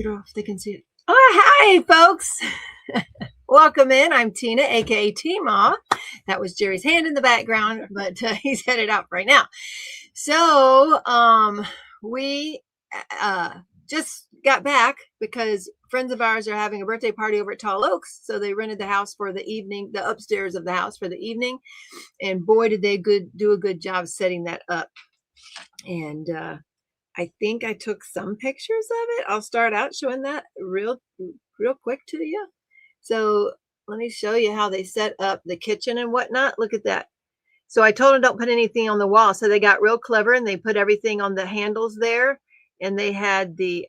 If they can see it. Oh, hi, folks. Welcome in. I'm Tina, aka Teemaw. That was Jerry's hand in the background, but he's headed out right now. So we just got back because friends of ours are having a birthday party over at Tall Oaks. So they rented the house for the evening, the upstairs of the house for the evening. And boy, did they do a good job setting that up. And I think I took some pictures of it. I'll start out showing that real quick to you. So let me show you how they set up the kitchen and whatnot. Look at that. So I told them don't put anything on the wall. So they got real clever and they put everything on the handles there. And they had the,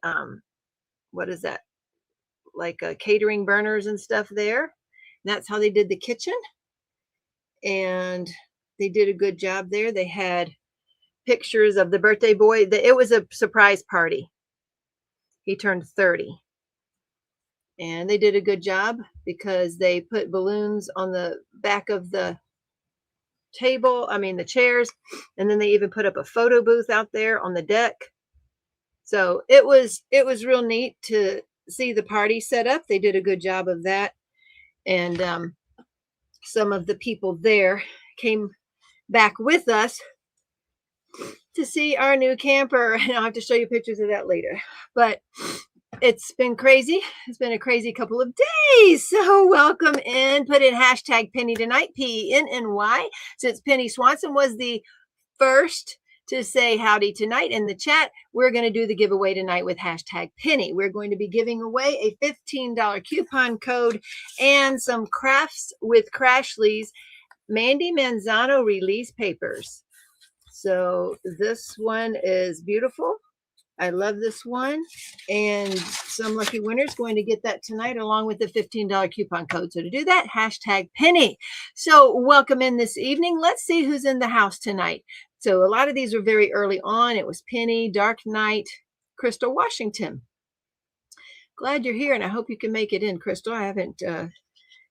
what is that? Like catering burners and stuff there. And that's how they did the kitchen. And they did a good job there. They had pictures of the birthday boy. It was a surprise party. He turned 30. And they did a good job because they put balloons on the back of the the chairs. And then they even put up a photo booth out there on the deck. So it was real neat to see the party set up. They did a good job of that. And some of the people there came back with us to see our new camper. And I'll have to show you pictures of that later. But it's been crazy. It's been a crazy couple of days. So welcome in. Put in hashtag Penny tonight, PENNY, since Penny Swanson was the first to say howdy tonight in the chat. We're going to do the giveaway tonight with hashtag Penny. We're going to be giving away a $15 coupon code and some crafts with Crashley's Mandy Manzano release papers. So this one is beautiful. I love this one. And some lucky winners going to get that tonight along with the $15 coupon code. So to do that, hashtag Penny. So welcome in this evening. Let's see who's in the house tonight. So a lot of these were very early on. It was Penny, Dark Knight, Crystal Washington. Glad you're here and I hope you can make it in, Crystal. I haven't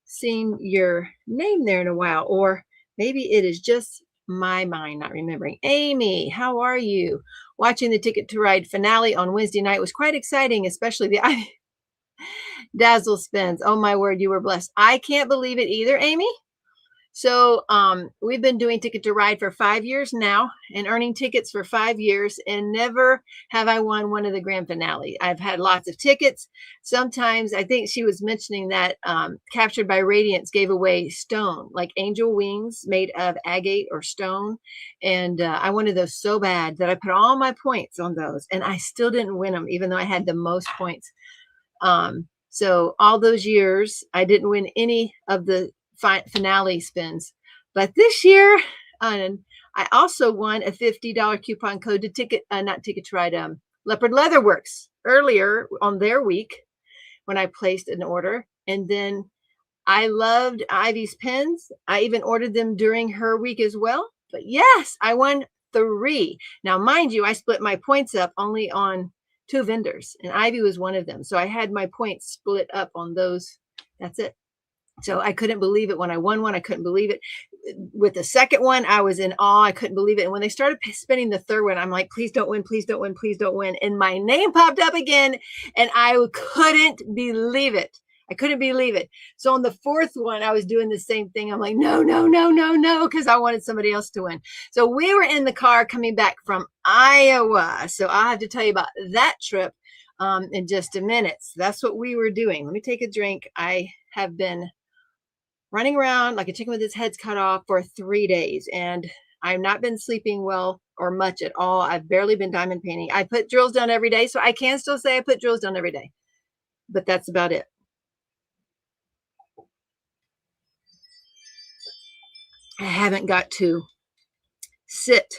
seen your name there in a while, or maybe it is just my mind not remembering. Amy, how are you? Watching the Ticket to Ride finale on Wednesday night was quite exciting, especially the Dazzle spins. Oh my word, you were blessed. I can't believe it either, Amy. So we've been doing Ticket to Ride for 5 years now and earning tickets for 5 years, and never have I won one of the grand finale. I've had lots of tickets. Sometimes I think she was mentioning that Captured by Radiance gave away stone, like angel wings made of agate or stone. And I wanted those so bad that I put all my points on those, and I still didn't win them, even though I had the most points. So all those years, I didn't win any of the finale spins. But this year, I also won a $50 coupon code to not Ticket to Ride, Leopard Leatherworks earlier on their week when I placed an order. And then I loved Ivy's pins. I even ordered them during her week as well. But yes, I won 3. Now, mind you, I split my points up only on 2 vendors, and Ivy was one of them. So I had my points split up on those. That's it. So I couldn't believe it when I won one. I couldn't believe it. With the second one, I was in awe. I couldn't believe it. And when they started spinning the third one, I'm like, please don't win, please don't win, please don't win. And my name popped up again, and I couldn't believe it. I couldn't believe it. So on the fourth one, I was doing the same thing. I'm like, no, no, no, no, no, because I wanted somebody else to win. So we were in the car coming back from Iowa. So I'll have to tell you about that trip in just a minute. So that's what we were doing. Let me take a drink. I have been running around like a chicken with its head cut off for 3 days, and I've not been sleeping well or much at all. I've barely been diamond painting. I put drills down every day, so I can still say I put drills down every day, but that's about it. I haven't got to sit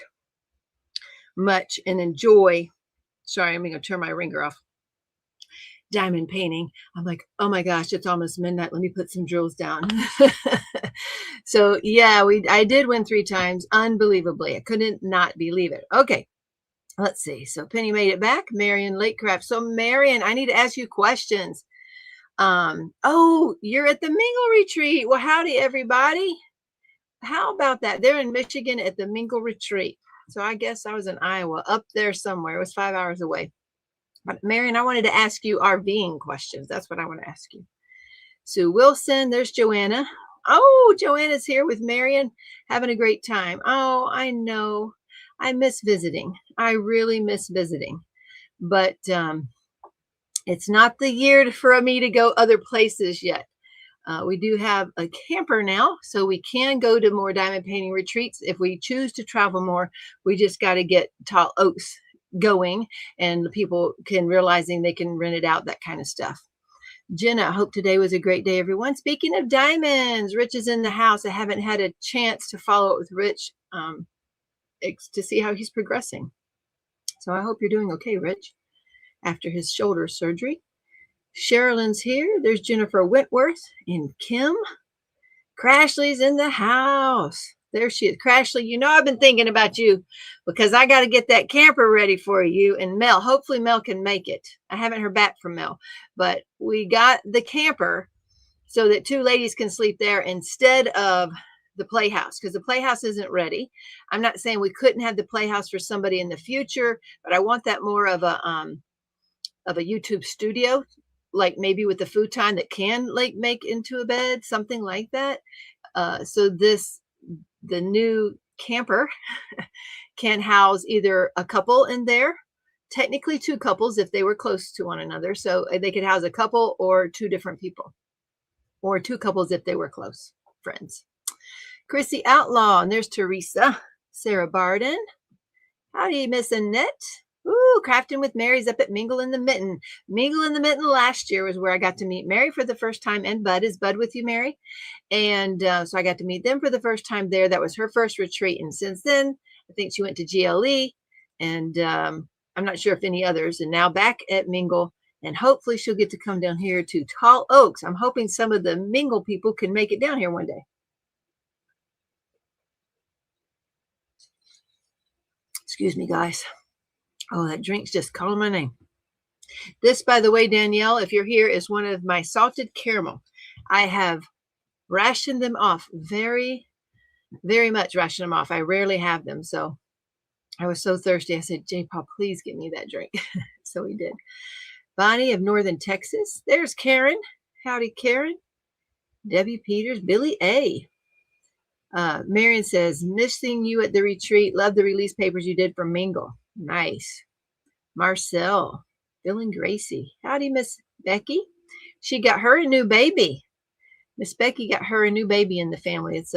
much and enjoy. Sorry, I'm going to turn my ringer off. Diamond painting. I'm like, oh my gosh, it's almost midnight. Let me put some drills down. So yeah, I did win 3 times. Unbelievably. I couldn't not believe it. Okay. Let's see. So Penny made it back. Marion Lakecraft. So Marion, I need to ask you questions. Oh, you're at the Mingle Retreat. Well, howdy everybody. How about that? They're in Michigan at the Mingle Retreat. So I guess I was in Iowa, up there somewhere. It was 5 hours away. But Marion, I wanted to ask you RVing questions. That's what I want to ask you. Sue Wilson, there's Joanna. Oh, Joanna's here with Marion, having a great time. Oh, I know. I miss visiting. I really miss visiting. But it's not the year for me to go other places yet. We do have a camper now, so we can go to more diamond painting retreats. If we choose to travel more, we just got to get Tall Oaks going, and the people can realizing they can rent it out, that kind of stuff. Jenna, I hope today was a great day, everyone. Speaking of diamonds, Rich is in the house. I haven't had a chance to follow up with Rich to see how he's progressing. So I hope you're doing okay, Rich, after his shoulder surgery. Sherilyn's here. There's Jennifer Whitworth and Kim. Crashley's in the house. There she is. Crashley, you know I've been thinking about you because I got to get that camper ready for you and Mel. Hopefully Mel can make it. I haven't heard back from Mel, but we got the camper so that 2 ladies can sleep there instead of the playhouse, because the playhouse isn't ready. I'm not saying we couldn't have the playhouse for somebody in the future, but I want that more of a YouTube studio, like maybe with the futon that can like make into a bed, something like that. So the new camper can house either a couple in there, technically 2 couples if they were close to one another. So they could house a couple or 2 different people, or 2 couples if they were close friends. Chrissy Outlaw, and there's Teresa. Sarah Barden. Howdy, Miss Annette. Ooh, Crafting with Mary's up at Mingle in the Mitten. Mingle in the Mitten last year was where I got to meet Mary for the first time, and Bud. Is Bud with you, Mary? And so I got to meet them for the first time there. That was her first retreat. And since then, I think she went to GLE, and I'm not sure if any others. And now back at Mingle, and hopefully she'll get to come down here to Tall Oaks. I'm hoping some of the Mingle people can make it down here one day. Excuse me, guys. Oh, that drink's just calling my name. This, by the way, Danielle, if you're here, is one of my salted caramel. I have rationed them off very, very much. Rationed them off. I rarely have them. So I was so thirsty. I said, J. Paul, please get me that drink. So he did. Bonnie of Northern Texas. There's Karen. Howdy, Karen. Debbie Peters. Billy A. Marion says, missing you at the retreat. Love the release papers you did for Mingle. Nice. Marcel. Bill and Gracie. Howdy, Miss Becky. She got her a new baby. Miss Becky got her a new baby in the family. It's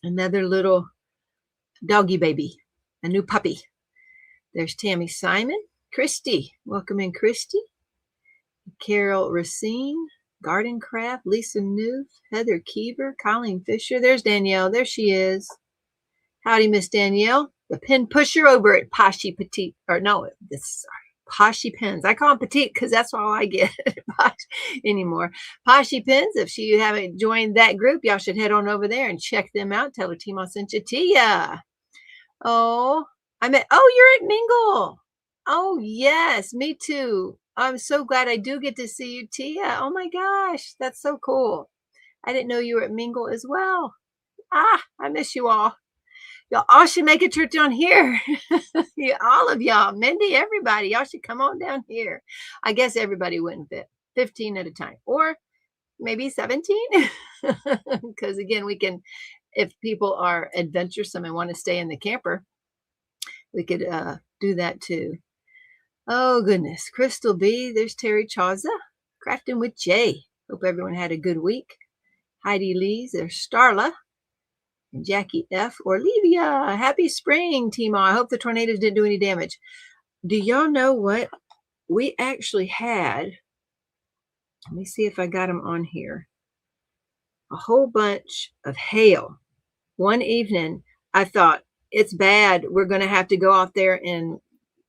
another little doggy baby, a new puppy. There's Tammy Simon. Christy. Welcome in, Christy. Carol Racine. Garden Craft. Lisa Newth. Heather Keever. Colleen Fisher. There's Danielle. There she is. Howdy, Miss Danielle. The pen pusher over at Poshy Petite. Or no, Poshy Pens. I call them Petite because that's all I get anymore. Poshy Pens. If you haven't joined that group, y'all should head on over there and check them out. Tell her Teemaw sent you to ya. Oh, you're at Mingle. Oh, yes, me too. I'm so glad I do get to see you, Tia. Oh my gosh, that's so cool. I didn't know you were at Mingle as well. I miss you all. Y'all all should make a trip down here. Yeah, all of y'all, Mindy, everybody, y'all should come on down here. I guess everybody wouldn't fit 15 at a time, or maybe 17. Because again, we can, if people are adventuresome and want to stay in the camper, we could do that too. Oh, goodness. Crystal B. There's Terry Chauza. Crafting with Jay. Hope everyone had a good week. Heidi Lees. There's Starla. And Jackie F. Olivia. Happy spring, Teemaw. I hope the tornadoes didn't do any damage. Do y'all know what? We actually had, let me see if I got them on here, a whole bunch of hail. One evening, I thought, it's bad. We're going to have to go out there and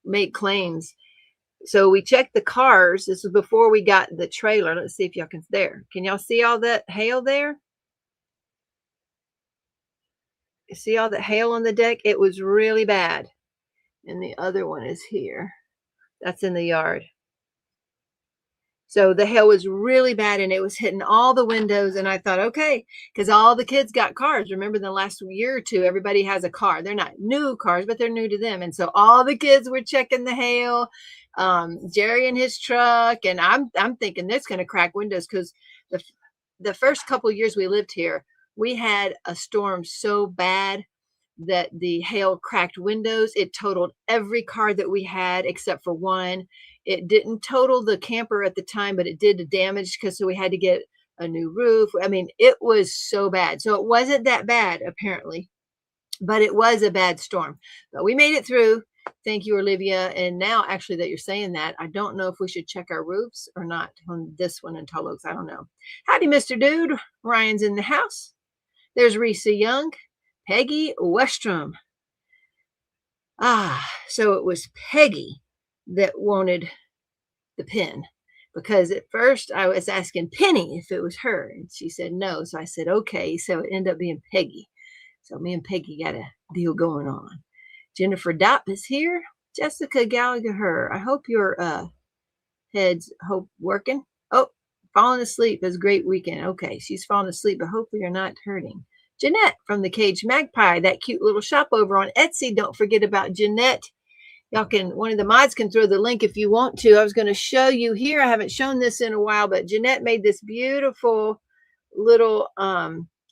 make claims. So we checked the cars. This was before we got the trailer. Let's see if y'all can there. Can y'all see all that hail there? See all that hail on the deck? It was really bad. And the other one is here. That's in the yard. So the hail was really bad and it was hitting all the windows. And I thought, okay, because all the kids got cars. Remember the last year or two, everybody has a car. They're not new cars, but they're new to them. And so all the kids were checking the hail, Jerry in his truck. And I'm thinking that's going to crack windows because the first couple of years we lived here, we had a storm so bad that the hail cracked windows. It totaled every car that we had except for one. It didn't total the camper at the time, but it did the damage because so we had to get a new roof. I mean, it was so bad. So it wasn't that bad apparently, but it was a bad storm. But we made it through. Thank you, Olivia. And now actually that you're saying that, I don't know if we should check our roofs or not on this one in Tall Oaks. I don't know. Howdy, Mr. Dude. Ryan's in the house. There's Risa Young. Peggy Westrom. So it was Peggy that wanted the pin because at first I was asking Penny if it was her and she said no. So I said, okay. So it ended up being Peggy. So me and Peggy got a deal going on. Jennifer Dopp is here. Jessica Gallagher. I hope your head's working. Oh, falling asleep is a great weekend. Okay. She's falling asleep, but hopefully you're not hurting. Jeanette from the Cage Magpie, that cute little shop over on Etsy. Don't forget about Jeanette. Y'all can, one of the mods can throw the link if you want to. I was going to show you here. I haven't shown this in a while, but Jeanette made this beautiful little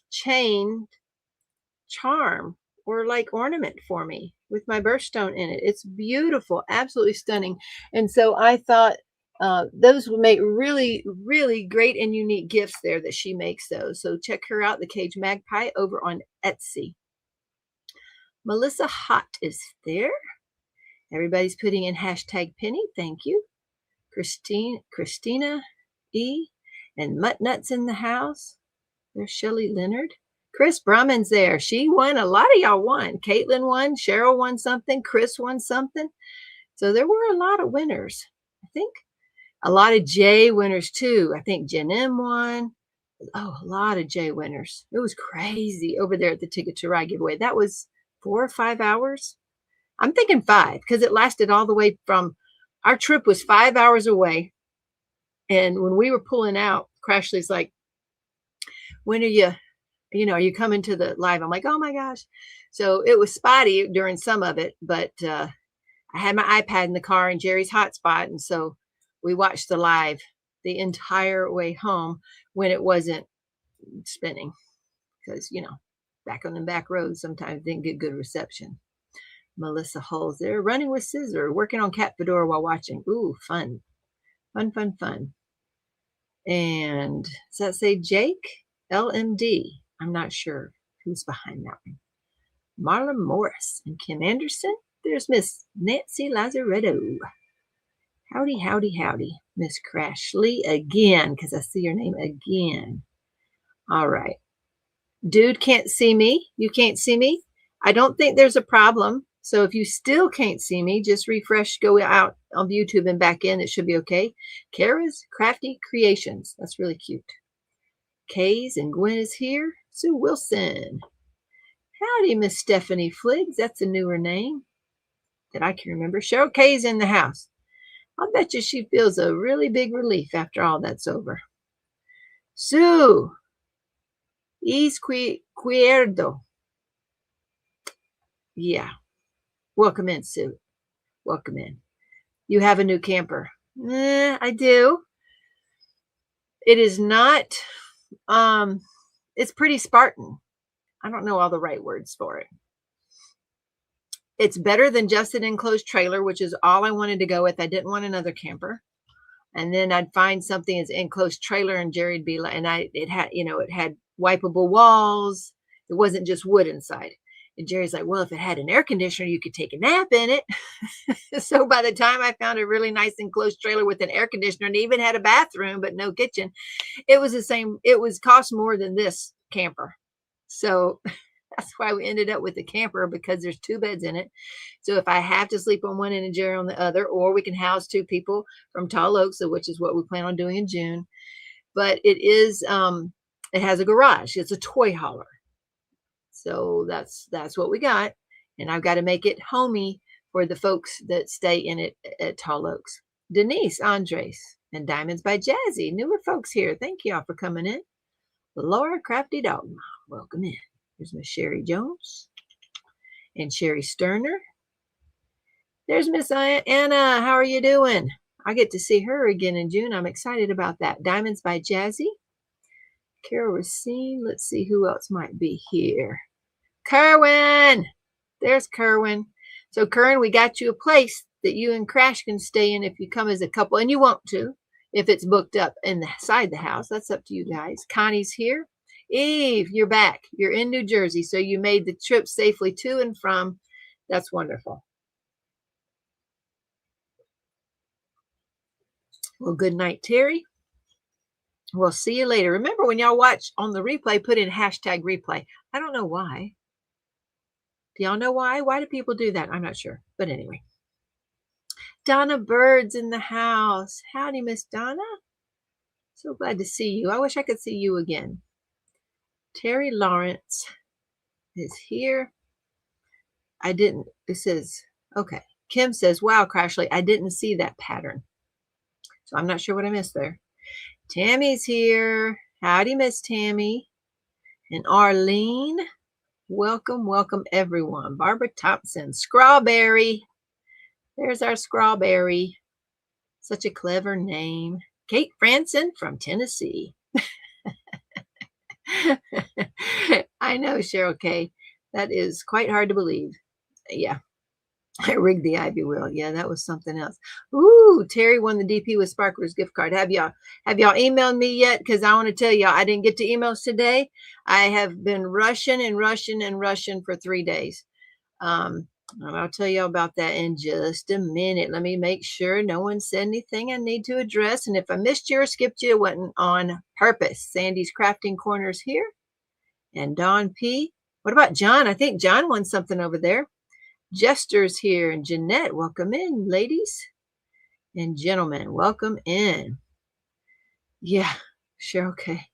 chain charm or like ornament for me with my birthstone in it. It's beautiful, absolutely stunning. And so I thought those will make really, really great and unique gifts there that she makes those. So check her out, the Cage Magpie over on Etsy. Melissa Hott is there. Everybody's putting in hashtag Penny. Thank you. Christina E. and Mutt Nuts in the house. There's Shelly Leonard. Chris Brahman's there. She won. A lot of y'all won. Caitlin won. Cheryl won something. Chris won something. So there were a lot of winners. I think a lot of J winners too. I think Jen M won. Oh, a lot of J winners. It was crazy over there at the Ticket to Ride giveaway. That was 4 or 5 hours. I'm thinking 5 because it lasted all the way from, our trip was 5 hours away. And when we were pulling out, Crashley's like, when are you coming to the live? I'm like, oh my gosh. So it was spotty during some of it, but I had my iPad in the car and Jerry's hotspot. And so we watched the live the entire way home when it wasn't spinning because, back on the back roads sometimes didn't get good reception. Melissa Hull's there, running with Scissor, working on Cat Fedora while watching. Ooh, fun. Fun, fun, fun. And does that say Jake? LMD. I'm not sure who's behind that one. Marla Morris and Kim Anderson. There's Miss Nancy Lazaretto. Howdy, howdy, howdy. Miss Crashley again, because I see your name again. All right. Dude can't see me. You can't see me. I don't think there's a problem. So if you still can't see me, just refresh, go out on YouTube and back in. It should be okay. Kara's Crafty Creations. That's really cute. Kay's and Gwen is here. Sue Wilson. Howdy, Miss Stephanie Fliggs. That's a newer name that I can remember. Cheryl Kay's in the house. I'll bet you she feels a really big relief after all that's over. Sue Izquierdo. Yeah. Welcome in, Sue. Welcome in. You have a new camper. I do. It is not, it's pretty Spartan. I don't know all the right words for it. It's better than just an enclosed trailer, which is all I wanted to go with. I didn't want another camper. And then I'd find something as enclosed trailer and Jerry'd be like, and it had wipeable walls. It wasn't just wood inside. And Jerry's like, well, if it had an air conditioner, you could take a nap in it. So by the time I found a really nice enclosed trailer with an air conditioner and even had a bathroom, but no kitchen, it was the same. It was cost more than this camper. So that's why we ended up with the camper, because there's 2 beds in it. So if I have to sleep on one end and Jerry on the other, or we can house 2 people from Tall Oaks, which is what we plan on doing in June. But it is, it has a garage. It's a toy hauler. So that's what we got. And I've got to make it homey for the folks that stay in it at Tall Oaks. Denise Andres And Diamonds by Jazzy. Newer folks here. Thank y'all for coming in. Laura Crafty Dog. Welcome in. Here's Miss Sherry Jones and Sherry Sterner. There's Miss Anna. How are you doing? I get to see her again in June. I'm excited about that. Diamonds by Jazzy. Carol Racine. Let's see who else might be here. Kerwin. There's Kerwin. So, Kerwin, we got you a place that you and Crash can stay in if you come as a couple, and you want to if it's booked up inside the house. That's up to you guys. Connie's here. Eve, you're back. You're in New Jersey, so you made the trip safely to and from. That's wonderful. Well, good night, Terry. We'll see you later. Remember, when y'all watch on the replay, put in hashtag replay. I don't know why. Do y'all know why? Why do people do that? I'm not sure. But anyway. Donna Bird's in the house. Howdy, Miss Donna. So glad to see you. I wish I could see you again. Terry Lawrence is here. I didn't. It says, okay. Kim says, wow, Crashley, I didn't see that pattern. So I'm not sure what I missed there. Tammy's here. Howdy, Miss Tammy. And Arlene. Welcome, welcome, everyone. Barbara Thompson. Strawberry. There's our Strawberry. Such a clever name. Kate Franson from Tennessee. I know, Cheryl K. That is quite hard to believe. Yeah. I rigged the Ivy Wheel. Yeah, that was something else. Ooh, Terry won the DP with Sparklers gift card. Have y'all emailed me yet? Because I want to tell y'all, I didn't get to emails today. I have been rushing for 3 days. I'll tell you about that in just a minute. Let me make sure no one said anything I need to address. And if I missed you or skipped you, it wasn't on purpose. Sandy's Crafting Corner's here. And Dawn P. What about John? I think John won something over there. Jester's here. And Jeanette, welcome in, ladies and gentlemen. Welcome in. Yeah, sure, okay.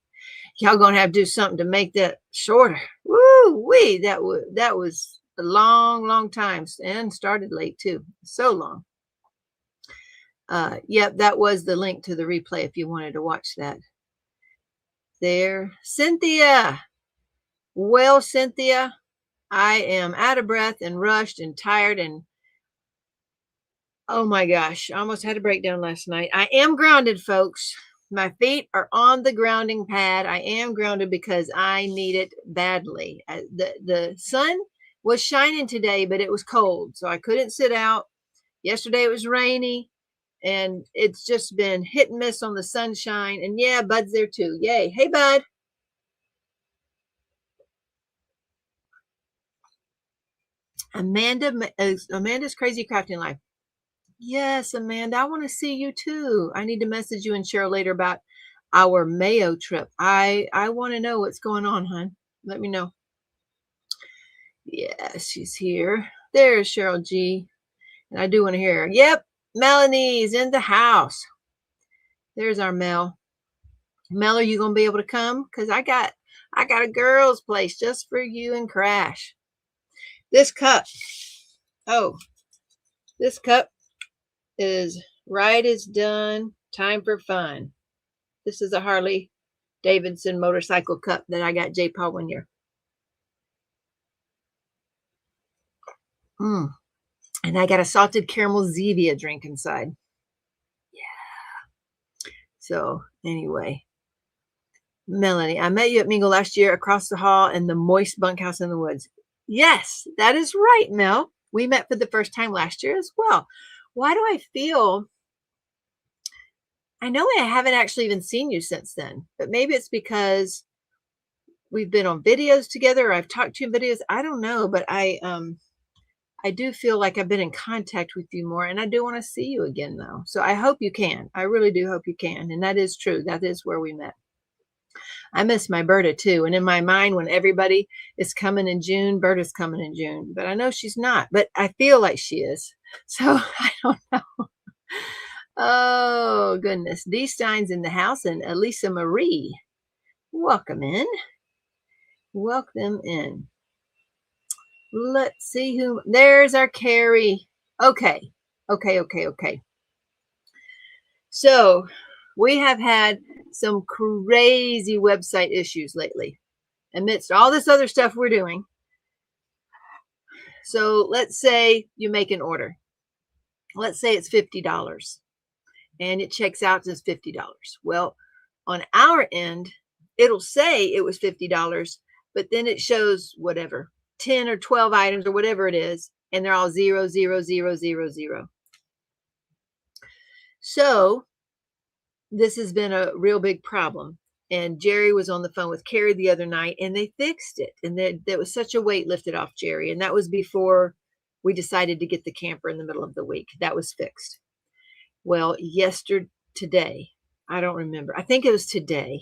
Y'all gonna have to do something to make that shorter. Woo-wee, that was a long time and started late too. So long. Yep, that was the link to the replay if you wanted to watch that. There. Cynthia. Well, Cynthia, I am out of breath and rushed and tired and oh my gosh, I almost had a breakdown last night. I am grounded, folks. My feet are on the grounding pad. I am grounded because I need it badly. The sun was shining today, but it was cold, so I couldn't sit out. Yesterday it was rainy, and it's just been hit and miss on the sunshine. And yeah, Bud's there too. Yay. Hey, Bud. Amanda's Crazy Crafting Life. Yes, Amanda, I want to see you too. I need to message you and Cheryl later about our Mayo trip. I want to know what's going on, hon. Let me know. Yes, she's here. There's Cheryl G. And I do want to hear her. Yep, Melanie's in the house. There's our Mel. Mel, are you going to be able to come? Because I got a girl's place just for you and Crash. This cup. Oh, this cup is Right is Done. Time for Fun. This is a Harley Davidson motorcycle cup that I got J-Paul one year. And I got a salted caramel Zevia drink inside. Yeah. So anyway, Melanie, I met you at Mingle last year across the hall in the moist bunkhouse in the woods. Yes, that is right, Mel. We met for the first time last year as well. Why do I feel... I know I haven't actually even seen you since then, but maybe it's because we've been on videos together or I've talked to you in videos. I don't know, but I do feel like I've been in contact with you more, and I do want to see you again, though. So I hope you can. I really do hope you can. And that is true. That is where we met. I miss my Berta, too. And in my mind, when everybody is coming in June, Berta's coming in June. But I know she's not. But I feel like she is. So I don't know. Oh, goodness. D. Stein's in the house, and Elisa Marie. Welcome in. Welcome in. Let's see who. There's our Carrie. Okay. So We have had some crazy website issues lately amidst all this other stuff we're doing. So let's say you make an order. Let's say it's $50 and it checks out as $50. Well, on our end, it'll say it was $50, but then it shows whatever, 10 or 12 items or whatever it is, and they're all 0, 0, 0, 0, 0. So this has been a real big problem. And Jerry was on the phone with Carrie the other night, and they fixed it. And there was such a weight lifted off Jerry. And that was before we decided to get the camper in the middle of the week. That was fixed. Well, today, I don't remember. I think it was today.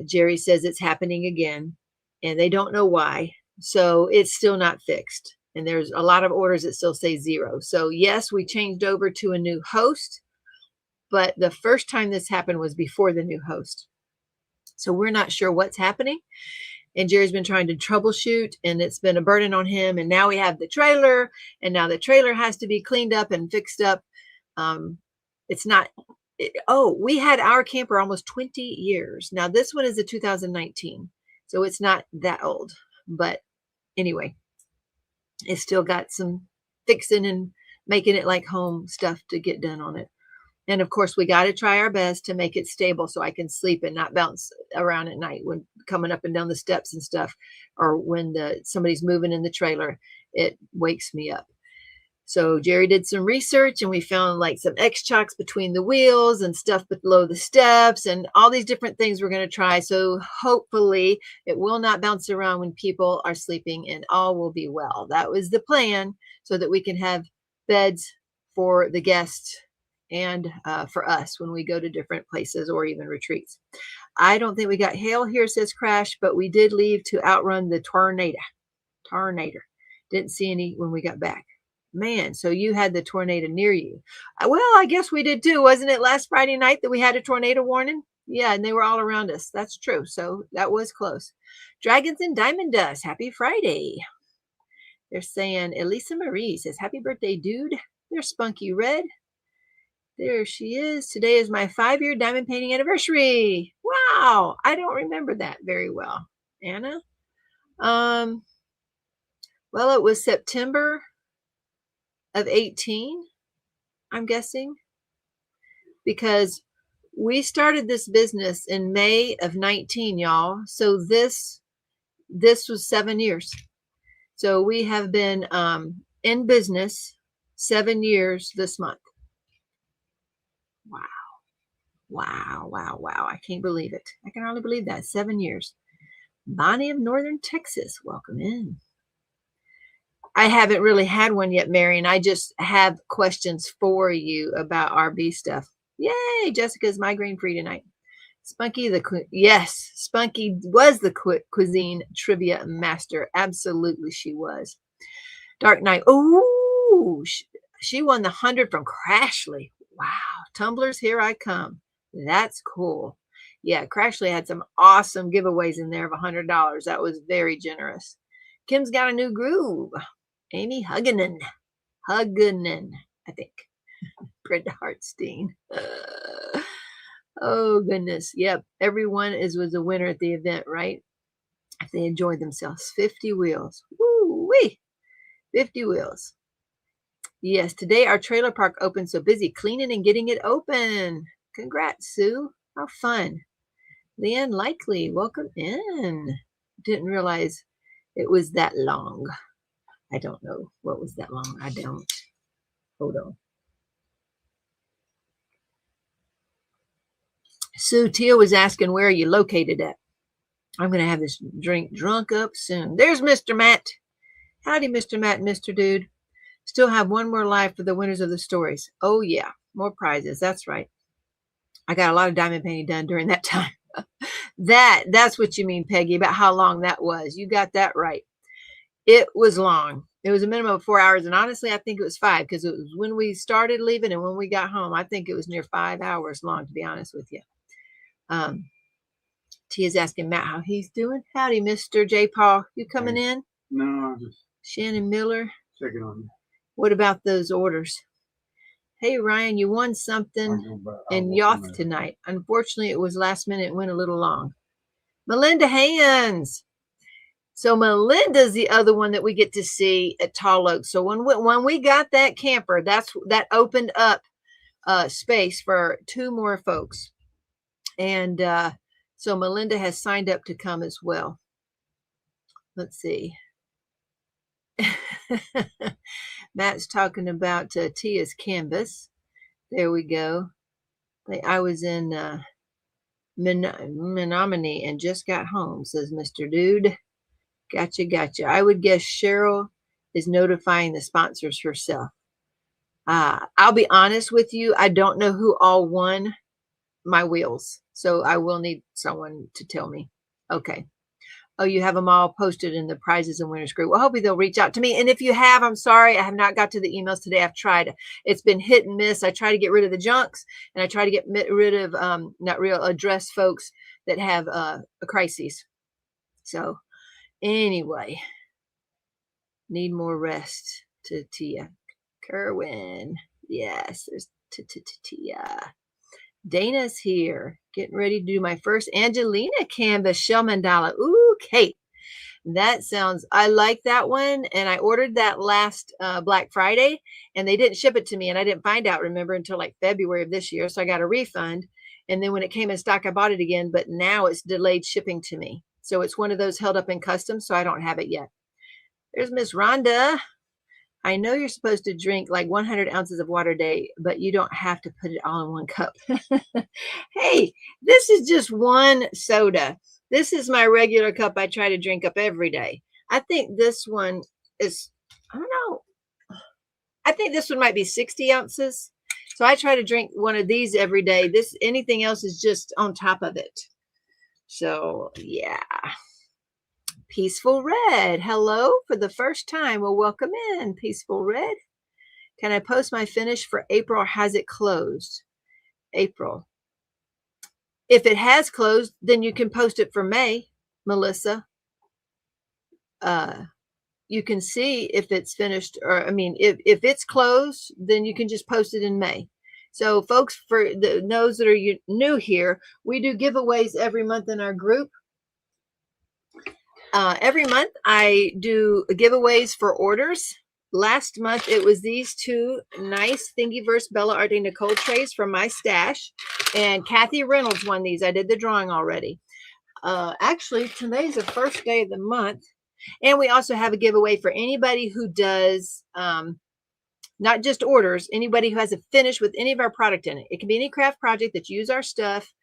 Jerry says it's happening again, and they don't know why. So it's still not fixed. And there's a lot of orders that still say 0. So yes, we changed over to a new host, but the first time this happened was before the new host. So we're not sure what's happening. And Jerry's been trying to troubleshoot, and it's been a burden on him. And now we have the trailer, and now the trailer has to be cleaned up and fixed up. It's not, we had our camper almost 20 years. Now this one is a 2019, so it's not that old. But anyway, it's still got some fixing and making it like home stuff to get done on it. And of course, we got to try our best to make it stable so I can sleep and not bounce around at night when coming up and down the steps and stuff, or when somebody's moving in the trailer, it wakes me up. So Jerry did some research, and we found like some X chocks between the wheels and stuff below the steps and all these different things we're going to try. So hopefully it will not bounce around when people are sleeping, and all will be well. That was the plan, so that we can have beds for the guests and for us when we go to different places or even retreats. I don't think we got hail here, says Crash, but we did leave to outrun the tornado. Didn't see any when we got back. Man, so you had the tornado near you. Well, I guess we did too. Wasn't it last Friday night that we had a tornado warning? Yeah, and they were all around us. That's true. So that was close. Dragons and Diamond Dust, happy Friday. They're saying, Elisa Marie says, happy birthday, dude. There's Spunky Red. There she is. Today is my 5-year diamond painting anniversary. Wow. I don't remember that very well. Anna? Well, it was September of 18, I'm guessing, because we started this business in May of 19, y'all. So this was 7 years. So we have been in business 7 years this month. Wow. I can't believe it. I can hardly believe that. 7 years. Bonnie of Northern Texas, welcome in. I haven't really had one yet, Marion. I just have questions for you about RV stuff. Yay, Jessica's migraine free tonight. Spunky yes, Spunky was the cuisine trivia master. Absolutely, she was. Dark Knight. Oh, she won the 100 from Crashley. Wow. Tumblers, here I come. That's cool. Yeah, Crashley had some awesome giveaways in there of $100. That was very generous. Kim's got a new groove. Amy Hugginen, I think. Brenda Hartstein. Oh, goodness. Yep. Everyone was a winner at the event, right? If they enjoyed themselves. 50 wheels. Woo-wee. 50 wheels. Yes, today our trailer park opened, so busy cleaning and getting it open. Congrats, Sue. How fun. Leanne Likely, welcome in. Didn't realize it was that long. I don't know what was that long. I don't. Hold on. Sue, Tia was asking, where are you located at? I'm going to have this drink drunk up soon. There's Mr. Matt. Howdy, Mr. Matt, Mr. Dude. Still have one more live for the winners of the stories. Oh, yeah. More prizes. That's right. I got a lot of diamond painting done during that time. That's what you mean, Peggy, about how long that was. You got that right. It was long. It was a minimum of 4 hours. And honestly, I think it was 5, because it was when we started leaving and when we got home. I think it was near 5 hours long, to be honest with you. Tia's asking Matt how he's doing. Howdy, Mr. J. Paul. You coming in? No, I'm just Shannon Miller. checking on you. What about those orders? Hey, Ryan, you won something in Yoth tonight. Unfortunately, it was last minute and went a little long. Melinda Hands. So Melinda's the other one that we get to see at Tall Oak. So when we got that camper, that opened up space for 2 more folks. And so Melinda has signed up to come as well. Let's see. Matt's talking about Tia's canvas. There we go. I was in Menominee and just got home, says Mr. Dude. Gotcha. I would guess Cheryl is notifying the sponsors herself. I'll be honest with you. I don't know who all won my wheels. So I will need someone to tell me. Okay. Oh, you have them all posted in the prizes and winners group. Well, hopefully they'll reach out to me. And if you have, I'm sorry, I have not got to the emails today. I've tried. It's been hit and miss. I try to get rid of the junks, and I try to get rid of not real address folks that have a crises. So anyway, need more rest to Tia. Kerwin. Yes, there's Tia. Dana's here, getting ready to do my first Angelina canvas shell mandala. Ooh, Kate, that sounds, I like that one. And I ordered that last Black Friday, and they didn't ship it to me. And I didn't find out, remember, until like February of this year. So I got a refund. And then when it came in stock, I bought it again. But now it's delayed shipping to me. So it's one of those held up in customs. So I don't have it yet. There's Miss Rhonda. I know you're supposed to drink like 100 ounces of water a day, but you don't have to put it all in one cup. Hey, this is just one soda. This is my regular cup I try to drink up every day. I think this one is, I don't know. I think this one might be 60 ounces. So I try to drink one of these every day. Anything else is just on top of it. So yeah. Peaceful Red, hello for the first time. Well, welcome in, Peaceful Red. Can I post my finish for April, or has it closed? April. If it has closed, then you can post it for May, Melissa. You can see if it's finished, or I mean, if it's closed, then you can just post it in May. So folks, for those that are new here, we do giveaways every month in our group. Every month I do giveaways for orders. Last month it was these 2 nice Thingiverse Bella Art Nicole trays from my stash, and Kathy Reynolds won these. I did the drawing already. Actually, today's the first day of the month, and we also have a giveaway for anybody who does not just orders, anybody who has a finish with any of our product in it. It can be any craft project that you use our stuff.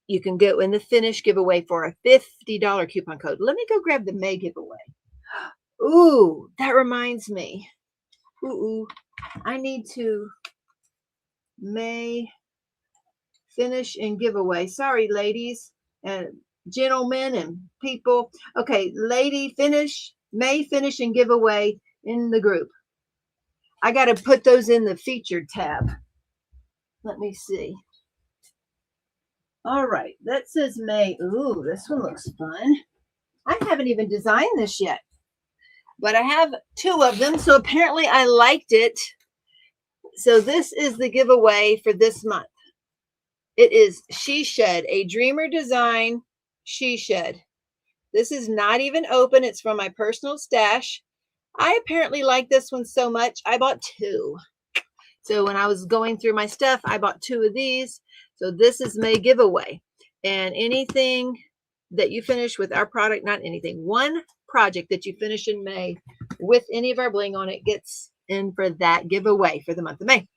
You can go in the finish giveaway for a $50 coupon code. Let me go grab the May giveaway. Ooh, that reminds me. Ooh, I need to May finish and giveaway. Sorry, ladies and gentlemen and people. Okay, lady finish, May finish and giveaway in the group. I got to put those in the featured tab. Let me see. All right, that says May. Ooh, this one looks fun. I haven't even designed this yet, but I have 2 of them. So apparently I liked it. So this is the giveaway for this month. It is She Shed, a Dreamer Design She Shed. This is not even open. It's from my personal stash. I apparently like this one so much, I bought 2. So when I was going through my stuff, I bought 2 of these. So this is May giveaway. And anything that you finish with our product, not anything, one project that you finish in May with any of our bling on it gets in for that giveaway for the month of May.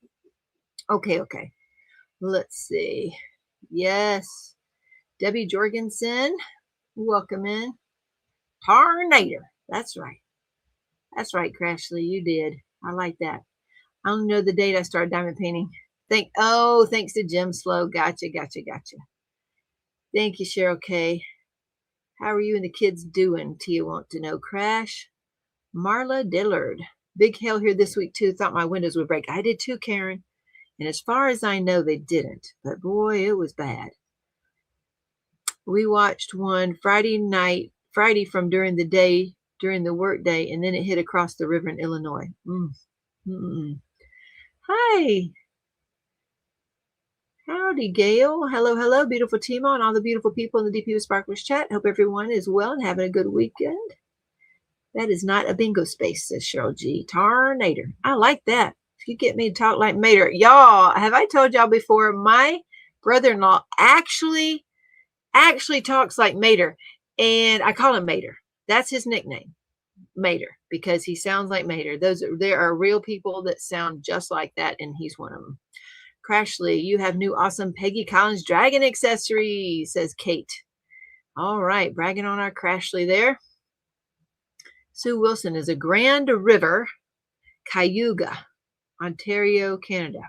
Okay. Let's see. Yes. Debbie Jorgensen, welcome in. Tornado. That's right. That's right, Crashley. You did. I like that. I don't know the date I started diamond painting. Thanks to Jim Slow. Gotcha. Thank you, Cheryl K. How are you and the kids doing? Tia want to know. Crash. Marla Dillard. Big hail here this week, too. Thought my windows would break. I did too, Karen. And as far as I know, they didn't. But boy, it was bad. We watched one Friday from during the work day, and then it hit across the river in Illinois. Hi. Howdy, Gail. Hello, hello, beautiful Teemaw and all the beautiful people in the DP with Sparklers chat. Hope everyone is well and having a good weekend. That is not a bingo space, says Cheryl G. Tarnator. I like that. If you get me to talk like Mater. Y'all, have I told y'all before, my brother-in-law actually talks like Mater. And I call him Mater. That's his nickname, Mater, because he sounds like Mater. There are real people that sound just like that, and he's one of them. Crashley, you have new awesome Peggy Collins dragon accessory, says Kate. All right, bragging on our Crashley there. Sue Wilson is a Grand River, Cayuga, Ontario, Canada.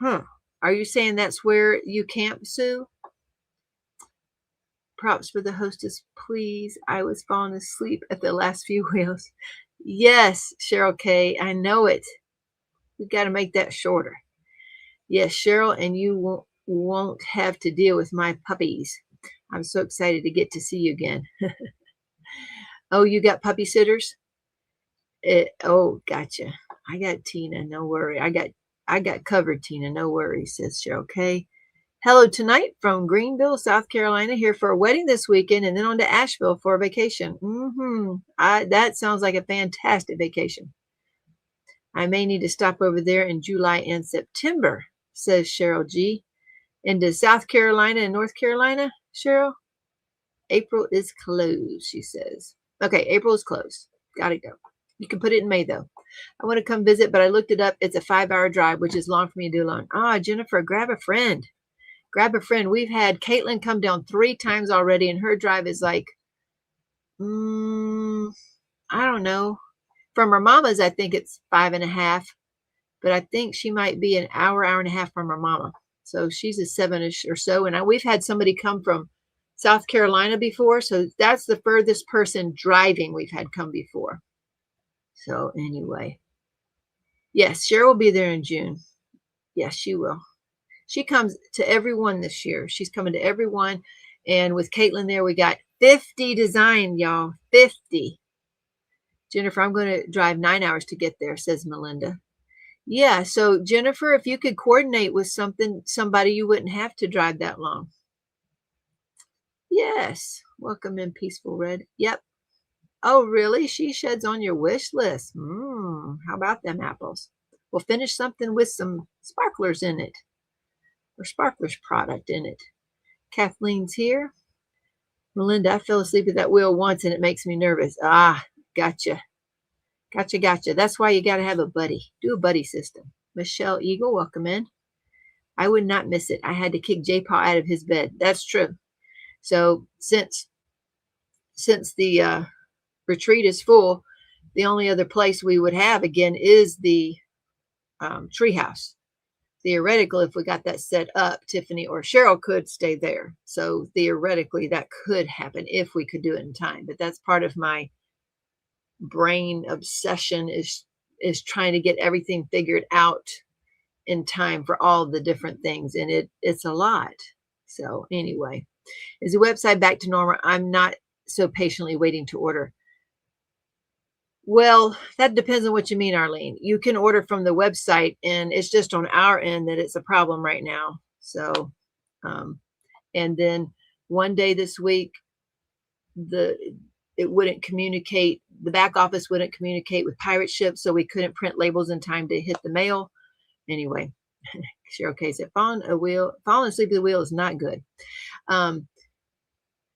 Are you saying that's where you camp, Sue? Props for the hostess, please. I was falling asleep at the last few wheels. Yes, Cheryl K. I know it. We got to make that shorter. Yes, Cheryl, and you won't have to deal with my puppies. I'm so excited to get to see you again. Oh, you got puppy sitters? Oh, gotcha. I got Tina, no worry. I got covered, Tina, no worries, says Cheryl K. Hello tonight from Greenville, South Carolina, here for a wedding this weekend and then on to Asheville for a vacation. That sounds like a fantastic vacation. I may need to stop over there in July and September, says Cheryl G. Into South Carolina and North Carolina, Cheryl? April is closed, she says. Okay, April is closed. Gotta go. You can put it in May, though. I want to come visit, but I looked it up. It's a 5-hour drive, which is long for me to do alone. Jennifer, grab a friend. Grab a friend. We've had Caitlin come down 3 times already, and her drive is like, I don't know. From her mama's, I think it's 5.5, but I think she might be an hour and a half from her mama. So she's a 7-ish or so. And we've had somebody come from South Carolina before. So that's the furthest person driving we've had come before. So anyway, yes, Cheryl will be there in June. Yes, she will. She comes to everyone this year. She's coming to everyone. And with Caitlin there, we got 50 designed, y'all. 50. Jennifer, I'm going to drive 9 hours to get there, says Melinda. Yeah, so Jennifer, if you could coordinate with somebody, you wouldn't have to drive that long. Yes. Welcome in, Peaceful Red. Yep. Oh, really? She sheds on your wish list. How about them apples? We'll finish something with some sparklers in it. Or sparklers product in it. Kathleen's here. Melinda, I fell asleep at that wheel once and it makes me nervous. Gotcha. Gotcha. That's why you got to have a buddy. Do a buddy system. Michelle Eagle, welcome in. I would not miss it. I had to kick J-Paw out of his bed. That's true. So since the retreat is full, the only other place we would have again is the treehouse. Theoretically, if we got that set up, Tiffany or Cheryl could stay there. So theoretically, that could happen if we could do it in time. But that's part of my brain obsession is trying to get everything figured out in time for all the different things. And it's a lot. So anyway, is the website back to normal? I'm not so patiently waiting to order. Well, that depends on what you mean, Arlene. You can order from the website, and it's just on our end that it's a problem right now. So, and then one day this week, it wouldn't communicate. The back office wouldn't communicate with pirate ships, so we couldn't print labels in time to hit the mail. Anyway, Cheryl K said, falling asleep at the wheel is not good.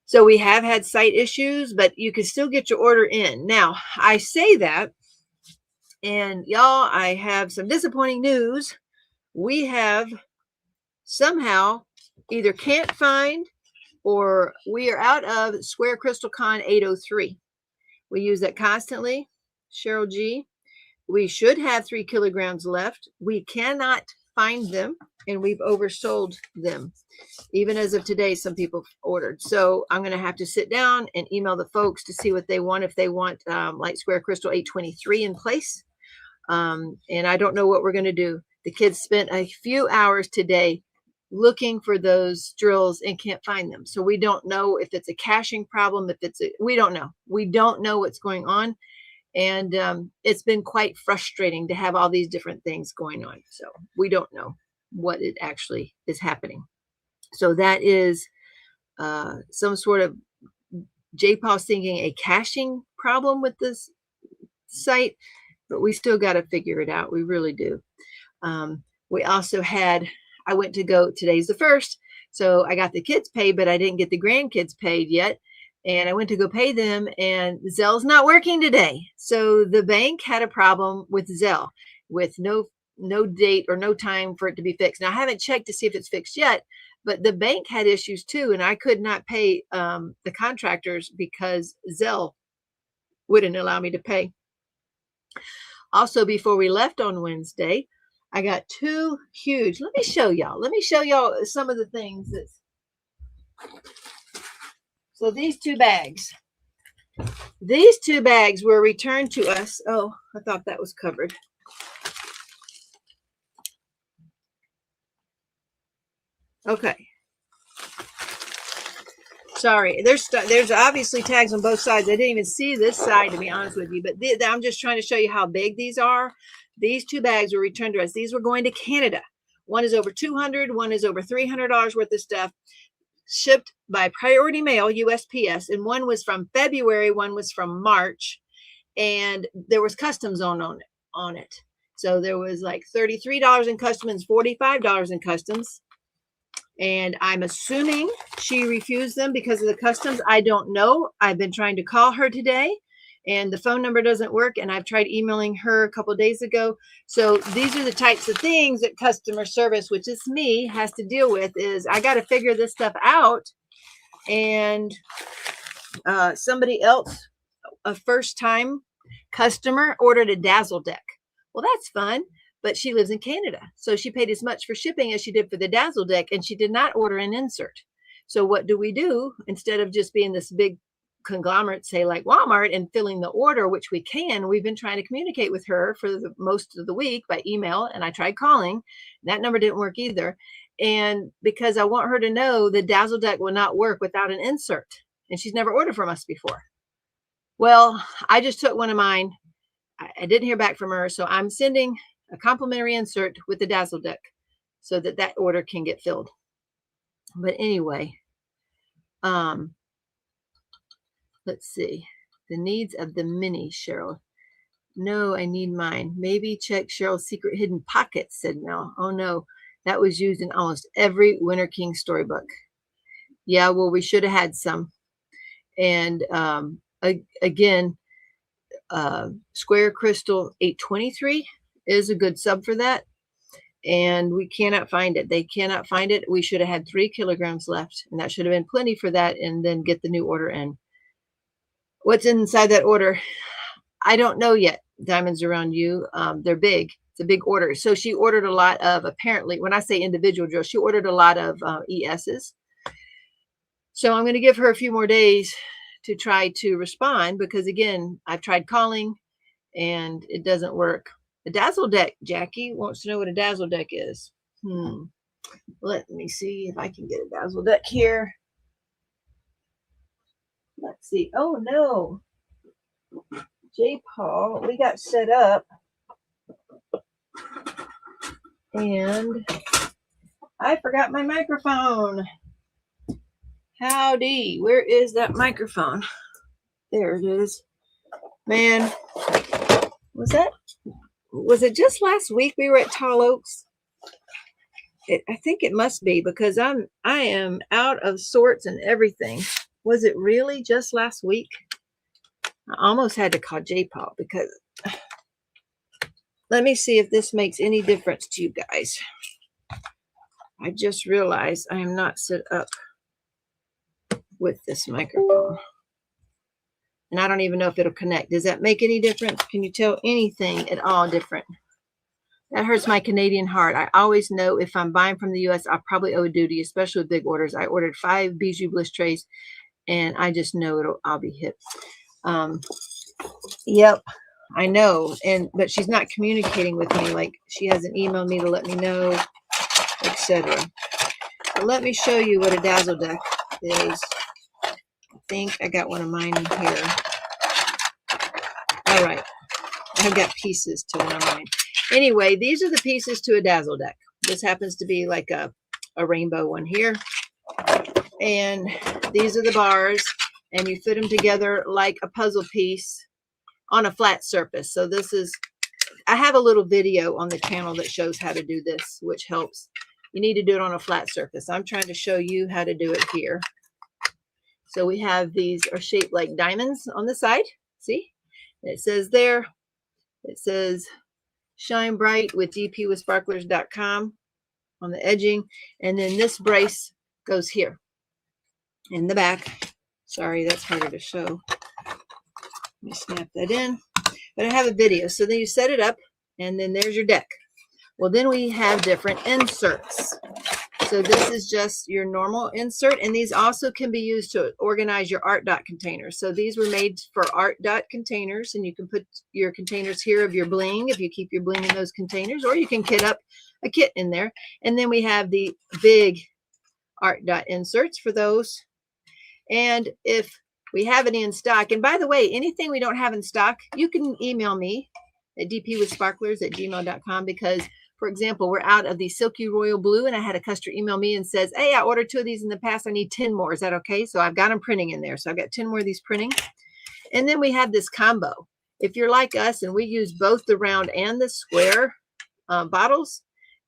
So we have had site issues, but you can still get your order in. Now, I say that, and y'all, I have some disappointing news. We have somehow either can't find or we are out of Square Crystal Con 803. We use that constantly. Cheryl G. We should have 3 kilograms left. We cannot find them, and we've oversold them. Even as of today, some people ordered. So I'm going to have to sit down and email the folks to see what they want. If they want Light Square Crystal 823 in place. And I don't know what we're going to do. The kids spent a few hours today looking for those drills and can't find them. So we don't know if it's a caching problem, we don't know. We don't know what's going on. And it's been quite frustrating to have all these different things going on. So we don't know. what it actually is happening. So that is some sort of J-Paw's thinking a caching problem with this site, but we still got to figure it out. We really do. We also had, I went to go, today's the 1st, so I got the kids paid, but I didn't get the grandkids paid yet. And I went to go pay them, and Zelle's not working today. So the bank had a problem with Zelle with no date or no time for it to be fixed. Now, I haven't checked to see if it's fixed yet, but the bank had issues too, and I could not pay the contractors because Zelle wouldn't allow me to pay. Also, before we left on Wednesday, I got 2 huge, let me show y'all some of the things that's, so these 2 bags were returned to us. Oh, I thought that was covered. Okay. Sorry, there's obviously tags on both sides. I didn't even see this side, to be honest with you, but I'm just trying to show you how big these are. These 2 bags were returned to us. These were going to Canada. One is over $200, one is over $300 worth of stuff, shipped by priority mail, USPS, and one was from February, one was from March, and there was customs on it. So there was like $33 in customs, $45 in customs. And I'm assuming she refused them because of the customs. I don't know. I've been trying to call her today, and the phone number doesn't work. And I've tried emailing her a couple of days ago. So these are the types of things that customer service, which is me, has to deal with. Is I got to figure this stuff out. And somebody else, a first-time customer, ordered a Dazzle deck. Well, that's fun. But she lives in Canada, so she paid as much for shipping as she did for the Dazzle deck, and she did not order an insert. So what do? Instead of just being this big conglomerate, say like Walmart, and filling the order, which we can, we've been trying to communicate with her for the most of the week by email, and I tried calling. That number didn't work either. And because I want her to know the Dazzle deck will not work without an insert, and she's never ordered from us before. Well, I just took one of mine. I didn't hear back from her, so I'm sending a complimentary insert with the Dazzle deck so that order can get filled. But anyway, let's see. The needs of the mini, Cheryl. No, I need mine. Maybe check Cheryl's secret hidden pockets, said Mel. Oh no, that was used in almost every Winter King storybook. Yeah, well, we should have had some. And again, Square Crystal 823 is a good sub for that, and we cannot find it. They cannot find it. We should have had 3 kilograms left, and that should have been plenty for that, and then get the new order in. What's inside that order? I don't know yet. Diamonds Around You, they're big. It's a big order. So she ordered a lot of, apparently, when I say individual drills, she ordered a lot of ESs. So I'm going to give her a few more days to try to respond, because again, I've tried calling and it doesn't work. The Dazzle deck, Jackie wants to know what a Dazzle deck is. Let me see if I can get a Dazzle deck here. Let's see. Oh no, J. Paul, we got set up, and I forgot my microphone. Howdy, where is that microphone? There it is. Man, was it just last week we were at Tall Oaks? I think it must be, because I am out of sorts and everything. Was it really just last week? I almost had to call J-Paul, because let me see if this makes any difference to you guys. I just realized I am not set up with this microphone, and I don't even know if it'll connect. Does that make any difference? Can you tell anything at all different? That hurts my Canadian heart. I always know if I'm buying from the US, I probably owe duty, especially with big orders. I ordered 5 Bijou Bliss trays, and I just know I'll be hit. Yep, I know. But she's not communicating with me. Like, she hasn't emailed me to let me know, etc. Let me show you what a Dazzle deck is. I think I got one of mine here. All right. I've got pieces to one of mine. Anyway, these are the pieces to a Dazzle deck. This happens to be like a rainbow one here. And these are the bars, and you fit them together like a puzzle piece on a flat surface. So this is, I have a little video on the channel that shows how to do this, which helps. You need to do it on a flat surface. I'm trying to show you how to do it here. So we have, these are shaped like diamonds on the side. See? It says there, it says shine bright with dpwithsparklers.com on the edging. And then this brace goes here in the back. Sorry, that's harder to show. Let me snap that in. But I have a video. So then you set it up, and then there's your deck. Well, then we have different inserts. So this is just your normal insert, and these also can be used to organize your ARTDOT containers. So these were made for ARTDOT containers, and you can put your containers here of your bling if you keep your bling in those containers, or you can kit up a kit in there. And then we have the big ARTDOT inserts for those. And if we have any in stock, and by the way, anything we don't have in stock, you can email me at dpwithsparklers@gmail.com, because, for example, we're out of the Silky Royal Blue, and I had a customer email me and says, hey, I ordered 2 of these in the past. I need 10 more. Is that okay? So I've got them printing in there. So I've got 10 more of these printing. And then we have this combo. If you're like us and we use both the round and the square bottles,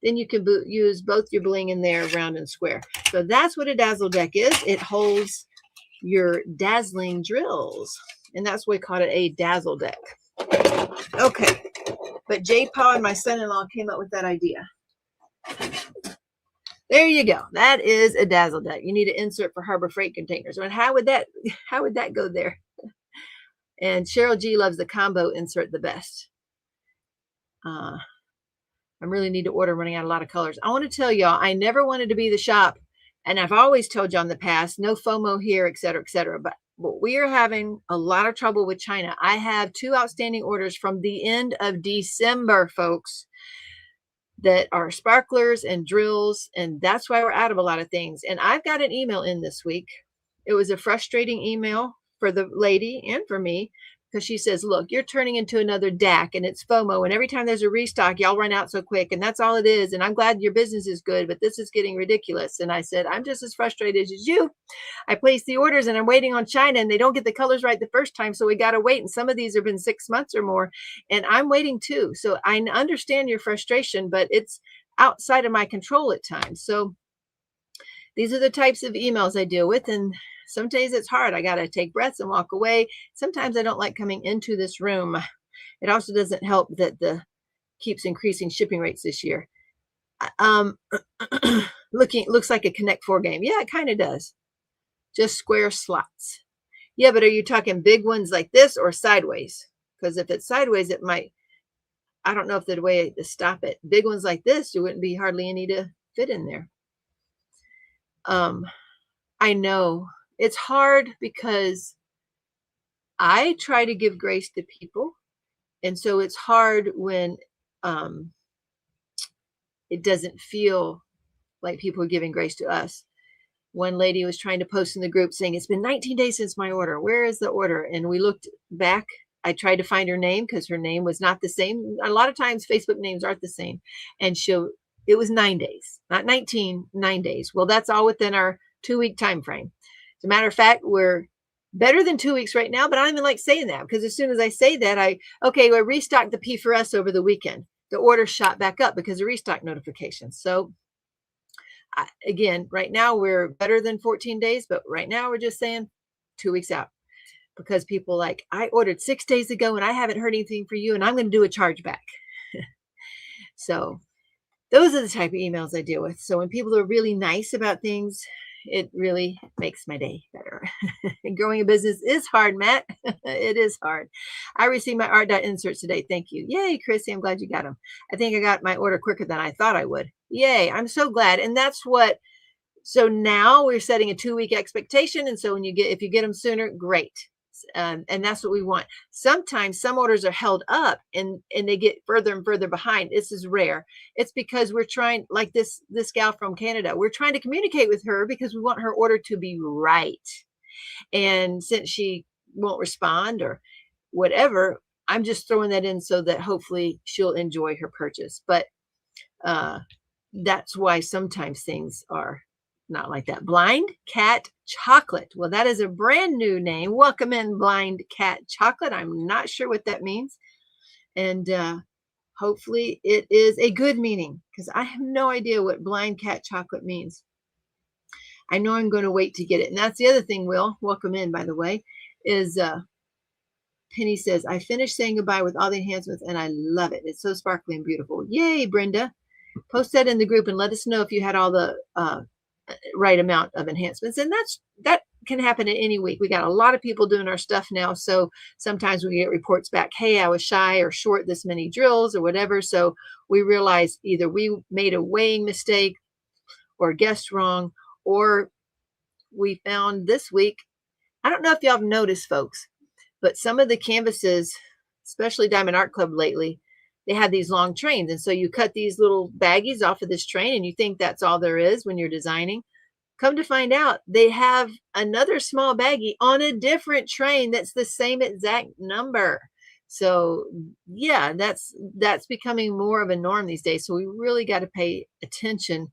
then you can use both your bling in there, round and square. So that's what a Dazzle deck is. It holds your dazzling drills, and that's why we call it a Dazzle deck. Okay, but J-Paw and my son-in-law came up with that idea. There you go. That is a Dazzle deck. You need an insert for Harbor Freight containers. And how would that go there? And Cheryl G loves the combo insert the best. I really need to order. I'm running out of a lot of colors. I want to tell y'all, I never wanted to be the shop, and I've always told you in the past, no FOMO here, et cetera, et cetera. But we are having a lot of trouble with China. I have 2 outstanding orders from the end of December, folks, that are sparklers and drills, and that's why we're out of a lot of things. And I've got an email in this week. It was a frustrating email for the lady and for me, because she says, look, you're turning into another DAC, and it's FOMO, and every time there's a restock, y'all run out so quick, and that's all it is. And I'm glad your business is good, but this is getting ridiculous. And I said, I'm just as frustrated as you. I placed the orders, and I'm waiting on China, and they don't get the colors right the first time, so we got to wait. And some of these have been 6 months or more, and I'm waiting too. So I understand your frustration, but it's outside of my control at times. So these are the types of emails I deal with, and some days it's hard. I got to take breaths and walk away. Sometimes I don't like coming into this room. It also doesn't help that the keeps increasing shipping rates this year. Looks like a Connect 4 game. Yeah, it kind of does. Just square slots. Yeah, but are you talking big ones like this or sideways? Because if it's sideways, it might, I don't know if there's a way to stop it. Big ones like this, there wouldn't be hardly any to fit in there. I know. It's hard because I try to give grace to people. And so it's hard when it doesn't feel like people are giving grace to us. One lady was trying to post in the group saying, it's been 19 days since my order. Where is the order? And we looked back. I tried to find her name because her name was not the same. A lot of times Facebook names aren't the same. And it was 9 days, not 19, 9 days. Well, that's all within our 2-week time frame. As a matter of fact, we're better than 2 weeks right now, but I don't even like saying that, because as soon as I say that, we restocked the P for us over the weekend. The order shot back up because of restock notifications. So again, right now we're better than 14 days, but right now we're just saying 2 weeks out, because people like, I ordered 6 days ago and I haven't heard anything for you, and I'm going to do a chargeback. So those are the type of emails I deal with. So when people are really nice about things, it really makes my day better. Growing a business is hard, Matt. It is hard. I received my ARTDOT inserts today. Thank you. Yay, Chrissy. I'm glad you got them. I think I got my order quicker than I thought I would. Yay. I'm so glad. And that's what, so now we're setting a 2-week expectation. And so if you get them sooner, great. And that's what we want. Sometimes some orders are held up and they get further and further behind. This is rare. It's because we're trying, like this gal from Canada, we're trying to communicate with her because we want her order to be right. And since she won't respond or whatever, I'm just throwing that in so that hopefully she'll enjoy her purchase. But that's why sometimes things are not like that. Blind Cat Chocolate. Well, that is a brand new name. Welcome in, Blind Cat Chocolate. I'm not sure what that means. And hopefully it is a good meaning, because I have no idea what Blind Cat Chocolate means. I know I'm going to wait to get it. And that's the other thing, Will. Welcome in, by the way, is Penny says, I finished saying goodbye with all the enhancements and I love it. It's so sparkly and beautiful. Yay, Brenda. Post that in the group and let us know if you had all the right amount of enhancements. And that can happen in any week. We got a lot of people doing our stuff now. So sometimes we get reports back, hey, I was shy or short this many drills or whatever. So we realize either we made a weighing mistake or guessed wrong, or we found this week, I don't know if y'all have noticed, folks, but some of the canvases, especially Diamond Art Club lately, they have these long trains. And so you cut these little baggies off of this train and you think that's all there is when you're designing. Come to find out, they have another small baggie on a different train that's the same exact number. So yeah, that's becoming more of a norm these days. So we really got to pay attention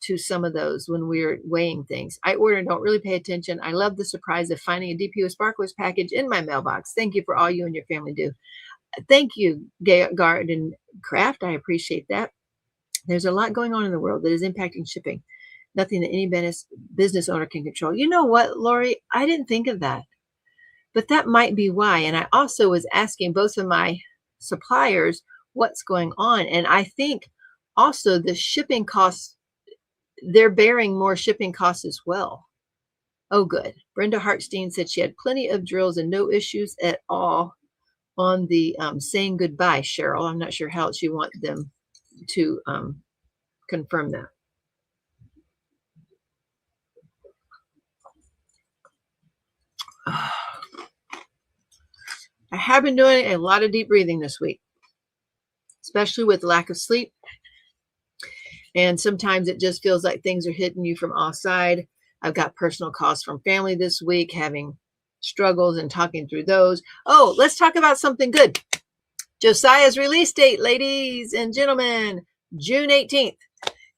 to some of those when we're weighing things. I order and don't really pay attention. I love the surprise of finding a DP with Sparklers package in my mailbox. Thank you for all you and your family do. Thank you, Garden Craft. I appreciate that. There's a lot going on in the world that is impacting shipping. Nothing that any business owner can control. You know what, Lori? I didn't think of that. But that might be why. And I also was asking both of my suppliers what's going on. And I think also the shipping costs, they're bearing more shipping costs as well. Oh, good. Brenda Hartstein said she had plenty of drills and no issues at all on the saying goodbye, Cheryl. I'm not sure how else you want them to confirm that. I have been doing a lot of deep breathing this week, especially with lack of sleep. And sometimes it just feels like things are hitting you from all sides. I've got personal calls from family this week, having struggles and talking through those. Oh, let's talk about something good. Josiah's release date, ladies and gentlemen, June 18th.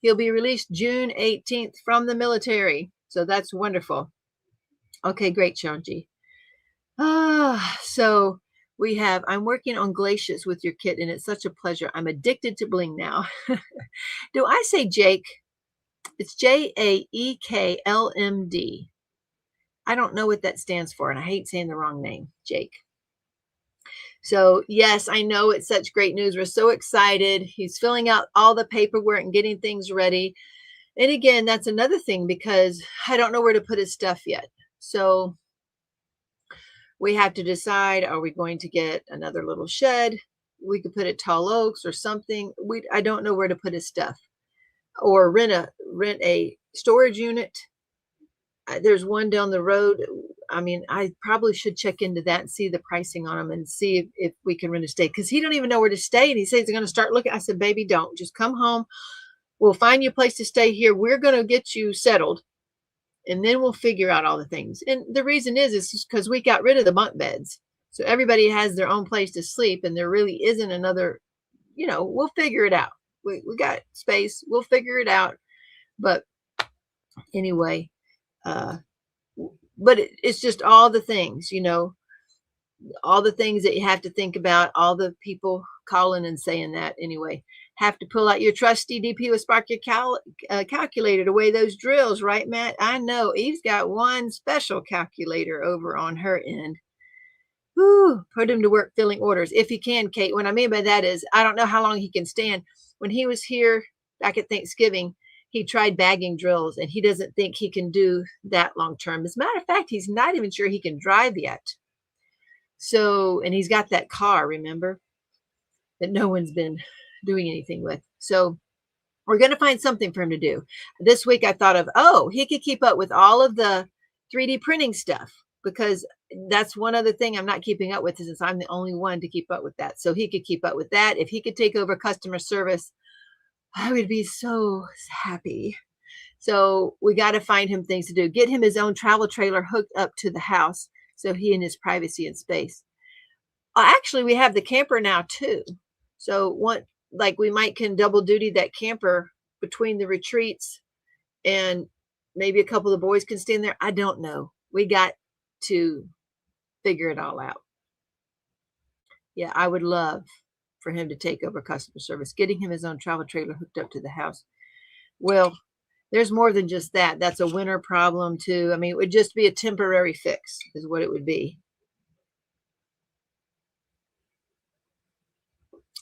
He'll be released June 18th from the military. So that's wonderful. Okay, great, Shanji. So we have, I'm working on glaciers with your kit, and it's such a pleasure. I'm addicted to bling now. Do I say Jake? It's JAEKLMD. I don't know what that stands for, and I hate saying the wrong name, Jake. So yes, I know it's such great news. We're so excited. He's filling out all the paperwork and getting things ready. And again, that's another thing, because I don't know where to put his stuff yet. So we have to decide, are we going to get another little shed? We could put it tall oaks or something. I don't know where to put his stuff, or rent a storage unit. There's one down the road. I mean, I probably should check into that and see the pricing on them and see if we can rent a stay, because he don't even know where to stay. And he says he's going to start looking. I said, baby, don't. Just come home. We'll find you a place to stay here. We're going to get you settled, and then we'll figure out all the things. And the reason is because we got rid of the bunk beds. So everybody has their own place to sleep, and there really isn't another, we'll figure it out. We got space. We'll figure it out. But anyway, but it's just all the things, all the things that you have to think about, all the people calling and saying that. Anyway, have to pull out your trusty DP with Spark your calculator to weigh those drills, right, Matt? I know Eve's got one special calculator over on her end. Whew, put him to work filling orders if he can, Kate. What I mean by that is, I don't know how long he can stand. When he was here back at Thanksgiving, he tried bagging drills, and he doesn't think he can do that long term. As a matter of fact, he's not even sure he can drive yet. So, and he's got that car, remember, that no one's been doing anything with. So we're going to find something for him to do. This week I thought of, he could keep up with all of the 3D printing stuff, because that's one other thing I'm not keeping up with, since I'm the only one to keep up with that. So he could keep up with that. If he could take over customer service, I would be so happy. So we got to find him things to do. Get him his own travel trailer hooked up to the house, so he and his privacy and space. Actually, we have the camper now too. So we can double duty that camper between the retreats and maybe a couple of the boys can stand there. I don't know. We got to figure it all out. Yeah, I would love for him to take over customer service, getting him his own travel trailer hooked up to the house. Well, there's more than just that. That's a winter problem too. I mean, it would just be a temporary fix is what it would be.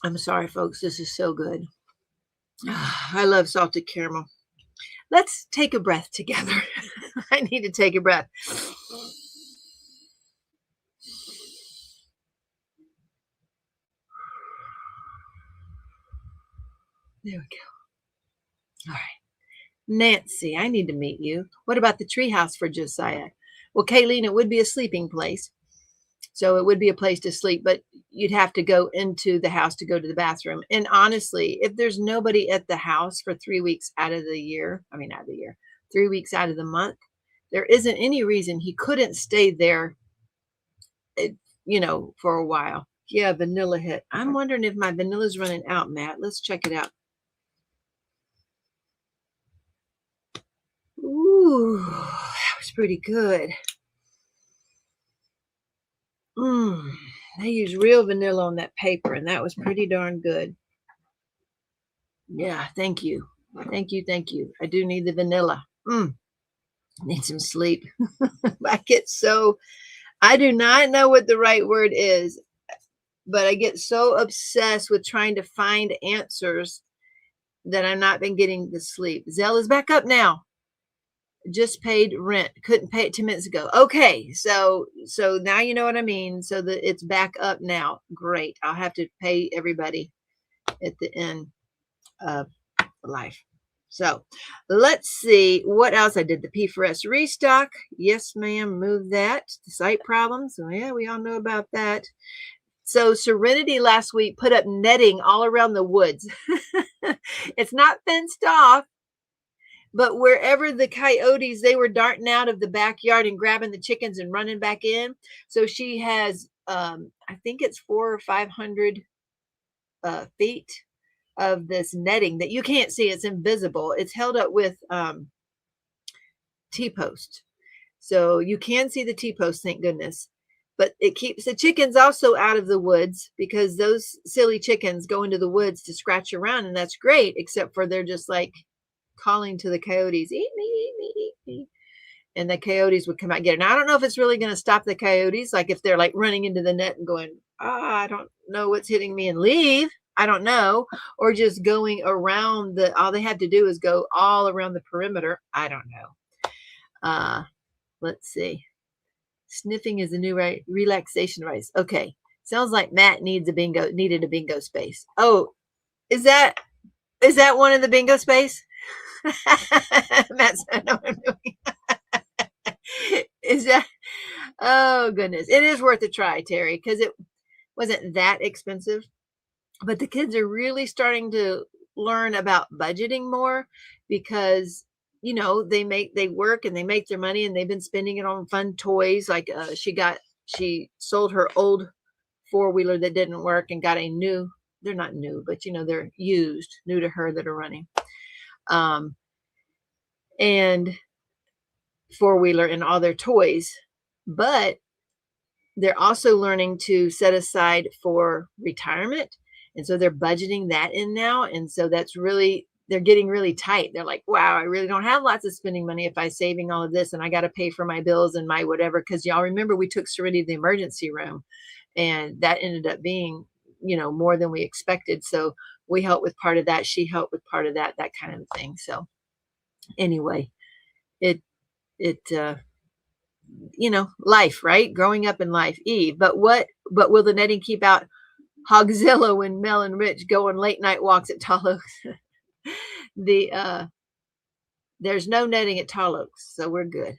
I'm sorry, folks. This is so good. I love salted caramel. Let's take a breath together. I need to take a breath. There we go. All right. Nancy, I need to meet you. What about the treehouse for Josiah? Well, Kayleen, it would be a sleeping place. So it would be a place to sleep, but you'd have to go into the house to go to the bathroom. And honestly, if there's nobody at the house for 3 weeks out of the year, 3 weeks out of the month, there isn't any reason he couldn't stay there, for a while. Yeah, vanilla hit. I'm wondering if my vanilla's running out, Matt. Let's check it out. Ooh, that was pretty good. I used real vanilla on that paper, and that was pretty darn good. Yeah, thank you. Thank you. I do need the vanilla. Need some sleep. I do not know what the right word is, but I get so obsessed with trying to find answers that I've not been getting the sleep. Zelle is back up now. Just paid rent. Couldn't pay it 2 minutes ago. Okay, so now you know what I mean. So that it's back up now. Great. I'll have to pay everybody at the end of life. So let's see what else I did. The P4S restock. Yes, ma'am. Move that. The site problems. So yeah, we all know about that. So Serenity last week put up netting all around the woods. It's not fenced off, but wherever the coyotes, they were darting out of the backyard and grabbing the chickens and running back in. So she has, I think it's 400 or 500 feet of this netting that you can't see. It's invisible. It's held up with T-post. So you can see the T-post, thank goodness. But it keeps the chickens also out of the woods because those silly chickens go into the woods to scratch around, and that's great, except for they're just like calling to the coyotes, eat me, eat me, eat me. And the coyotes would come out and get it. Now, I don't know if it's really going to stop the coyotes, like if they're like running into the net and going, I don't know what's hitting me and leave. I don't know. Or just going around all they have to do is go all around the perimeter. I don't know. Let's see. Sniffing is the new relaxation rice. Okay. Sounds like Matt needed a bingo space. Oh, is that one of the bingo space? Matt's I know what I'm doing. Is that? Oh goodness, it is worth a try, Terry, because it wasn't that expensive. But the kids are really starting to learn about budgeting more because they work and they make their money and they've been spending it on fun toys. Like she sold her old 4-wheeler that didn't work and got a new. They're not new, but they're used, new to her, that are running. And 4-wheeler and all their toys, but they're also learning to set aside for retirement. And so they're budgeting that in now. And so they're getting really tight. They're like, wow, I really don't have lots of spending money if I'm saving all of this and I got to pay for my bills and my whatever. Because y'all remember we took Serenity to the emergency room and that ended up being, more than we expected. So we helped with part of that. She helped with part of that kind of thing. So anyway, life, right? Growing up in life, Eve. But will the netting keep out Hogzilla when Mel and Rich go on late night walks at Tall Oaks? There's no netting at Tall Oaks, so we're good.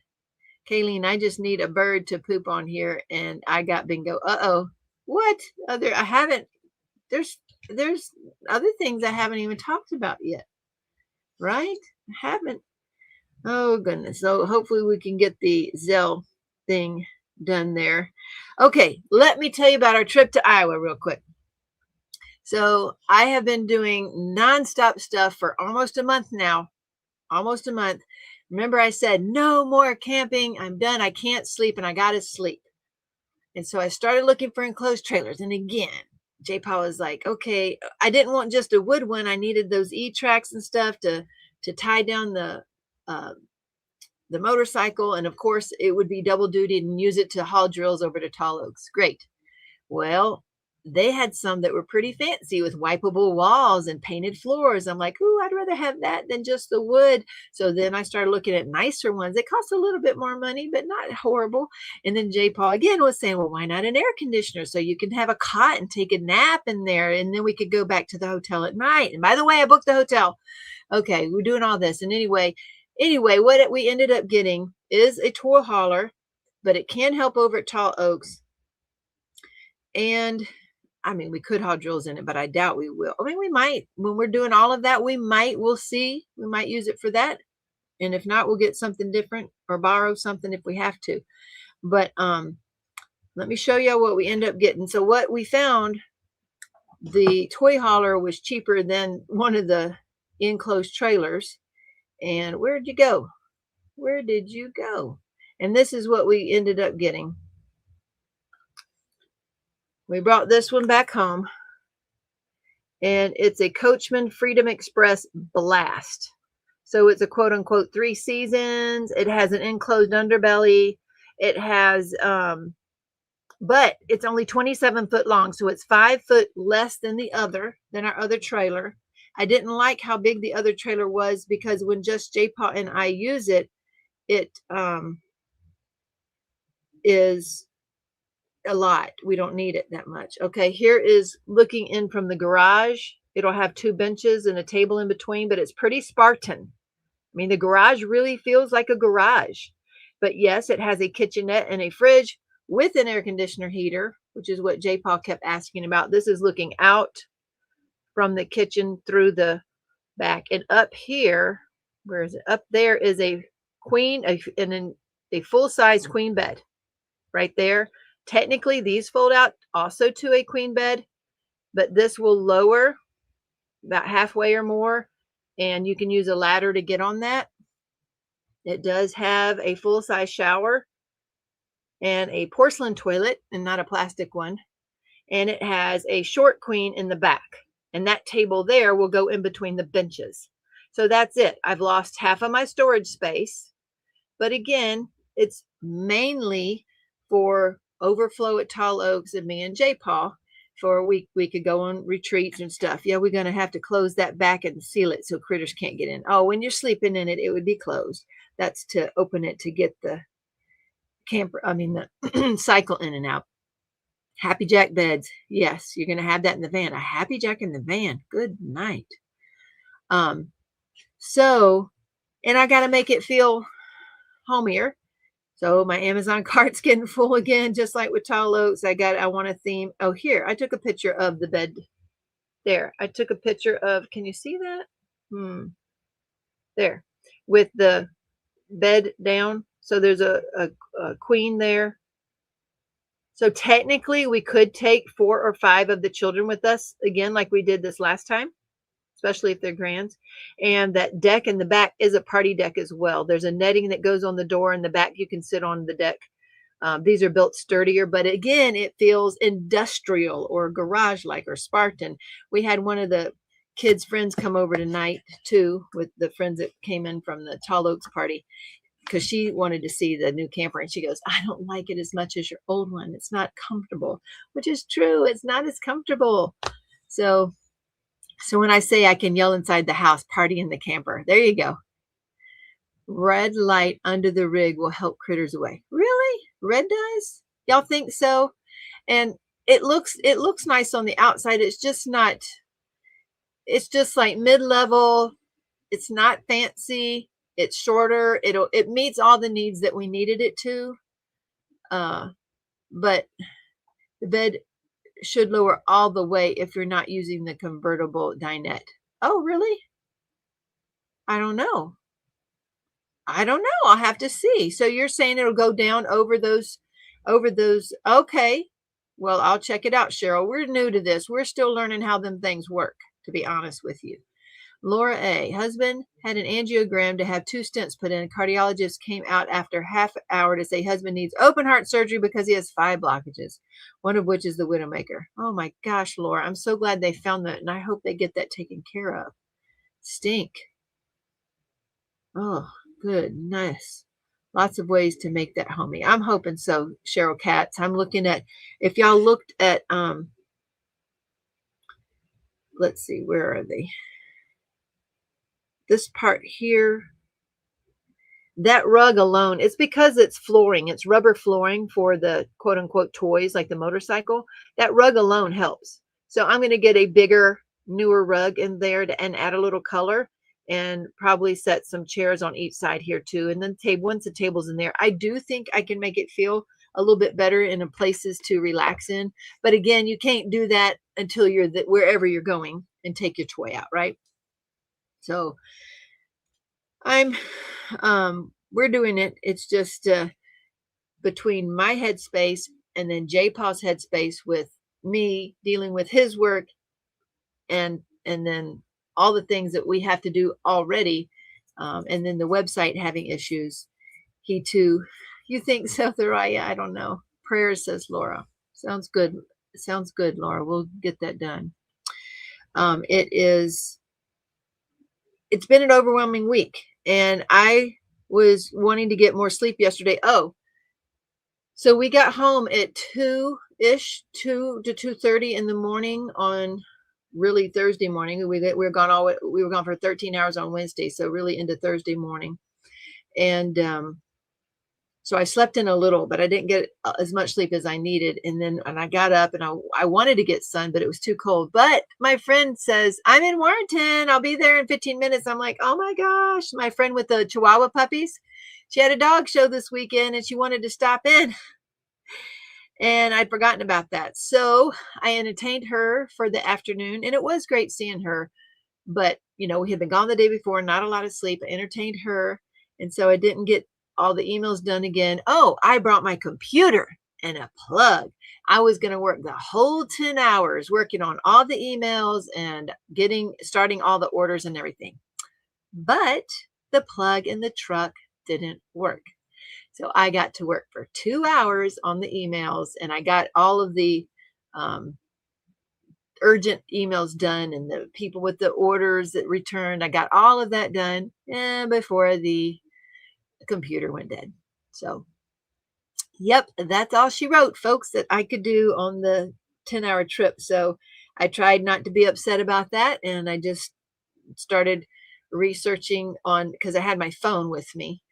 Kayleen, I just need a bird to poop on here, and I got bingo. What? There's other things I haven't even talked about yet, right? I haven't. Oh goodness. So hopefully we can get the Zelle thing done there. Okay, let me tell you about our trip to Iowa real quick. So I have been doing nonstop stuff for almost a month now. Almost a month. Remember I said, no more camping. I'm done. I can't sleep and I got to sleep. And so I started looking for enclosed trailers. And again, J-Paul was like, okay, I didn't want just a wood one. I needed those E-tracks and stuff to tie down the motorcycle. And of course, it would be double duty and use it to haul drills over to Tall Oaks. Great. Well, they had some that were pretty fancy with wipeable walls and painted floors. I'm like, ooh, I'd rather have that than just the wood. So then I started looking at nicer ones. They cost a little bit more money, but not horrible. And then J. Paul again was saying, well, why not an air conditioner? So you can have a cot and take a nap in there. And then we could go back to the hotel at night. And by the way, I booked the hotel. Okay, we're doing all this. And anyway, what we ended up getting is a toy hauler, but it can help over at Tall Oaks. And I mean, we could haul drills in it, but I doubt we will. I mean, we might, when we're doing all of that, we'll see. We might use it for that. And if not, we'll get something different or borrow something if we have to. But let me show you what we end up getting. So what we found, the toy hauler was cheaper than one of the enclosed trailers. And where did you go? Where did you go? And this is what we ended up getting. We brought this one back home, and it's a Coachman Freedom Express Blast. So it's a quote unquote 3 seasons. It has an enclosed underbelly. It has, but it's only 27 foot long. So it's 5 foot less than our other trailer. I didn't like how big the other trailer was because when just J-Paw and I use it, it is a lot. We don't need it that much. Okay, here is looking in from the garage. It'll have 2 benches and a table in between, but it's pretty Spartan. I mean, the garage really feels like a garage. But yes, it has a kitchenette and a fridge with an air conditioner heater, which is what J-Paul kept asking about. This is looking out from the kitchen through the back. And up here, where is it? Up there is a queen, a full-size queen bed right there. Technically, these fold out also to a queen bed, but this will lower about halfway or more, and you can use a ladder to get on that. It does have a full-size shower and a porcelain toilet and not a plastic one, and it has a short queen in the back, and that table there will go in between the benches. So that's it. I've lost half of my storage space, but again, it's mainly for overflow at Tall Oaks and me and J-Paw for we could go on retreats and stuff. Yeah, we're going to have to close that back and seal it so critters can't get in. Oh, when you're sleeping in it, it would be closed. That's to open it to get the the cycle in and out. Happy Jack beds. Yes, you're going to have that in the van. A Happy Jack in the van. Good night. So, and I got to make it feel homier. So my Amazon cart's getting full again, just like with Tall Oaks. I want a theme. Oh, here, I took a picture of the bed. There, I took a picture of, can you see that? There, with the bed down. So there's a queen there. So technically we could take 4 or 5 of the children with us again, like we did this last time, especially if they're grands. And that deck in the back is a party deck as well. There's a netting that goes on the door in the back. You can sit on the deck. These are built sturdier, but again, it feels industrial or garage-like or Spartan. We had one of the kids' friends come over tonight too, with the friends that came in from the Tall Oaks party, because she wanted to see the new camper, and she goes, I don't like it as much as your old one. It's not comfortable, which is true. It's not as comfortable. So when I say I can yell inside the house, party in the camper, there you go. Red light under the rig will help critters away. Really? Red does? Y'all think so? And it looks nice on the outside. It's just not, it's just like mid-level. It's not fancy. It's shorter. It meets all the needs that we needed it to. But the bed should lower all the way if you're not using the convertible dinette. Oh, really? I don't know. I'll have to see. So you're saying it'll go down over those. Okay. Well, I'll check it out, Cheryl. We're new to this. We're still learning how them things work, to be honest with you. Laura A. Husband had an angiogram to have 2 stents put in. Cardiologist came out after half hour to say husband needs open heart surgery because he has 5 blockages, one of which is the widowmaker. Oh my gosh, Laura. I'm so glad they found that, and I hope they get that taken care of. Stink. Oh, goodness. Lots of ways to make that homey. I'm hoping so, Cheryl Katz. I'm looking at, if y'all looked at, let's see, where are they? This part here, that rug alone, it's because it's flooring. It's rubber flooring for the quote unquote toys, like the motorcycle. That rug alone helps. So I'm going to get a bigger, newer rug in there and add a little color, and probably set some chairs on each side here too. And then once the table's in there, I do think I can make it feel a little bit better in places to relax in. But again, you can't do that until you're wherever you're going and take your toy out, right? So we're doing it. It's just between my headspace and then J Paul's headspace with me dealing with his work and then all the things that we have to do already, and then the website having issues. He too, you think so, Thoraya? I don't know. Prayers, says Laura. Sounds good. Sounds good, Laura. We'll get that done. It's been an overwhelming week, and I was wanting to get more sleep yesterday. Oh, so we got home at 2-ish, 2 to 2:30 in the morning on really Thursday morning. We were gone for 13 hours on Wednesday, so really into Thursday morning. And so I slept in a little, but I didn't get as much sleep as I needed. And I got up and I wanted to get sun, but it was too cold. But my friend says, I'm in Warrenton. I'll be there in 15 minutes. I'm like, oh my gosh. My friend with the Chihuahua puppies, she had a dog show this weekend and she wanted to stop in. And I'd forgotten about that. So I entertained her for the afternoon, and it was great seeing her. But, we had been gone the day before, not a lot of sleep. I entertained her. And so I didn't get all the emails done again. Oh, I brought my computer and a plug. I was going to work the whole 10 hours working on all the emails and starting all the orders and everything. But the plug in the truck didn't work. So I got to work for 2 hours on the emails, and I got all of the urgent emails done and the people with the orders that returned. I got all of that done before the computer went dead. So, yep, that's all she wrote, folks, that I could do on the 10-hour trip. So I tried not to be upset about that, and I just started researching because I had my phone with me,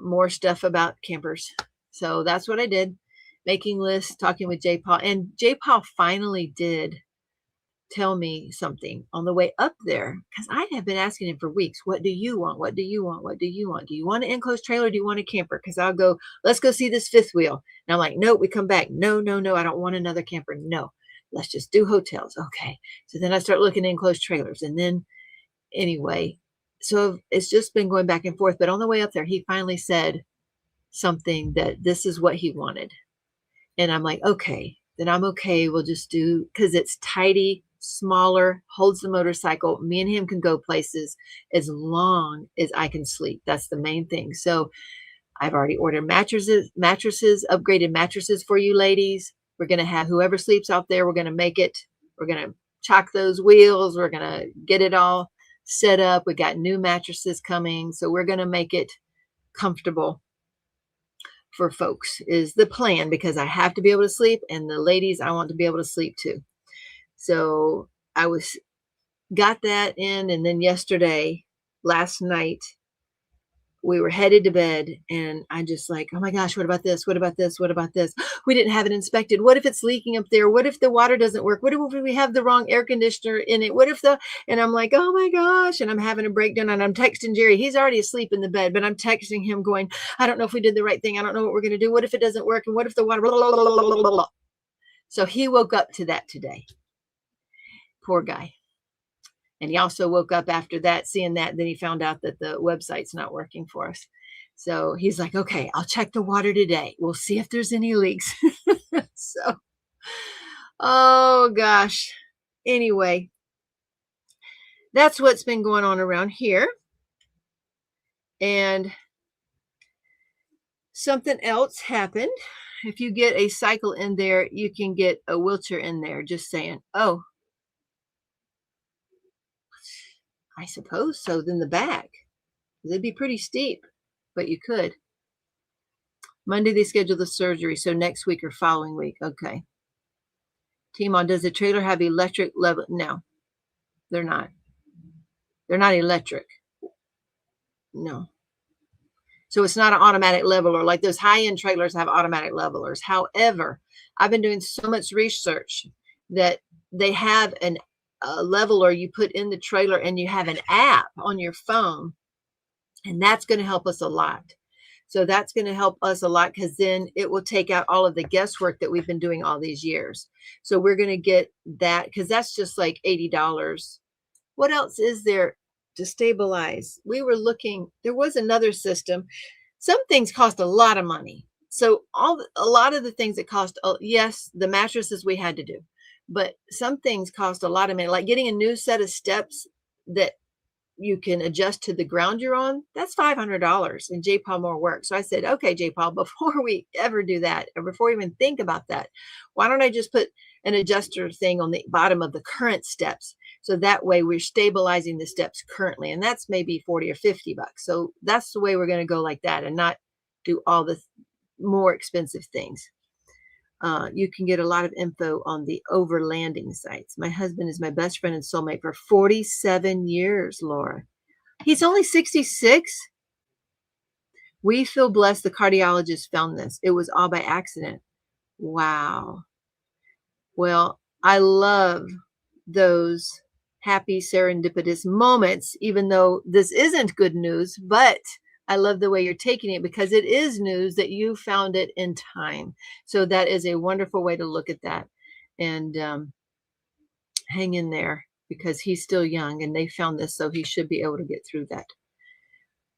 more stuff about campers. So that's what I did, making lists, talking with J Paul. And J Paul finally did tell me something on the way up there, because I have been asking him for weeks, what do you want? What do you want? What do you want? Do you want an enclosed trailer? Do you want a camper? Because I'll go, let's go see this fifth wheel. And I'm like, no, we come back. No, I don't want another camper. No, let's just do hotels. Okay. So then I start looking at enclosed trailers. And then anyway, so it's just been going back and forth. But on the way up there, he finally said something that this is what he wanted. And I'm like, okay, then I'm okay. We'll just do, because it's tidy, smaller, holds the motorcycle. Me and him can go places as long as I can sleep. That's the main thing. So I've already ordered mattresses, upgraded mattresses for you ladies. We're going to have whoever sleeps out there, we're going to make it. We're going to chock those wheels. We're going to get it all set up. We got new mattresses coming. So we're going to make it comfortable for folks is the plan, because I have to be able to sleep, and the ladies, I want to be able to sleep too. So I got that in. And then last night, we were headed to bed, and I just like, oh my gosh, what about this? What about this? What about this? We didn't have it inspected. What if it's leaking up there? What if the water doesn't work? What if we have the wrong air conditioner in it? And I'm like, oh my gosh. And I'm having a breakdown, and I'm texting Jerry. He's already asleep in the bed, but I'm texting him going, I don't know if we did the right thing. I don't know what we're going to do. What if it doesn't work? And what if the water, blah, blah, blah, blah, blah, blah. So he woke up to that today. Poor guy. And he also woke up after that, seeing that. Then he found out that the website's not working for us. So he's like, okay, I'll check the water today. We'll see if there's any leaks. So Oh gosh. Anyway, that's what's been going on around here. And something else happened. If you get a cycle in there, you can get a wheelchair in there. Just saying. Oh, I suppose so. Then the back. It'd be pretty steep, but you could. Monday they schedule the surgery, so next week or following week. Okay. Teemaw, does the trailer have electric level? No, they're not. They're not electric. No. So it's not an automatic leveler. Like those high-end trailers have automatic levelers. However, I've been doing so much research that they have a leveler you put in the trailer, and you have an app on your phone, and that's going to help us a lot. So that's going to help us a lot, because then it will take out all of the guesswork that we've been doing all these years. So we're going to get that, because that's just like $80. What else is there to stabilize? We were looking, there was another system. Some things cost a lot of money. So a lot of the things that cost, yes, the mattresses we had to do, but some things cost a lot of money, like getting a new set of steps that you can adjust to the ground you're on. That's $500, and J. Paul more work. So I said, okay, J. Paul, before we ever do that, or before we even think about that, why don't I just put an adjuster thing on the bottom of the current steps? So that way we're stabilizing the steps currently. And that's maybe 40 or 50 bucks. So that's the way we're going to go, like that, and not do all the more expensive things. You can get a lot of info on the overlanding sites. My husband is my best friend and soulmate for 47 years, Laura. He's only 66. We feel blessed the cardiologist found this. It was all by accident. Wow. Well, I love those happy serendipitous moments, even though this isn't good news, but I love the way you're taking it, because it is news that you found it in time. So that is a wonderful way to look at that. And hang in there, because he's still young and they found this, so he should be able to get through that.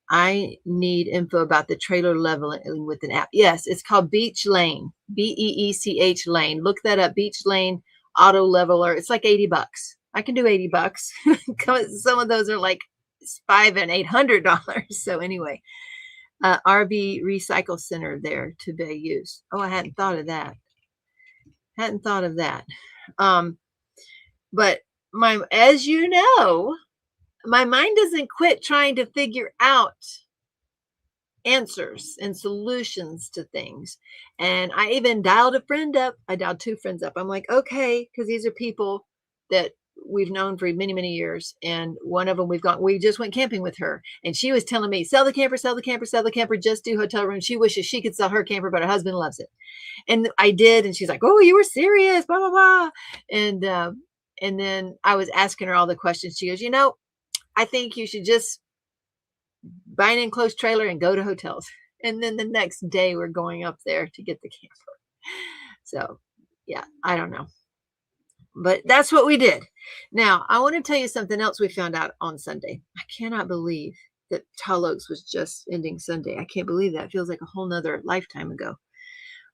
I need info about the trailer leveling with an app. Yes, it's called Beach Lane, Beech Lane. Look that up, Beach Lane auto leveler. It's like 80 bucks. I can do 80 bucks. Some of those are like $500 and $800. So anyway, RV recycle center there to be used. Oh, I hadn't thought of that. But as you know, my mind doesn't quit trying to figure out answers and solutions to things. And I even dialed a friend up. I dialed two friends up. I'm like, okay, because these are people that we've known for many, many years. And one of them we just went camping with her. And she was telling me, sell the camper, sell the camper, sell the camper, just do hotel room. She wishes she could sell her camper, but her husband loves it. And I did. And she's like, oh, you were serious, blah, blah, blah. And then I was asking her all the questions. She goes, I think you should just buy an enclosed trailer and go to hotels. And then the next day we're going up there to get the camper. So yeah, I don't know. But that's what we did. Now, I want to tell you something else we found out on Sunday. I cannot believe that Tall Oaks was just ending Sunday. I can't believe that. It feels like a whole nother lifetime ago.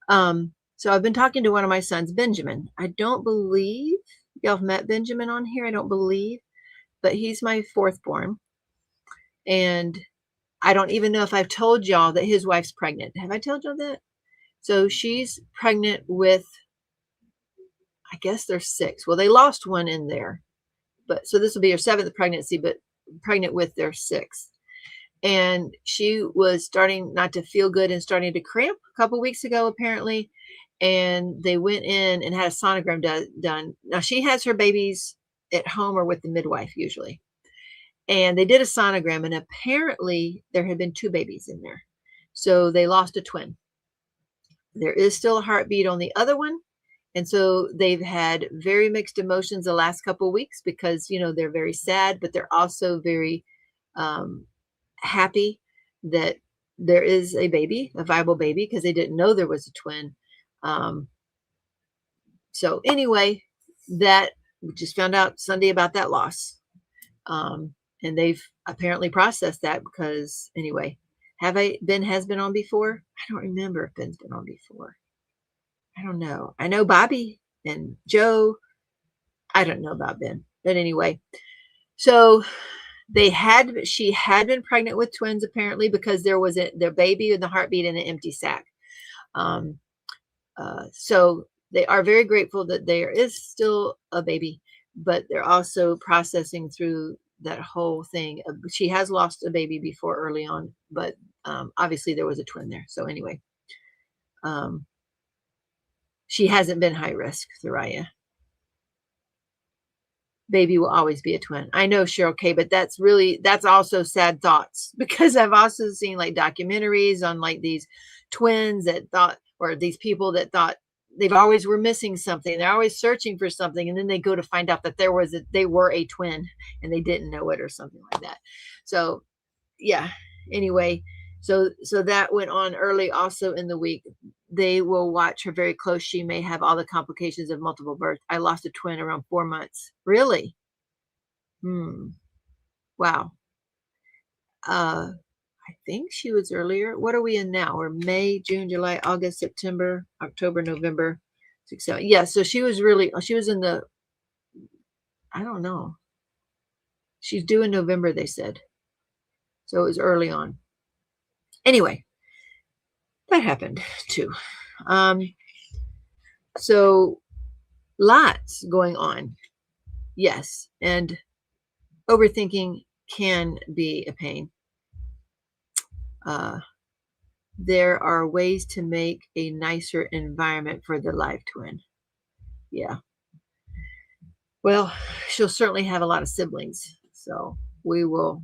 So I've been talking to one of my sons, Benjamin. I don't believe y'all have met Benjamin on here. I don't believe. But he's my fourth born. And I don't even know if I've told y'all that his wife's pregnant. Have I told y'all that? So she's pregnant with, I guess there's 6. Well, they lost one in there. But so this will be her 7th pregnancy, but pregnant with their 6th. And she was starting not to feel good and starting to cramp a couple weeks ago, apparently. And they went in and had a sonogram done. Now, she has her babies at home or with the midwife usually. And they did a sonogram, and apparently there had been 2 babies in there. So they lost a twin. There is still a heartbeat on the other one. And so they've had very mixed emotions the last couple of weeks, because, they're very sad, but they're also very happy that there is a baby, a viable baby, because they didn't know there was a twin. So anyway, that we just found out Sunday about that loss. And they've apparently processed that, because anyway, Ben has been on before? I don't remember if Ben's been on before. I don't know. I know Bobby and Joe. I don't know about Ben, but anyway, so she had been pregnant with twins apparently, because there was their baby in the heartbeat in an empty sac. So they are very grateful that there is still a baby, but they're also processing through that whole thing. She has lost a baby before early on, but obviously there was a twin there. So anyway, she hasn't been high risk, Thoraya. Baby will always be a twin. I know, Cheryl K, but that's also sad thoughts, because I've also seen like documentaries on like these twins that thought, or these people that thought they've always were missing something. They're always searching for something. And then they go to find out that they were a twin and they didn't know it or something like that. So yeah, anyway, so that went on early also in the week. They will watch her very close. She may have all the complications of multiple births. I lost a twin around 4 months. Really? Wow. I think she was earlier. What are we in now? We're May, June, July, August, September, October, November, 6, 7. Yeah, so she was in the, I don't know. She's due in November, they said. So it was early on. Anyway, that happened too. So lots going on. Yes. And overthinking can be a pain. There are ways to make a nicer environment for the live twin. Yeah. Well, she'll certainly have a lot of siblings. So we will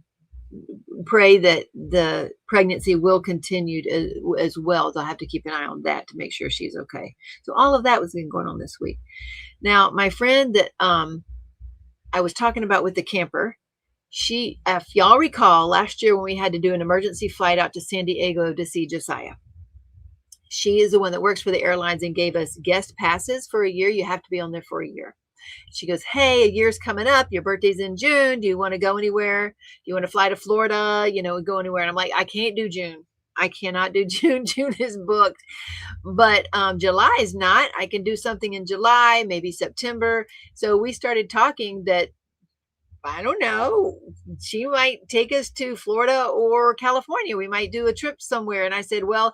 pray that the pregnancy will continue as well. They'll have to keep an eye on that to make sure she's okay. So all of that was going on this week. Now, my friend that I was talking about with the camper, she, if y'all recall, last year when we had to do an emergency flight out to San Diego to see Josiah, she is the one that works for the airlines and gave us guest passes for a year. You have to be on there for a year. She goes, hey, a year's coming up. Your birthday's in June. Do you want to go anywhere? Do you want to fly to Florida? Go anywhere? And I'm like, I can't do June. I cannot do June. June is booked. But July is not. I can do something in July, maybe September. So we started talking that, I don't know, she might take us to Florida or California. We might do a trip somewhere. And I said, well,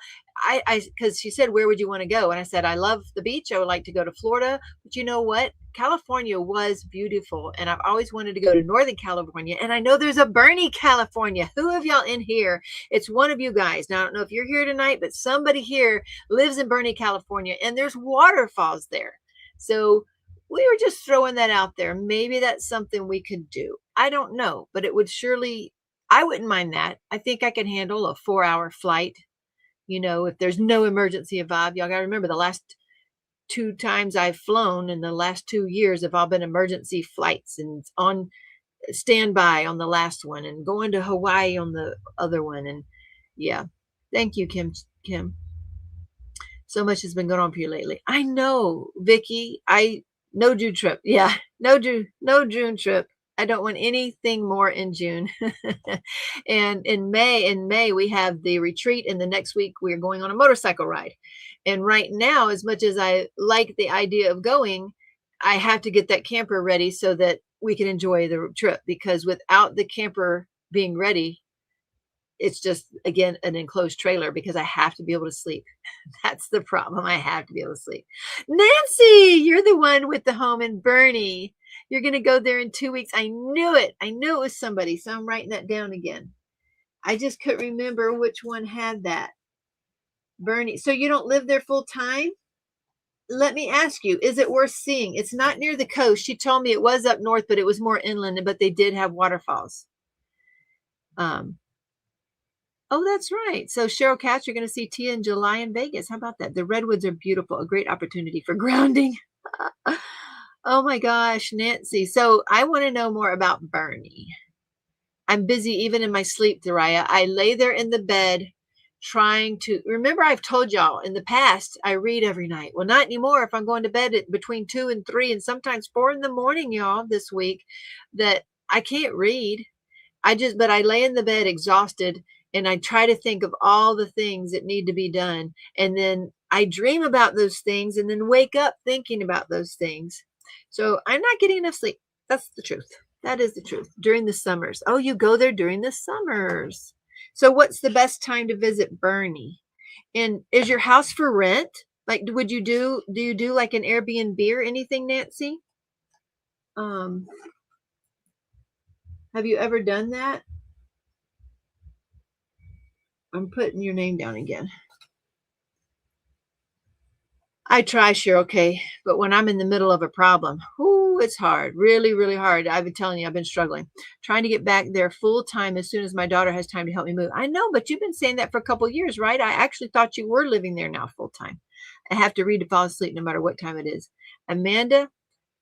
because she said, where would you want to go? And I said, I love the beach. I would like to go to Florida. But you know what? California was beautiful. And I've always wanted to go to Northern California. And I know there's a Bernie, California. Who of y'all in here? It's one of you guys. Now, I don't know if you're here tonight, but somebody here lives in Bernie, California. And there's waterfalls there. So we were just throwing that out there. Maybe that's something we could do. I don't know, but it would surely, I wouldn't mind that. I think I can handle a 4-hour flight. If there's no emergency involved. Y'all got to remember the last 2 times I've flown in the last 2 years have all been emergency flights, and on standby on the last one, and going to Hawaii on the other one. And yeah, thank you, Kim. So much has been going on for you lately. I know, Vicky. No June trip. Yeah, no June trip. I don't want anything more in June. And in May, we have the retreat, and the next week we're going on a motorcycle ride. And right now, as much as I like the idea of going, I have to get that camper ready so that we can enjoy the trip, because without the camper being ready, it's just, again, an enclosed trailer, because I have to be able to sleep. That's the problem. I have to be able to sleep. Nancy, you're the one with the home in Bernie. You're going to go there in 2 weeks. I knew it. I knew it was somebody. So I'm writing that down again. I just couldn't remember which one had that. Bernie. So you don't live there full time? Let me ask you, is it worth seeing? It's not near the coast. She told me it was up north, but it was more inland, but they did have waterfalls. Oh, that's right. So Cheryl Katz, you're going to see Tia in July in Vegas. How about that? The redwoods are beautiful. A great opportunity for grounding. Oh my gosh, Nancy. So I want to know more about Bernie. I'm busy even in my sleep, Thoraya. I lay there in the bed trying to remember. I've told y'all in the past, I read every night. Well, not anymore. If I'm going to bed at between 2 and 3 and sometimes 4 in the morning, y'all, this week, that I can't read. But I lay in the bed exhausted, and I try to think of all the things that need to be done. And then I dream about those things and then wake up thinking about those things. So I'm not getting enough sleep. That's the truth. That is the truth. During the summers. Oh, you go there during the summers. So what's the best time to visit Bernie? And is your house for rent? Like, do you do like an Airbnb or anything, Nancy? Um, have you ever done that? I'm putting your name down again. I try, sure, okay. But when I'm in the middle of a problem, ooh, it's hard. Really, really hard. I've been telling you, I've been struggling. Trying to get back there full time as soon as my daughter has time to help me move. I know, but you've been saying that for a couple of years, right? I actually thought you were living there now full time. I have to read to fall asleep no matter what time it is. Amanda,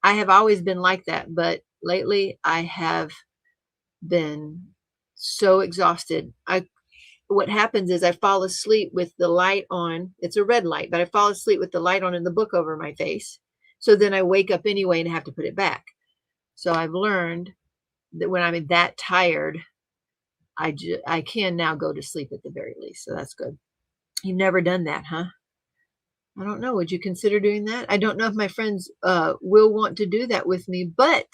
I have always been like that, but lately I have been so exhausted. What happens is I fall asleep with the light on. It's a red light, but I fall asleep with the light on and the book over my face. So then I wake up anyway and have to put it back. So I've learned that when I'm that tired, I can now go to sleep at the very least. So that's good. You've never done that, huh? I don't know. Would you consider doing that? I don't know if my friends will want to do that with me, but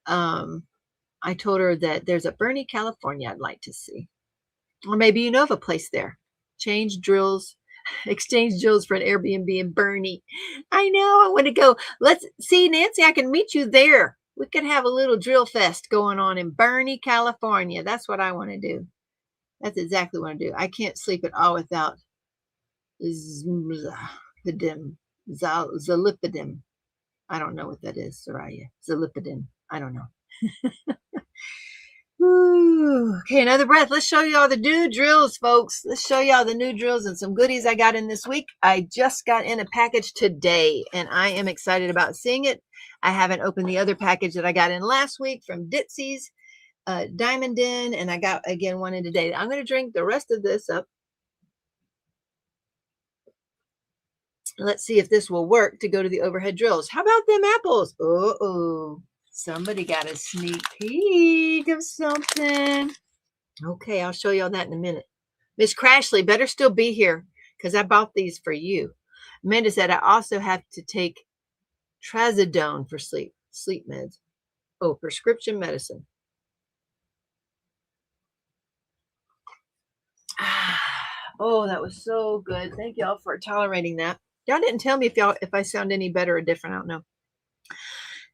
I told her that there's a Bernie, California I'd like to see. Or maybe you know of a place there. Exchange drills for an Airbnb in Bernie. I know. I want to go. Let's see, Nancy, I can meet you there. We could have a little drill fest going on in Bernie, California. That's what I want to do. That's exactly what I do. I can't sleep at all without zolpidem. I don't know what that is, Soraya. Zolpidem. I don't know. Ooh, okay, another breath. Let's show you all the new drills, folks. Let's show you all the new drills and some goodies I got in this week. I just got in a package today, and I am excited about seeing it. I haven't opened the other package that I got in last week from Ditzy's Diamond Den, and I got, again, one in today. I'm going to drink the rest of this up. Let's see if this will work to go to the overhead drills. How about them apples? Uh-oh. Somebody got a sneak peek of something. Okay, I'll show you all that in a minute. Miss Crashley better still be here because I bought these for you. Amanda said I also have to take trazodone for sleep meds. Oh, prescription medicine. Oh, that was so good. Thank y'all for tolerating that. Y'all didn't tell me if I sound any better or different. I don't know.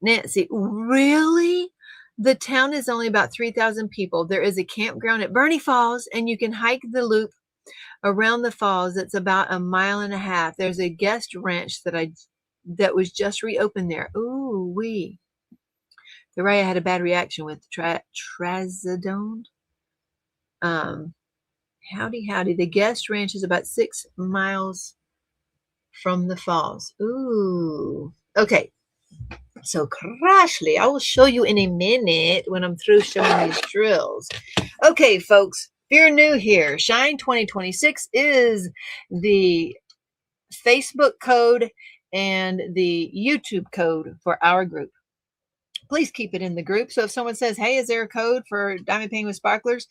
Nancy, really? The town is only about 3,000 people. There is a campground at Bernie Falls, and you can hike the loop around the falls. It's about 1.5 miles. There's a guest ranch that was just reopened there. Ooh, wee. Raya had a bad reaction with trazodone. Howdy. The guest ranch is about 6 miles from the falls. Ooh. Okay. So Crashley, I will show you in a minute when I'm through showing these drills. Okay, folks, if you're new here, Shine 2026 is the Facebook code and the YouTube code for our group. Please keep it in the group. So if someone says, hey, is there a code for Diamond Painting with Sparklers?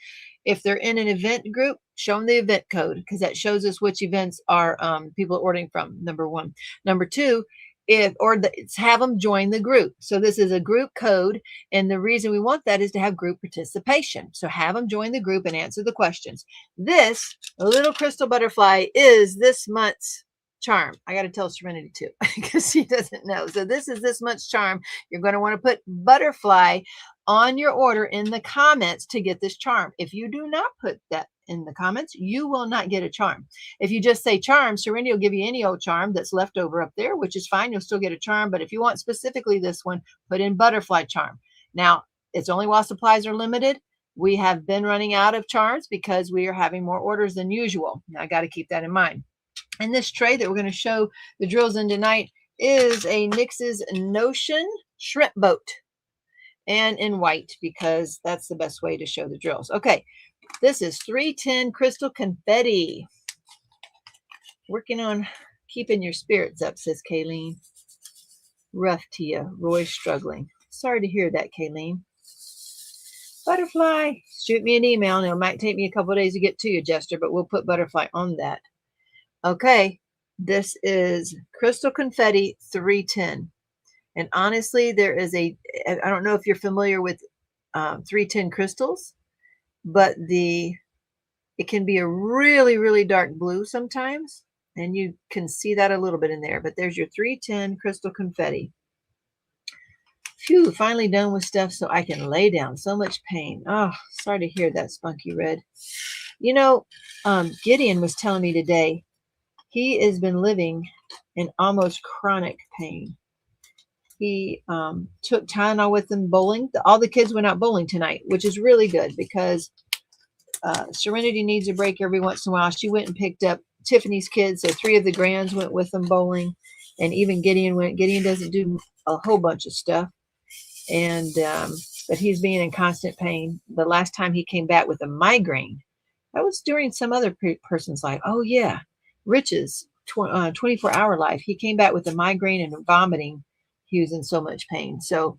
If they're in an event group, show them the event code because that shows us which events are people are ordering from, number one. Number two, have them join the group. So this is a group code, and the reason we want that is to have group participation. So have them join the group and answer the questions. This little crystal butterfly is this month's charm. I got to tell Serenity too because she doesn't know. So this is this month's charm. You're going to want to put butterfly on your order in the comments to get this charm. If you do not put that in the comments, you will not get a charm. If you just say charm, Serenity will give you any old charm that's left over up there, which is fine. You'll still get a charm. But if you want specifically this one, put in butterfly charm. Now, it's only while supplies are limited. We have been running out of charms because we are having more orders than usual. Now, I got to keep that in mind. And this tray that we're going to show the drills in tonight is a NYX's Notion shrimp boat, and in white because that's the best way to show the drills. Okay, this is 310 crystal confetti. Working on keeping your spirits up, says Kayleen. Rough, Tia. Roy's struggling. Sorry to hear that, Kayleen. Butterfly, shoot me an email. Now, it might take me a couple of days to get to you, Jester, but we'll put butterfly on that. Okay, This is Crystal Confetti 310. And honestly, there is I don't know if you're familiar with 310 crystals, but it can be a really, really dark blue sometimes. And you can see that a little bit in there. But there's your 310 Crystal Confetti. Phew, finally done with stuff so I can lay down. So much pain. Oh, sorry to hear that, Spunky Red. You know, Gideon was telling me today he has been living in almost chronic pain. He took Tylenol with him bowling. All the kids went out bowling tonight, which is really good because Serenity needs a break every once in a while. She went and picked up Tiffany's kids, so 3 of the grands went with them bowling, and even Gideon went. Gideon doesn't do a whole bunch of stuff, and but he's being in constant pain. The last time he came back with a migraine, that was during some other person's life. Oh yeah, Rich's 24-hour life. He came back with a migraine and vomiting. He was in so much pain. So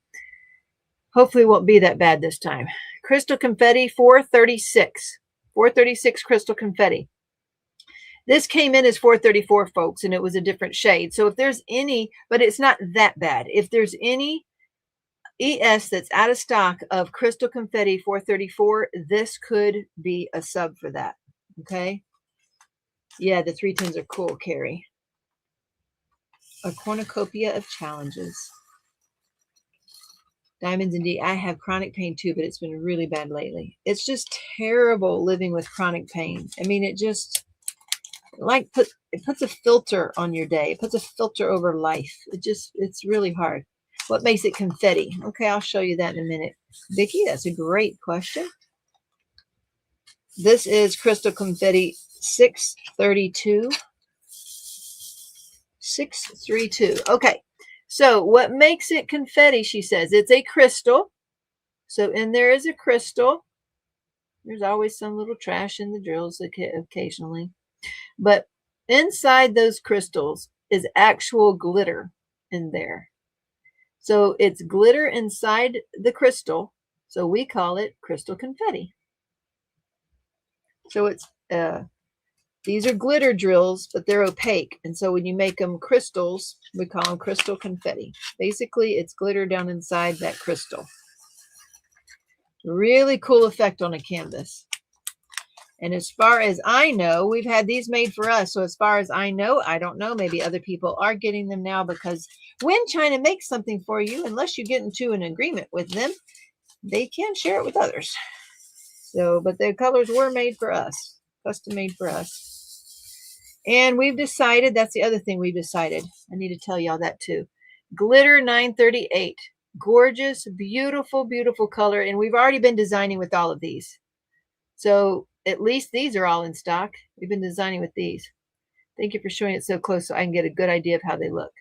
hopefully it won't be that bad this time. Crystal Confetti 436. 436 Crystal Confetti. This came in as 434, folks, and it was a different shade. So if there's any, but it's not that bad. If there's any ES that's out of stock of Crystal Confetti 434, this could be a sub for that. Okay. Yeah, the 310s are cool, Carrie. A cornucopia of challenges. Diamonds indeed. I have chronic pain too, but it's been really bad lately. It's just terrible living with chronic pain. I mean, it just it puts a filter on your day. It puts a filter over life. It's really hard. What makes it confetti? Okay, I'll show you that in a minute. Vicki, that's a great question. This is Crystal Confetti 632. 632. Okay. So what makes it confetti, she says, it's a crystal. So in there is a crystal. There's always some little trash in the drills occasionally. But inside those crystals is actual glitter in there. So it's glitter inside the crystal. So we call it crystal confetti. So it's these are glitter drills, but they're opaque. And so when you make them crystals, we call them crystal confetti. Basically, it's glitter down inside that crystal. Really cool effect on a canvas. And as far as I know, we've had these made for us. So as far as I know, I don't know, maybe other people are getting them now, because when China makes something for you, unless you get into an agreement with them, they can share it with others. So, but the colors were made for us, custom made for us. And we've decided, that's the other thing we've decided. I need to tell y'all that too. Glitter 938. Gorgeous, beautiful, beautiful color. And we've already been designing with all of these. So at least these are all in stock. We've been designing with these. Thank you for showing it so close so I can get a good idea of how they look.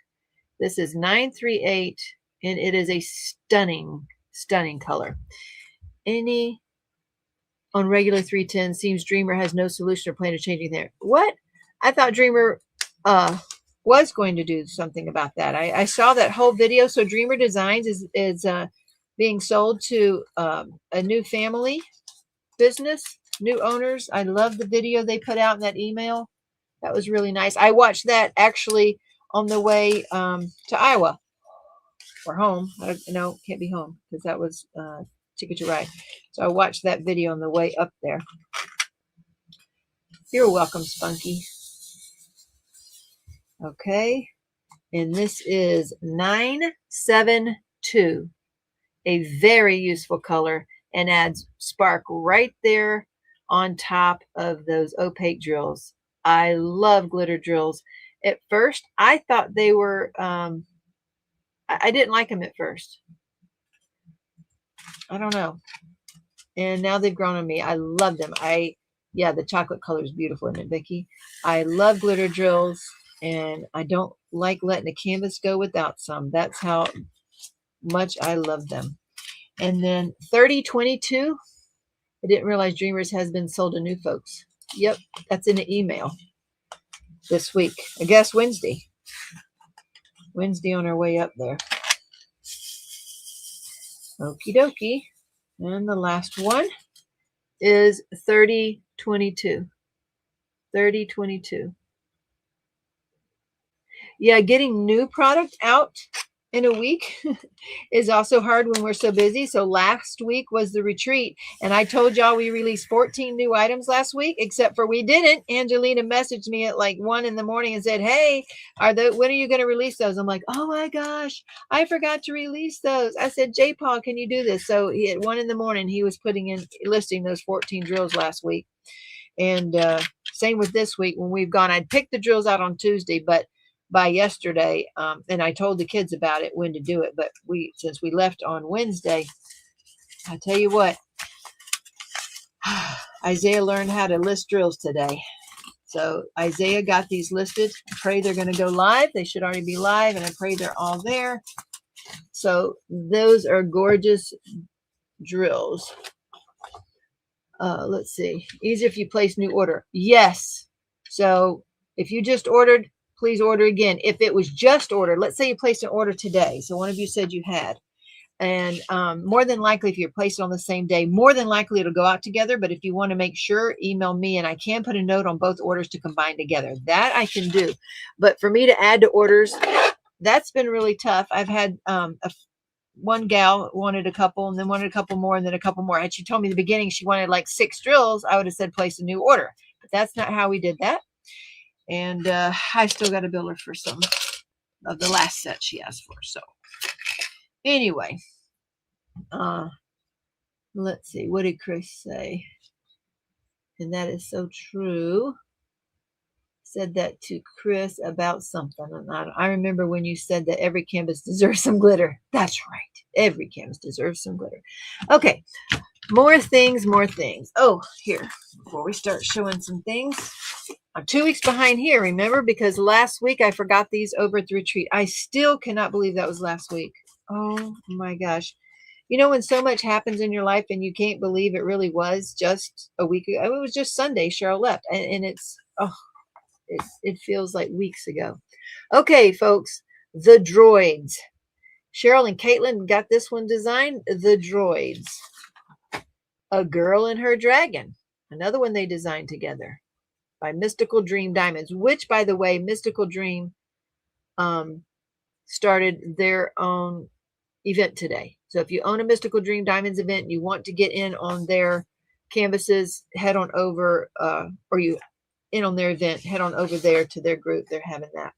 This is 938, and it is a stunning, stunning color. Any on regular 310 seems Dreamer has no solution or plan to changing there. What? I thought Dreamer was going to do something about that. I saw that whole video. So Dreamer Designs is being sold to a new family business, new owners. I love the video they put out in that email. That was really nice. I watched that actually on the way to Iowa or home. No, can't be home because that was Ticket to Ride. So I watched that video on the way up there. You're welcome, Spunky. Okay. And this is 972. A very useful color and adds spark right there on top of those opaque drills. I love glitter drills. At first, I thought they were, I didn't like them at first. I don't know. And now they've grown on me. I love them. Yeah, the chocolate color is beautiful, isn't it, Vicki? I love glitter drills, and I don't like letting a canvas go without some. That's how much I love them. And then 3022. I didn't realize Dreamers has been sold to new folks. Yep, that's in the email this week. I guess Wednesday. Wednesday on our way up there. Okie dokie. And the last one is 3022. 3022. Yeah, getting new product out in a week is also hard when we're so busy. So last week was the retreat, and I told y'all we released 14 new items last week, except for we didn't. Angelina messaged me at like 1 in the morning and said, hey, when are you going to release those? I'm like, oh my gosh, I forgot to release those. I said, J. Paul, can you do this? So at 1 in the morning, he was listing those 14 drills last week. And same with this week when we've gone. I'd picked the drills out on Tuesday, but by yesterday, and I told the kids about it, when to do it. But since we left on Wednesday, I tell you what, Isaiah learned how to list drills today. So Isaiah got these listed. I pray they're going to go live. They should already be live, and I pray they're all there. So those are gorgeous drills. Let's see. Easier if you place new order. Yes. So if you just ordered, please order again. If it was just ordered, let's say you placed an order today. So one of you said you had. And more than likely, if you're placed on the same day, more than likely it'll go out together. But if you want to make sure, email me, and I can put a note on both orders to combine together. That I can do. But for me to add to orders, that's been really tough. I've had one gal wanted a couple, and then wanted a couple more, and then a couple more. Had she told me in the beginning she wanted like 6 drills, I would have said place a new order. But that's not how we did that. And I still got to bill her for some of the last set she asked for. So anyway, let's see. What did Chris say? And that is so true. Said that to Chris about something. And I remember when you said that every canvas deserves some glitter. That's right. Every canvas deserves some glitter. Okay. More things, more things. Oh, here. Before we start showing some things. I'm 2 weeks behind here, remember? Because last week I forgot these over at the retreat. I still cannot believe that was last week. Oh my gosh. You know, when so much happens in your life and you can't believe it really was just a week ago. It was just Sunday Cheryl left. And it's, oh, it feels like weeks ago. Okay, folks, the droids. Cheryl and Caitlin got this one designed, the droids. A Girl and Her Dragon. Another one they designed together by Mystical Dream Diamonds, which, by the way, Mystical Dream started their own event today. So if you own a Mystical Dream Diamonds event and you want to get in on their canvases, head on over, or you in on their event, head on over there to their group. They're having that.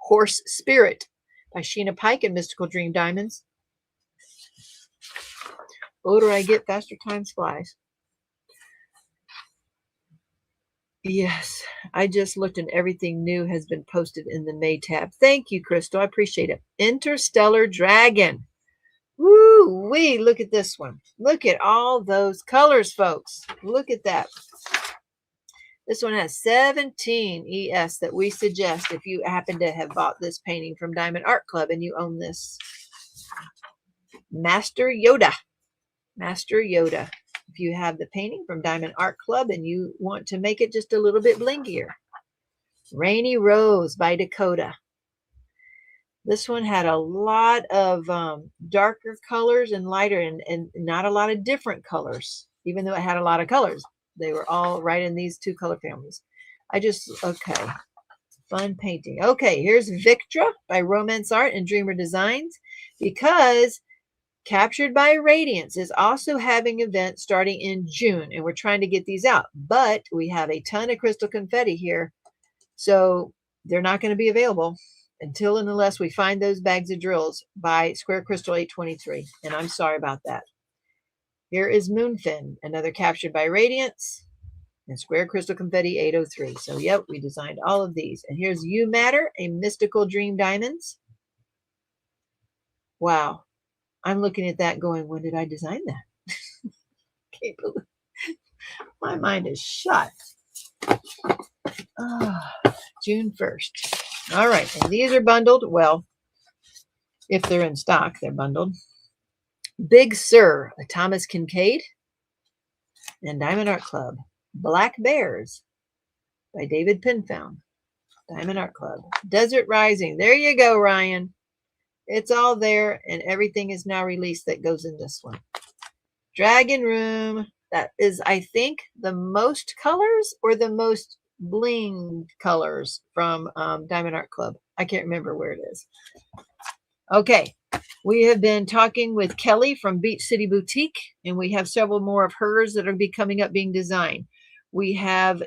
Horse Spirit by Sheena Pike and Mystical Dream Diamonds. Older I get, faster time flies. Yes, I just looked and everything new has been posted in the May tab. Thank you, Crystal. I appreciate it. Interstellar Dragon. Woo-wee, look at this one. Look at all those colors, folks. Look at that. This one has 17 ES that we suggest if you happen to have bought this painting from Diamond Art Club and you own this. Master Yoda. Master Yoda. If you have the painting from Diamond Art Club and you want to make it just a little bit blinkier. Rainy Rose by Dakota. This one had a lot of darker colors and lighter and not a lot of different colors, even though it had a lot of colors. They were all right in these 2 color families. Okay. Fun painting. Okay, here's Victra by Romance Art and Dreamer Designs, because Captured by Radiance is also having events starting in June, and we're trying to get these out. But we have a ton of crystal confetti here, so they're not going to be available until and unless we find those bags of drills by Square Crystal 823, and I'm sorry about that. Here is Moonfin, another Captured by Radiance, and Square Crystal Confetti 803. So, yep, we designed all of these. And here's You Matter, a Mystical Dream Diamonds. Wow. I'm looking at that going, when did I design that? Can't believe my mind is shut. June 1st. All right. And these are bundled. Well, if they're in stock, they're bundled. Big Sur, a Thomas Kincaid and Diamond Art Club. Black Bears by David Pinfound. Diamond Art Club. Desert Rising. There you go, Ryan. It's all there, and everything is now released that goes in this one. Dragon Room. That is, I think, the most colors or the most bling colors from Diamond Art Club. I can't remember where it is. Okay, we have been talking with Kelly from Beach City Boutique, and we have several more of hers that are be coming up being designed. We have,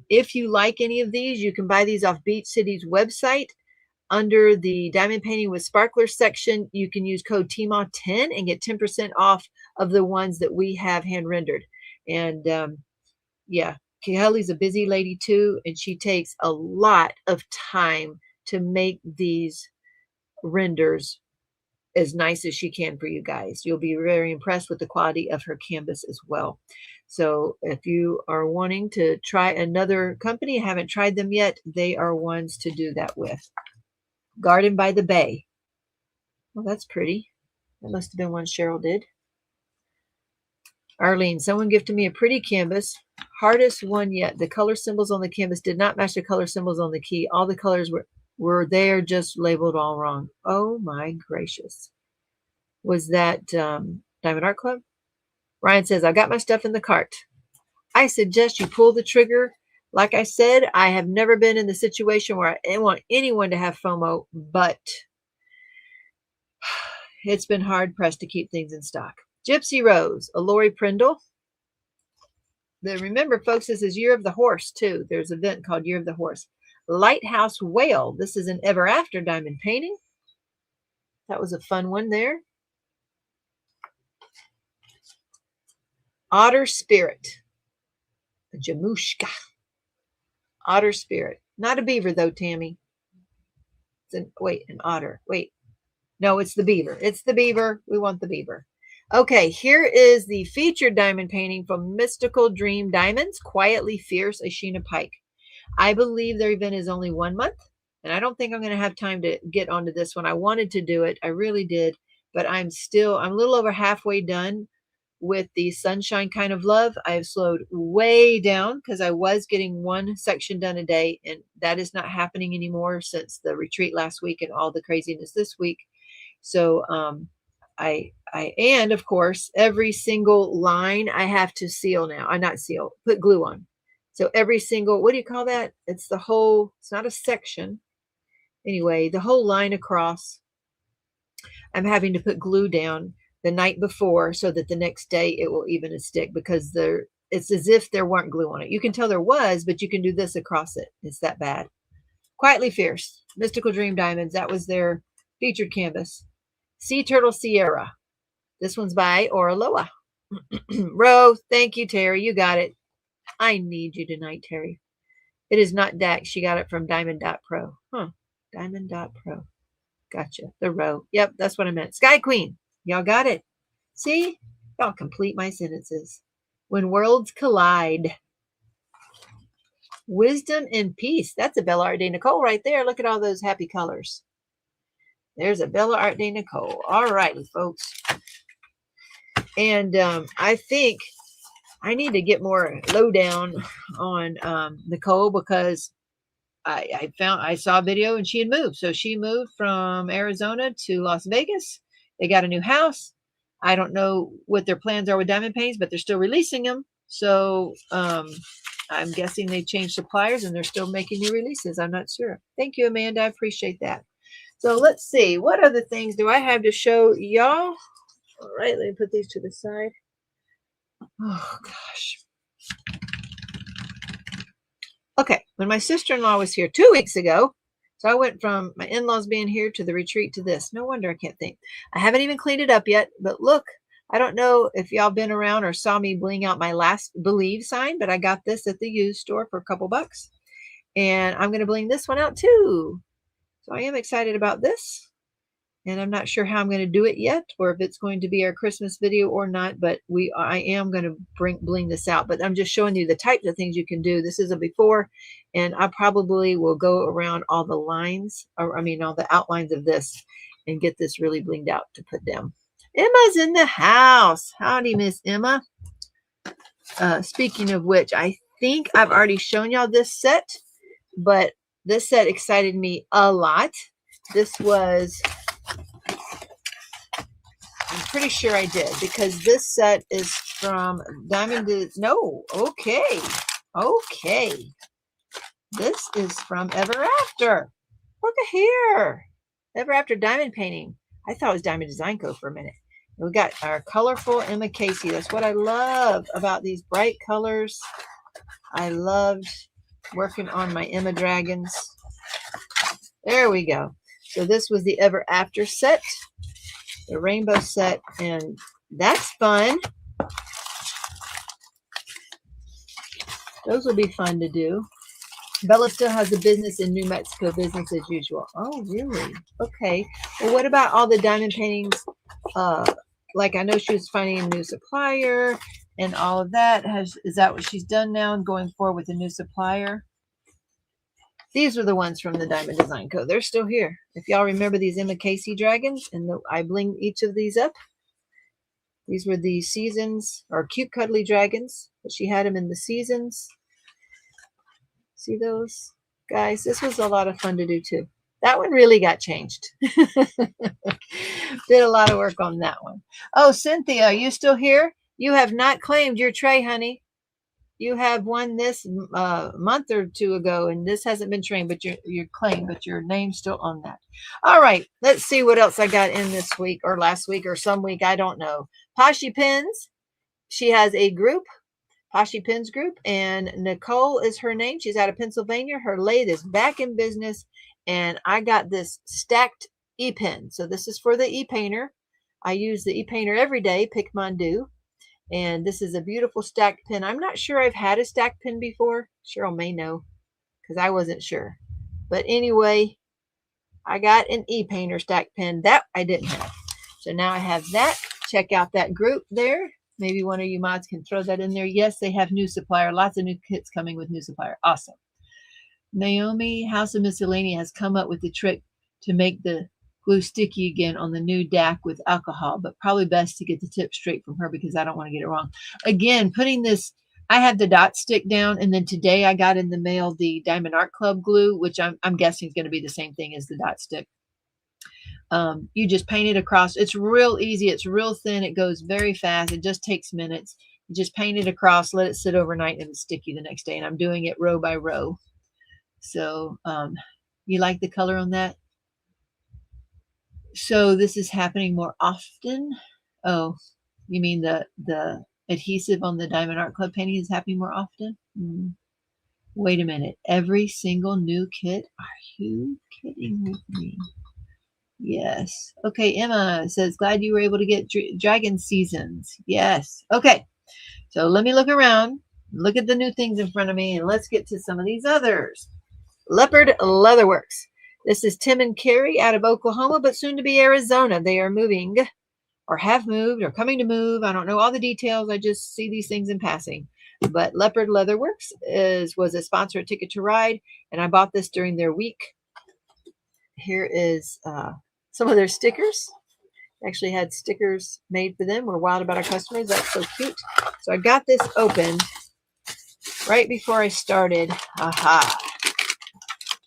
if you like any of these, you can buy these off Beach City's website. Under the Diamond Painting with Sparklers section, you can use code Teemaw10 and get 10% off of the ones that we have hand rendered. And yeah, Kelly's a busy lady too, and she takes a lot of time to make these renders as nice as she can for you guys. You'll be very impressed with the quality of her canvas as well. So if you are wanting to try another company, haven't tried them yet, they are ones to do that with. Garden by the Bay. Well, that's pretty. That must have been one Cheryl did. Arlene, someone gifted me a pretty canvas. Hardest one yet. The color symbols on the canvas did not match the color symbols on the key. All the colors were there, just labeled all wrong. Oh my gracious. Was that Diamond Art Club? Ryan says, I got my stuff in the cart. I suggest you pull the trigger. Like I said, I have never been in the situation where I want anyone to have FOMO, but it's been hard pressed to keep things in stock. Gypsy Rose, a Lori Prindle. Remember, folks, this is Year of the Horse, too. There's an event called Year of the Horse. Lighthouse Whale. This is an Ever After diamond painting. That was a fun one there. Otter Spirit. A Jamushka. Otter Spirit. Not a beaver, though, Tammy. It's an otter. Wait. No, it's the beaver. It's the beaver. We want the beaver. Okay, here is the featured diamond painting from Mystical Dream Diamonds, Quietly Fierce, a Sheena Pike. I believe their event is only 1 month, and I don't think I'm going to have time to get onto this one. I wanted to do it. I really did, but I'm a little over halfway done with the Sunshine Kind of Love. I have slowed way down because I was getting one section done a day, and that is not happening anymore since the retreat last week and all the craziness this week. So and of course, every single line I have to seal now. Not seal, put glue on. So every single, what do you call that? It's not a section. Anyway, the whole line across, I'm having to put glue down the night before so that the next day it will even a stick, because it's as if there weren't glue on it. You can tell there was, but you can do this across it. It's that bad. Quietly Fierce, Mystical Dream Diamonds. That was their featured canvas. Sea Turtle Sierra. This one's by Oraloa. Ro, thank you, Terry. You got it. I need you tonight, Terry. It is not Dax. She got it from Diamond.pro. Huh. Diamond.pro. Gotcha. The row. Yep, that's what I meant. Sky Queen. Y'all got it. See? Y'all complete my sentences. When Worlds Collide. Wisdom and Peace. That's a Bella Art de Nicole right there. Look at all those happy colors. There's a Bella Art de Nicole. All righty, folks. And I think I need to get more lowdown on Nicole, because I saw a video and she had moved. So she moved from Arizona to Las Vegas. They got a new house. I don't know what their plans are with diamond paints, but they're still releasing them. So I'm guessing they changed suppliers and they're still making new releases. I'm not sure. Thank you, Amanda. I appreciate that. So let's see. What other things do I have to show y'all? All right, let me put these to the side. Oh, gosh. Okay, when my sister-in-law was here 2 weeks ago, so I went from my in-laws being here to the retreat to this. No wonder I can't think. I haven't even cleaned it up yet, but look, I don't know if y'all been around or saw me bling out my last Believe sign, but I got this at the used store for a couple bucks. And I'm going to bling this one out too. So I am excited about this. And I'm not sure how I'm going to do it yet, or if it's going to be our Christmas video or not, but I am going to bling this out. But I'm just showing you the types of things you can do. This is a before, and I probably will go around all the lines, all the outlines of this, and get this really blinged out to put down. Emma's in the house. Howdy, Miss Emma. Speaking of which, I think I've already shown y'all this set, but this set excited me a lot. This was... I'm pretty sure I did, because this set is from Diamond. No, okay. This is from Ever After. Look at here. Ever After diamond painting. I thought it was Diamond Design Co. for a minute. We got our colorful Emma Casey. That's what I love about these bright colors. I loved working on my Emma Dragons. There we go. So this was the Ever After set, the rainbow set, and that's fun. Those will be fun to do. Bella still has a business in New Mexico, business as usual. Oh, really? Okay. Well, what about all the diamond paintings? Like I know she was finding a new supplier and all of that. Is that what she's done now and going forward with a new supplier? These are the ones from the Diamond Design Co. They're still here. If y'all remember these Emma Casey dragons, and I blinged each of these up. These were the seasons, or cute cuddly dragons, but she had them in the seasons. See those? Guys, this was a lot of fun to do too. That one really got changed. Did a lot of work on that one. Oh, Cynthia, are you still here? You have not claimed your tray, honey. You have won this month or two ago, and this hasn't been trained, but you're claimed, but your name's still on that. All right, let's see what else I got in this week or last week or some week. I don't know. Poshy Pins. She has a group. Poshy Pins Group, and Nicole is her name. She's out of Pennsylvania. Her lathe is back in business, and I got this stacked e-pen. So this is for the e-painter. I use the e-painter every day, pick Mondu, and this is a beautiful stacked pen. I'm not sure I've had a stacked pen before. Cheryl may know because I wasn't sure. But anyway, I got an e-painter stacked pen that I didn't have. So now I have that. Check out that group there. Maybe one of you mods can throw that in there. Yes, they have new supplier. Lots of new kits coming with new supplier. Awesome. Naomi, House of Miscellany, has come up with the trick to make the glue sticky again on the new DAC with alcohol, but probably best to get the tip straight from her because I don't want to get it wrong. Again, putting this, I had the dot stick down, and then today I got in the mail the Diamond Art Club glue, which I'm guessing is going to be the same thing as the dot stick. You just paint it across. It's real easy. It's real thin. It goes very fast. It just takes minutes. You just paint it across, let it sit overnight, and it's sticky the next day. And I'm doing it row by row. So you like the color on that? So this is happening more often. Oh, you mean the adhesive on the Diamond Art Club painting is happening more often? Wait a minute. Every single new kit? Are you kidding with me? Yes. Okay, Emma says, glad you were able to get dragon seasons. Yes. Okay. So let me look around, look at the new things in front of me, and let's get to some of these others. Leopard Leatherworks. This is Tim and Carrie out of Oklahoma, but soon to be Arizona. They are moving or have moved or coming to move. I don't know all the details. I just see these things in passing. But Leopard Leatherworks was a sponsor at Ticket to Ride, and I bought this during their week. Here is some of their stickers. Actually had stickers made for them. We're wild about our customers. That's so cute. So I got this opened right before I started. Aha.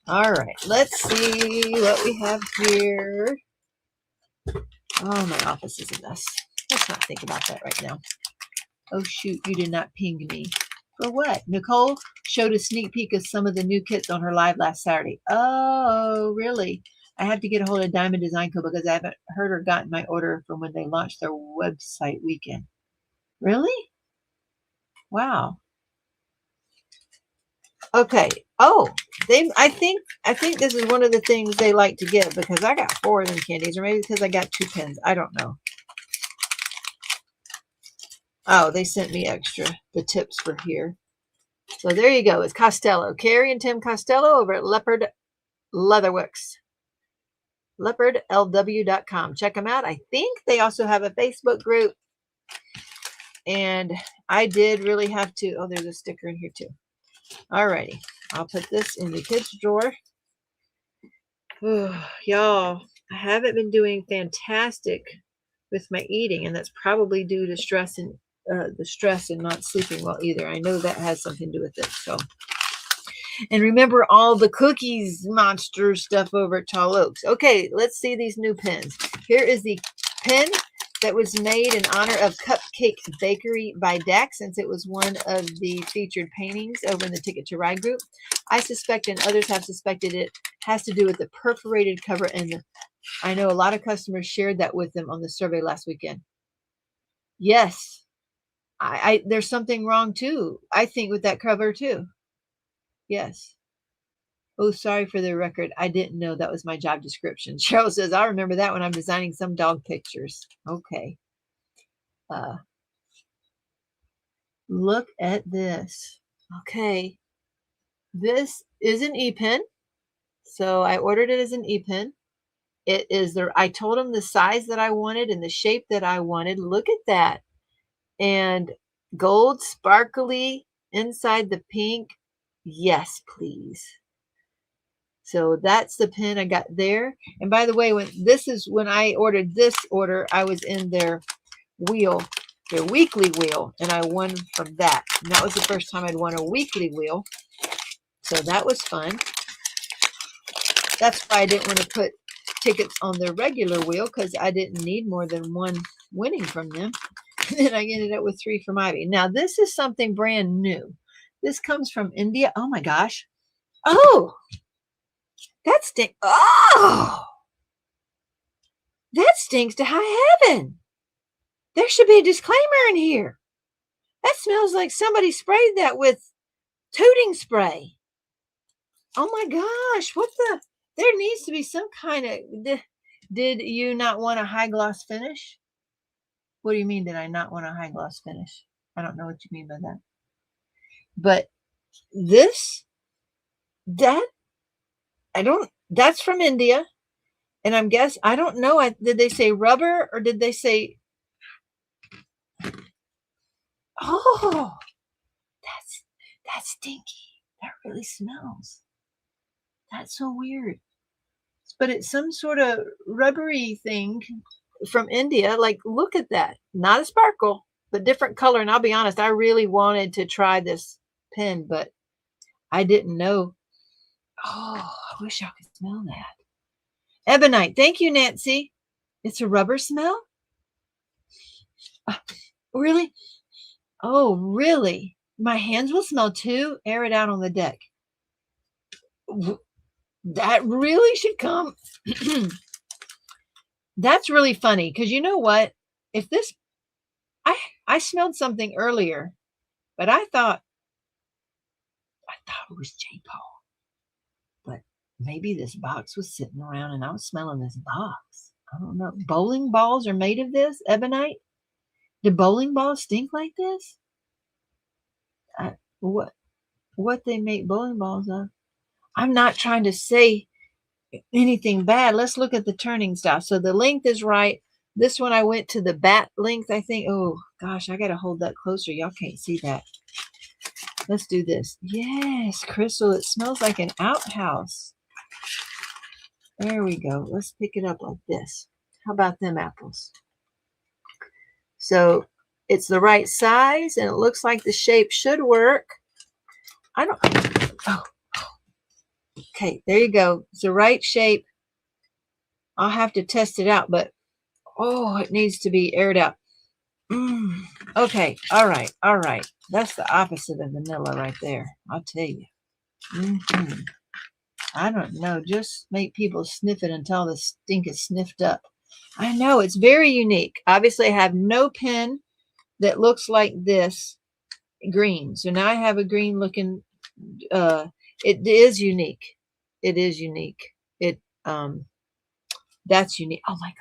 All right. Let's see what we have here. Oh, my office is a mess. Let's not think about that right now. Oh, shoot. You did not ping me. For what? Nicole showed a sneak peek of some of the new kits on her live last Saturday. Oh, really? I have to get a hold of Diamond Design Co. because I haven't heard or gotten my order from when they launched their website weekend. Really? Wow. Okay. Oh, I think this is one of the things they like to give because I got 4 of them candies, or maybe because I got 2 pens. I don't know. Oh, they sent me extra. The tips for here. So there you go. It's Costello. Carrie and Tim Costello over at Leopard Leatherworks. leopardlw.com. Check them out. I think they also have a Facebook group. And I did really have to. Oh, there's a sticker in here too. Alrighty. I'll put this in the kids' drawer. Y'all, I haven't been doing fantastic with my eating, and that's probably due to stress and the stress and not sleeping well either. I know that has something to do with it. So, and remember all the cookies monster stuff over at Tall Oaks. Okay, let's see these new pens. Here is the pen that was made in honor of Cupcake Bakery by Dak, since it was one of the featured paintings over in the Ticket to Ride group. I suspect, and others have suspected, it has to do with the perforated cover, and I know a lot of customers shared that with them on the survey last weekend. Yes, there's something wrong too, I think, with that cover too. Yes. Oh, sorry for the record. I didn't know that was my job description. Cheryl says, I remember that when I'm designing some dog pictures. Okay. Look at this. Okay. This is an E-pen. So I ordered it as an E-pen. It is I told them the size that I wanted and the shape that I wanted. Look at that. And gold sparkly inside the pink. Yes, please. So that's the pen I got there. And by the way, when I ordered this order, I was in their wheel, their weekly wheel, and I won from that. And that was the first time I'd won a weekly wheel. So that was fun. That's why I didn't want to put tickets on their regular wheel, because I didn't need more than one winning from them. And then I ended up with 3 from Ivy. Now, this is something brand new. This comes from India. Oh, my gosh. Oh, that stinks. Oh, that stinks to high heaven. There should be a disclaimer in here. That smells like somebody sprayed that with tooting spray. Oh my gosh, what the? There needs to be some kind of, did you not want a high gloss finish? What do you mean, did I not want a high gloss finish? I don't know what you mean by that. But this, that's from India. And I don't know, did they say rubber or did they say, oh, that's stinky. That really smells. That's so weird. But it's some sort of rubbery thing from India. Like, look at that. Not a sparkle, but different color. And I'll be honest, I really wanted to try this pen, but I didn't know. Oh, I wish I could smell that. Ebonite. Thank you, Nancy. It's a rubber smell? Really? Oh, really? My hands will smell too? Air it out on the deck. That really should come. That's really funny, because you know what? If this, I smelled something earlier, but I thought it was J. Paul. But maybe this box was sitting around and I was smelling this box. I don't know. Bowling balls are made of this ebonite. Do bowling balls stink like this? What they make bowling balls of? I'm not trying to say anything bad. Let's look at the turning style. So the length is right. This one I went to the bat length, I think. Oh gosh, I gotta hold that closer. Y'all can't see that. Let's do this. Yes, Crystal, it smells like an outhouse. There we go. Let's pick it up like this. How about them apples? So it's the right size and it looks like the shape should work. Okay, there you go. It's the right shape. I'll have to test it out, but oh, it needs to be aired out. Okay, all right. That's the opposite of vanilla right there. I'll tell you. I don't know. Just make people sniff it until the stink is sniffed up. I know, it's very unique. Obviously, I have no pen that looks like this green. So now I have a green looking, it is unique. It is unique. That's unique. Oh my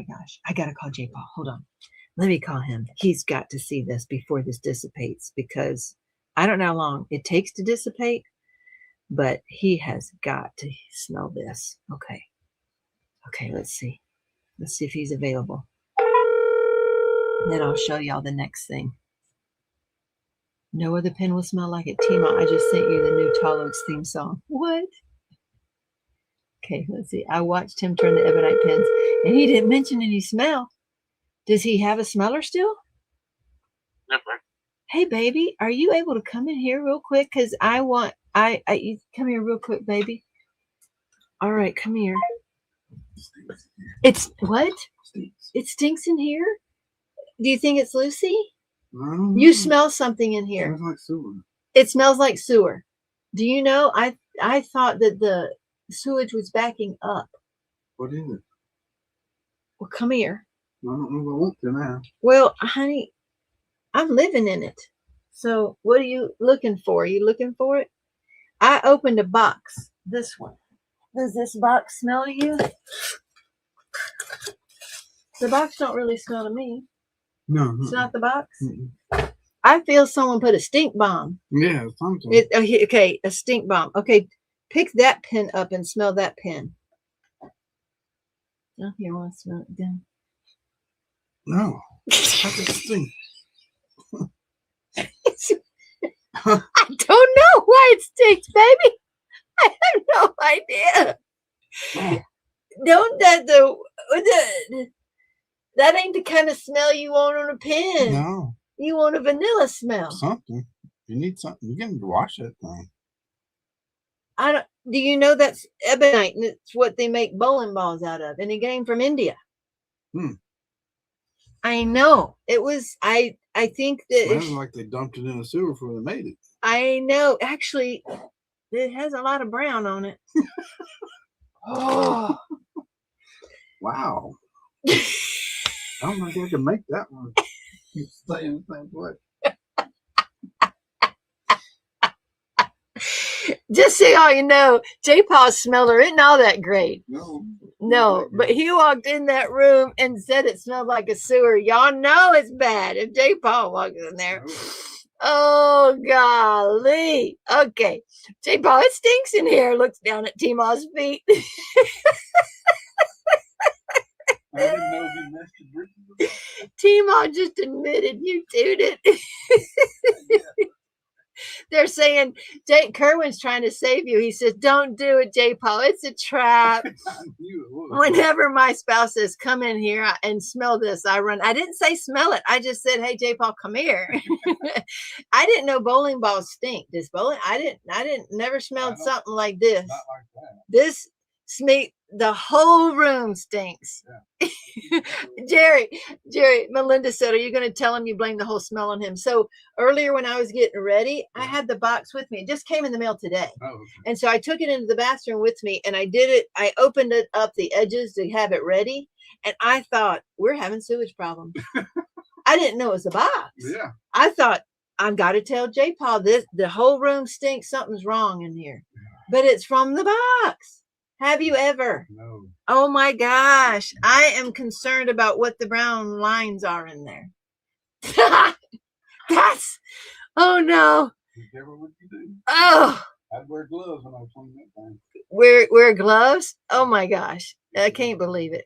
gosh. I got to call J. Paul. Hold on. Let me call him. He's got to see this before this dissipates, because I don't know how long it takes to dissipate, but he has got to smell this. Okay, let's see. Let's see if he's available. Then I'll show y'all the next thing. No other pen will smell like it. Teemaw, I just sent you the new Tall Oaks theme song. What? Okay, let's see. I watched him turn the ebonite pens, and he didn't mention any smell. Does he have a smeller still? Yes, sir. Hey, baby, are you able to come in here real quick? Because you come here real quick, baby. All right, come here. It's what? Stinks. It stinks in here? Do you think it's Lucy? No. You smell something in here. Smells like sewer. It smells like sewer. Do you know? I thought that the sewage was backing up. What is it? Well, come here. I don't know if I want to now. Well, honey, I'm living in it. So what are you looking for? Are you looking for it? I opened a box. This one. Does this box smell to you? The box don't really smell to me. No. It's not the box. Mm-mm. I feel someone put a stink bomb. Yeah, sometimes. Okay, a stink bomb. Okay, pick that pin up and smell that pin. Oh, here, I want to smell it down. No. How could it stink? I don't know why it stinks, baby. I have no idea. Don't that ain't the kind of smell you want on a pin. No. You want a vanilla smell. Something. You need something. You can wash that thing. I don't. Do you know that's ebonite and it's what they make bowling balls out of? And it came from India. I know. It was. I think that Smells like they dumped it in a sewer before they made it. I know. Actually, it has a lot of brown on it. Oh. Wow. I don't think I can make that one. Stay in the same place. Just so y'all you know, J. Paul's smeller isn't all that great. No, but he walked in that room and said it smelled like a sewer. Y'all know it's bad if J. Paul walks in there. Oh, golly. Okay. J. Paul, it stinks in here. Looks down at Teemaw's feet. I didn't know he messed his britches. Teemaw just admitted you did it. They're saying Jake Kerwin's trying to save you. He says, don't do it, J. Paul. It's a trap. I knew it was. Whenever my spouse says, come in here and smell this, I run. I didn't say smell it. I just said, hey, J. Paul, come here. I didn't know bowling balls stink. This bowling, I never smelled something like this. Not like that. This smelled, the whole room stinks. Yeah. Jerry, Melinda said, are you going to tell him you blame the whole smell on him? So earlier when I was getting ready, I had the box with me. It just came in the mail today. Oh, okay. And so I took it into the bathroom with me and I did it. I opened it up the edges to have it ready. And I thought, we're having sewage problems. I didn't know it was a box. Yeah. I thought, I've got to tell J. Paul this. The whole room stinks. Something's wrong in here. But it's from the box. Have you ever? No. Oh my gosh. I am concerned about what the brown lines are in there. That's, oh no. Be careful what you do. Oh. I'd wear gloves when I was cleaning that thing. Wear gloves? Oh my gosh. I can't believe it.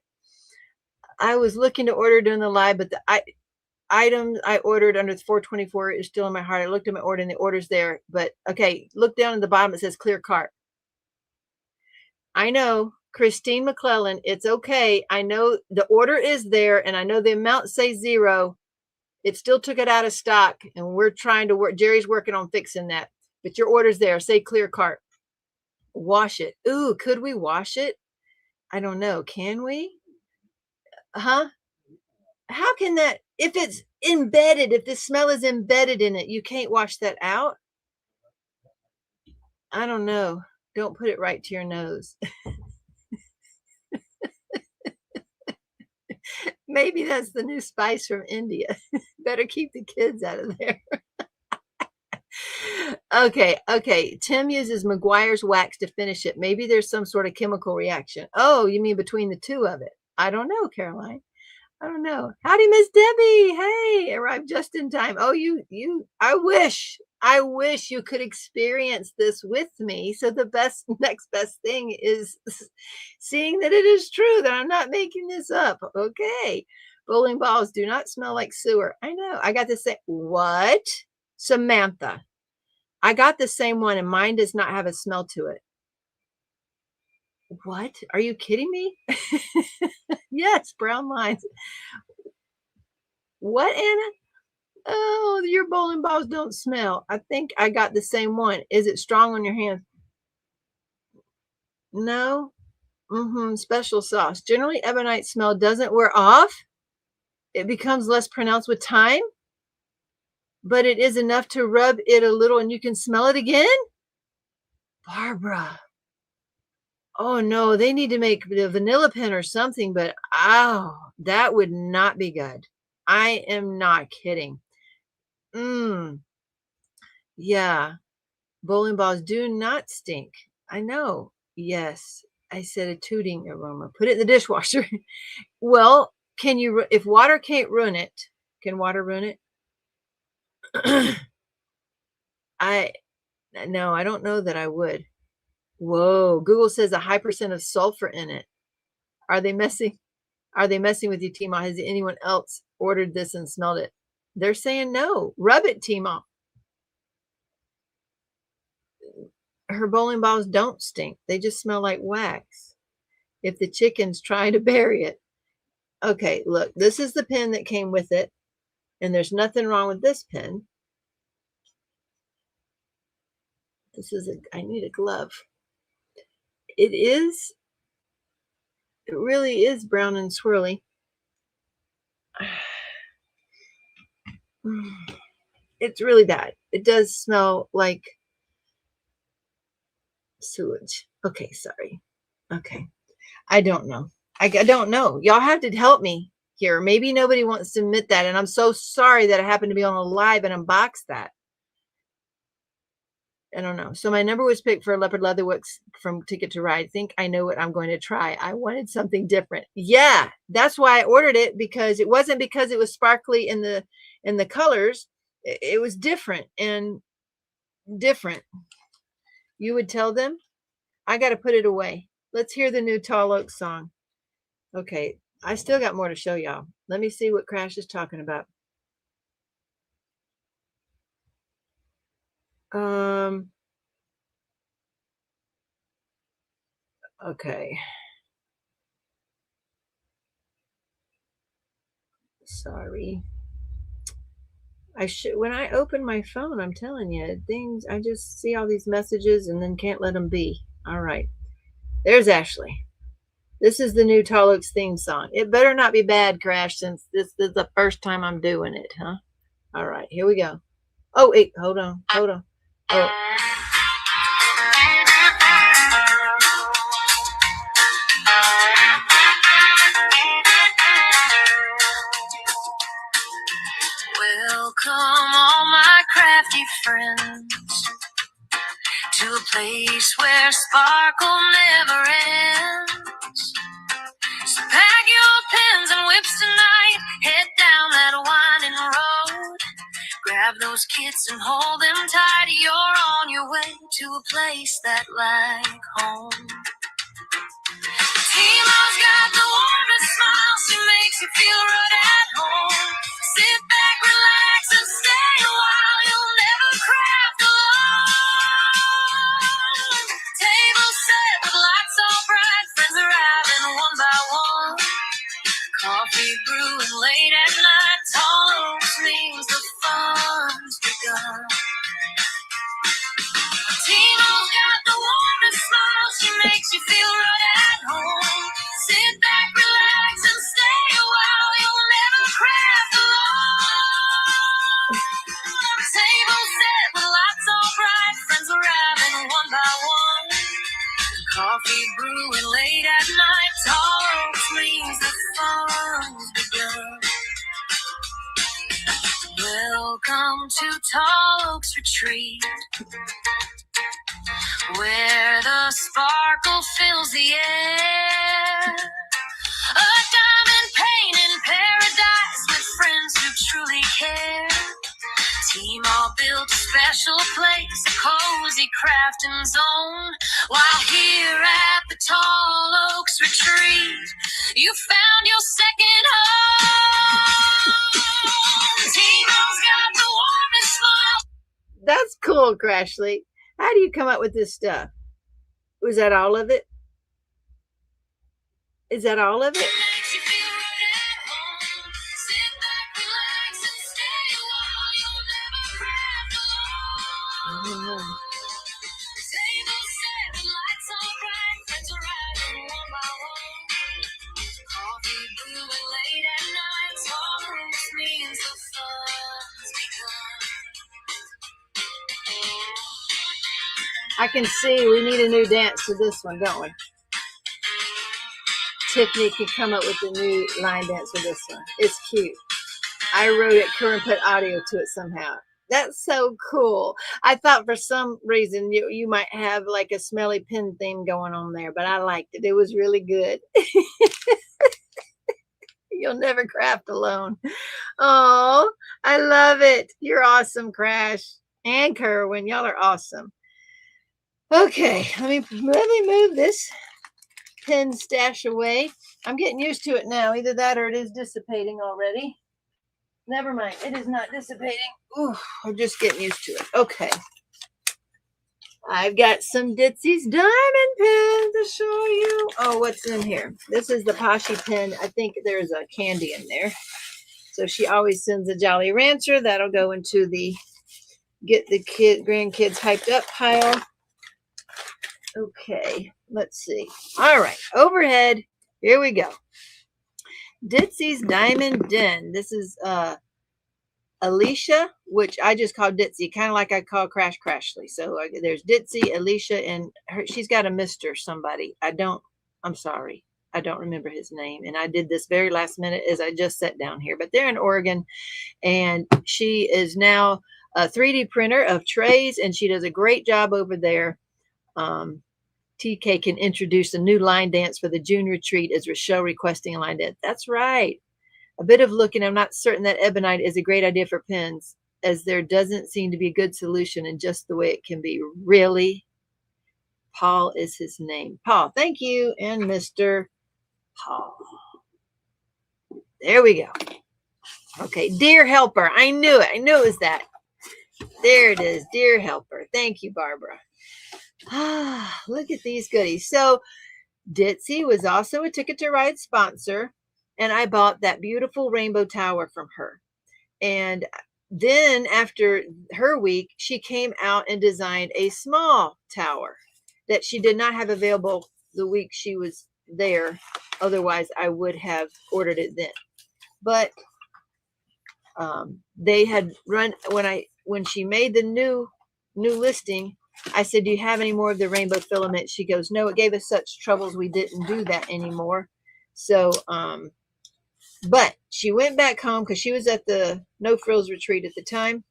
I was looking to order during the live, but the items I ordered under 424 is still in my heart. I looked at my order and the order's there. But okay, look down at the bottom. It says clear cart. I know, Christine McClellan, it's okay. I know the order is there and I know the amount say 0. It still took it out of stock and we're trying to work. Jerry's working on fixing that. But your order's there. Say clear cart. Wash it. Ooh, could we wash it? I don't know. Can we? Huh? How can that, if it's embedded, if the smell is embedded in it, you can't wash that out? I don't know. Don't put it right to your nose. Maybe that's the new spice from India. Better keep the kids out of there. Okay. Tim uses McGuire's wax to finish it. Maybe there's some sort of chemical reaction. Oh, you mean between the two of it? I don't know, Caroline. I don't know. Howdy, Miss Debbie. Hey, arrived just in time. Oh, I wish you could experience this with me. So the next best thing is seeing that it is true, that I'm not making this up. Okay. Bowling balls do not smell like sewer. I know. I got to say, what? Samantha. I got the same one and mine does not have a smell to it. What? Are you kidding me? Yes, brown lines. What, Anna? Oh, your bowling balls don't smell. I think I got the same one. Is it strong on your hands? No, Special sauce. Generally, ebonite smell doesn't wear off. It becomes less pronounced with time, but it is enough to rub it a little and you can smell it again. Barbara. Oh no, they need to make the vanilla pen or something, but oh, that would not be good. I am not kidding. Yeah. Bowling balls do not stink. I know. Yes. I said a tooting aroma. Put it in the dishwasher. Well, can you, if water can't ruin it, can water ruin it? No, I don't know that I would. Whoa, Google says a high % of sulfur in it. Are they messing with you, Teemaw? Has anyone else ordered this and smelled it? They're saying no. Rub it, Teemaw. Her bowling balls don't stink. They just smell like wax. If the chicken's trying to bury it. Okay, look, this is the pen that came with it. And there's nothing wrong with this pen. I need a glove. It really is brown and swirly. It's really bad. It does smell like sewage. Okay, sorry. Okay. I don't know. I don't know. Y'all have to help me here. Maybe nobody wants to admit that. And I'm so sorry that I happened to be on a live and unbox that. I don't know. So my number was picked for Leopard Leatherworks from Ticket to Ride. I think I know what I'm going to try. I wanted something different. Yeah, that's why I ordered it, because it wasn't because it was sparkly in the colors. It was different and different. You would tell them? I got to put it away. Let's hear the new Tall Oak song. Okay, I still got more to show y'all. Let me see what Crash is talking about. Okay. Sorry. When I open my phone, I'm telling you, things, I just see all these messages and then can't let them be. All right. There's Ashley. This is the new Tall Oaks theme song. It better not be bad, Crash, since this is the first time I'm doing it, huh? All right, here we go. Oh, wait, hold on. Oh. Welcome all my crafty friends to a place where sparkle never ends. So pack your pens and whips tonight, head down that winding road. Grab those kits and hold them tight, you're on your way to a place that like home. Teemaw's got the warmest smile, she makes you feel right at home. Sit back, relax, and stay a while, you'll never craft alone. Table set with lights all bright, friends arriving one by one. Coffee brewing late at night, Tall Oaks means the fun's begun. Teemaw's got the warmest smile, she makes you feel right at home. Sit back, relax, and stay a while, you'll never craft alone. Table set with lights all bright, friends arriving one by one. Coffee brewing late at night, Tall Oaks means the fun's begun. Welcome to Tall Oaks Retreat, where the sparkle fills the air. A diamond pane in paradise with friends who truly care. Teemaw built a special place, a cozy crafting zone. While here at the Tall Oaks Retreat, you found your second home. Teemaw's got the warmest smile. That's cool, Crashley. How do you come up with this stuff? Was that all of it? Is that all of it? I can see we need a new dance to this one, don't we? Tiffany could come up with a new line dance for this one. It's cute. I wrote it, Karen put audio to it somehow. That's so cool. I thought for some reason you might have like a smelly pin theme going on there, but I liked it. It was really good. You'll never craft alone. Oh, I love it. You're awesome, Crash and Kerwin. Y'all are awesome. Okay, let me move this pin stash away. I'm getting used to it now. Either that or it is dissipating already. Never mind. It is not dissipating. Ooh, I'm just getting used to it. Okay. I've got some Ditzy's diamond pin to show you. Oh, what's in here? This is the Poshy pin. I think there's a candy in there. So she always sends a Jolly Rancher. That'll go into the get the grandkids hyped up pile. Okay, let's see. All right, overhead. Here we go. Ditzy's Diamond Den. This is Alicia, which I just call Ditzy, kind of like I call Crashley. So there's Ditzy, Alicia, and she's got a Mr. somebody. I'm sorry. I don't remember his name. And I did this very last minute as I just sat down here. But they're in Oregon, and she is now a 3D printer of trays, and she does a great job over there. TK can introduce a new line dance for the June retreat as Rochelle requesting a line dance. That's right. A bit of looking. I'm not certain that ebonite is a great idea for pins, as there doesn't seem to be a good solution in just the way it can be. Really? Paul is his name. Paul, thank you. And Mr. Paul. There we go. Okay, Dear Helper. I knew it. I knew it was that. There it is. Dear Helper. Thank you, Barbara. Ah, look at these goodies. So Ditzy was also a Ticket to Ride sponsor, and I bought that beautiful rainbow tower from her. And then after her week, she came out and designed a small tower that she did not have available the week she was there. Otherwise, I would have ordered it then. But they had run when she made the new listing. I said, do you have any more of the rainbow filament? She goes, no, it gave us such troubles we didn't do that anymore. So, but she went back home because she was at the No Frills retreat at the time.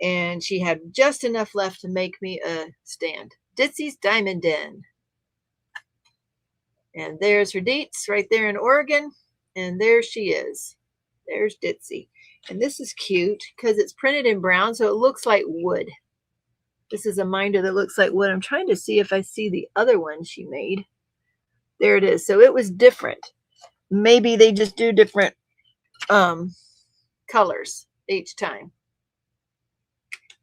And she had just enough left to make me a stand. Ditzy's Diamond Den. And there's her deets right there in Oregon. And there she is. There's Ditzy. And this is cute because it's printed in brown, so it looks like wood. This is a minder that looks like wood. I'm trying to see if I see the other one she made. There it is. So it was different. Maybe they just do different colors each time.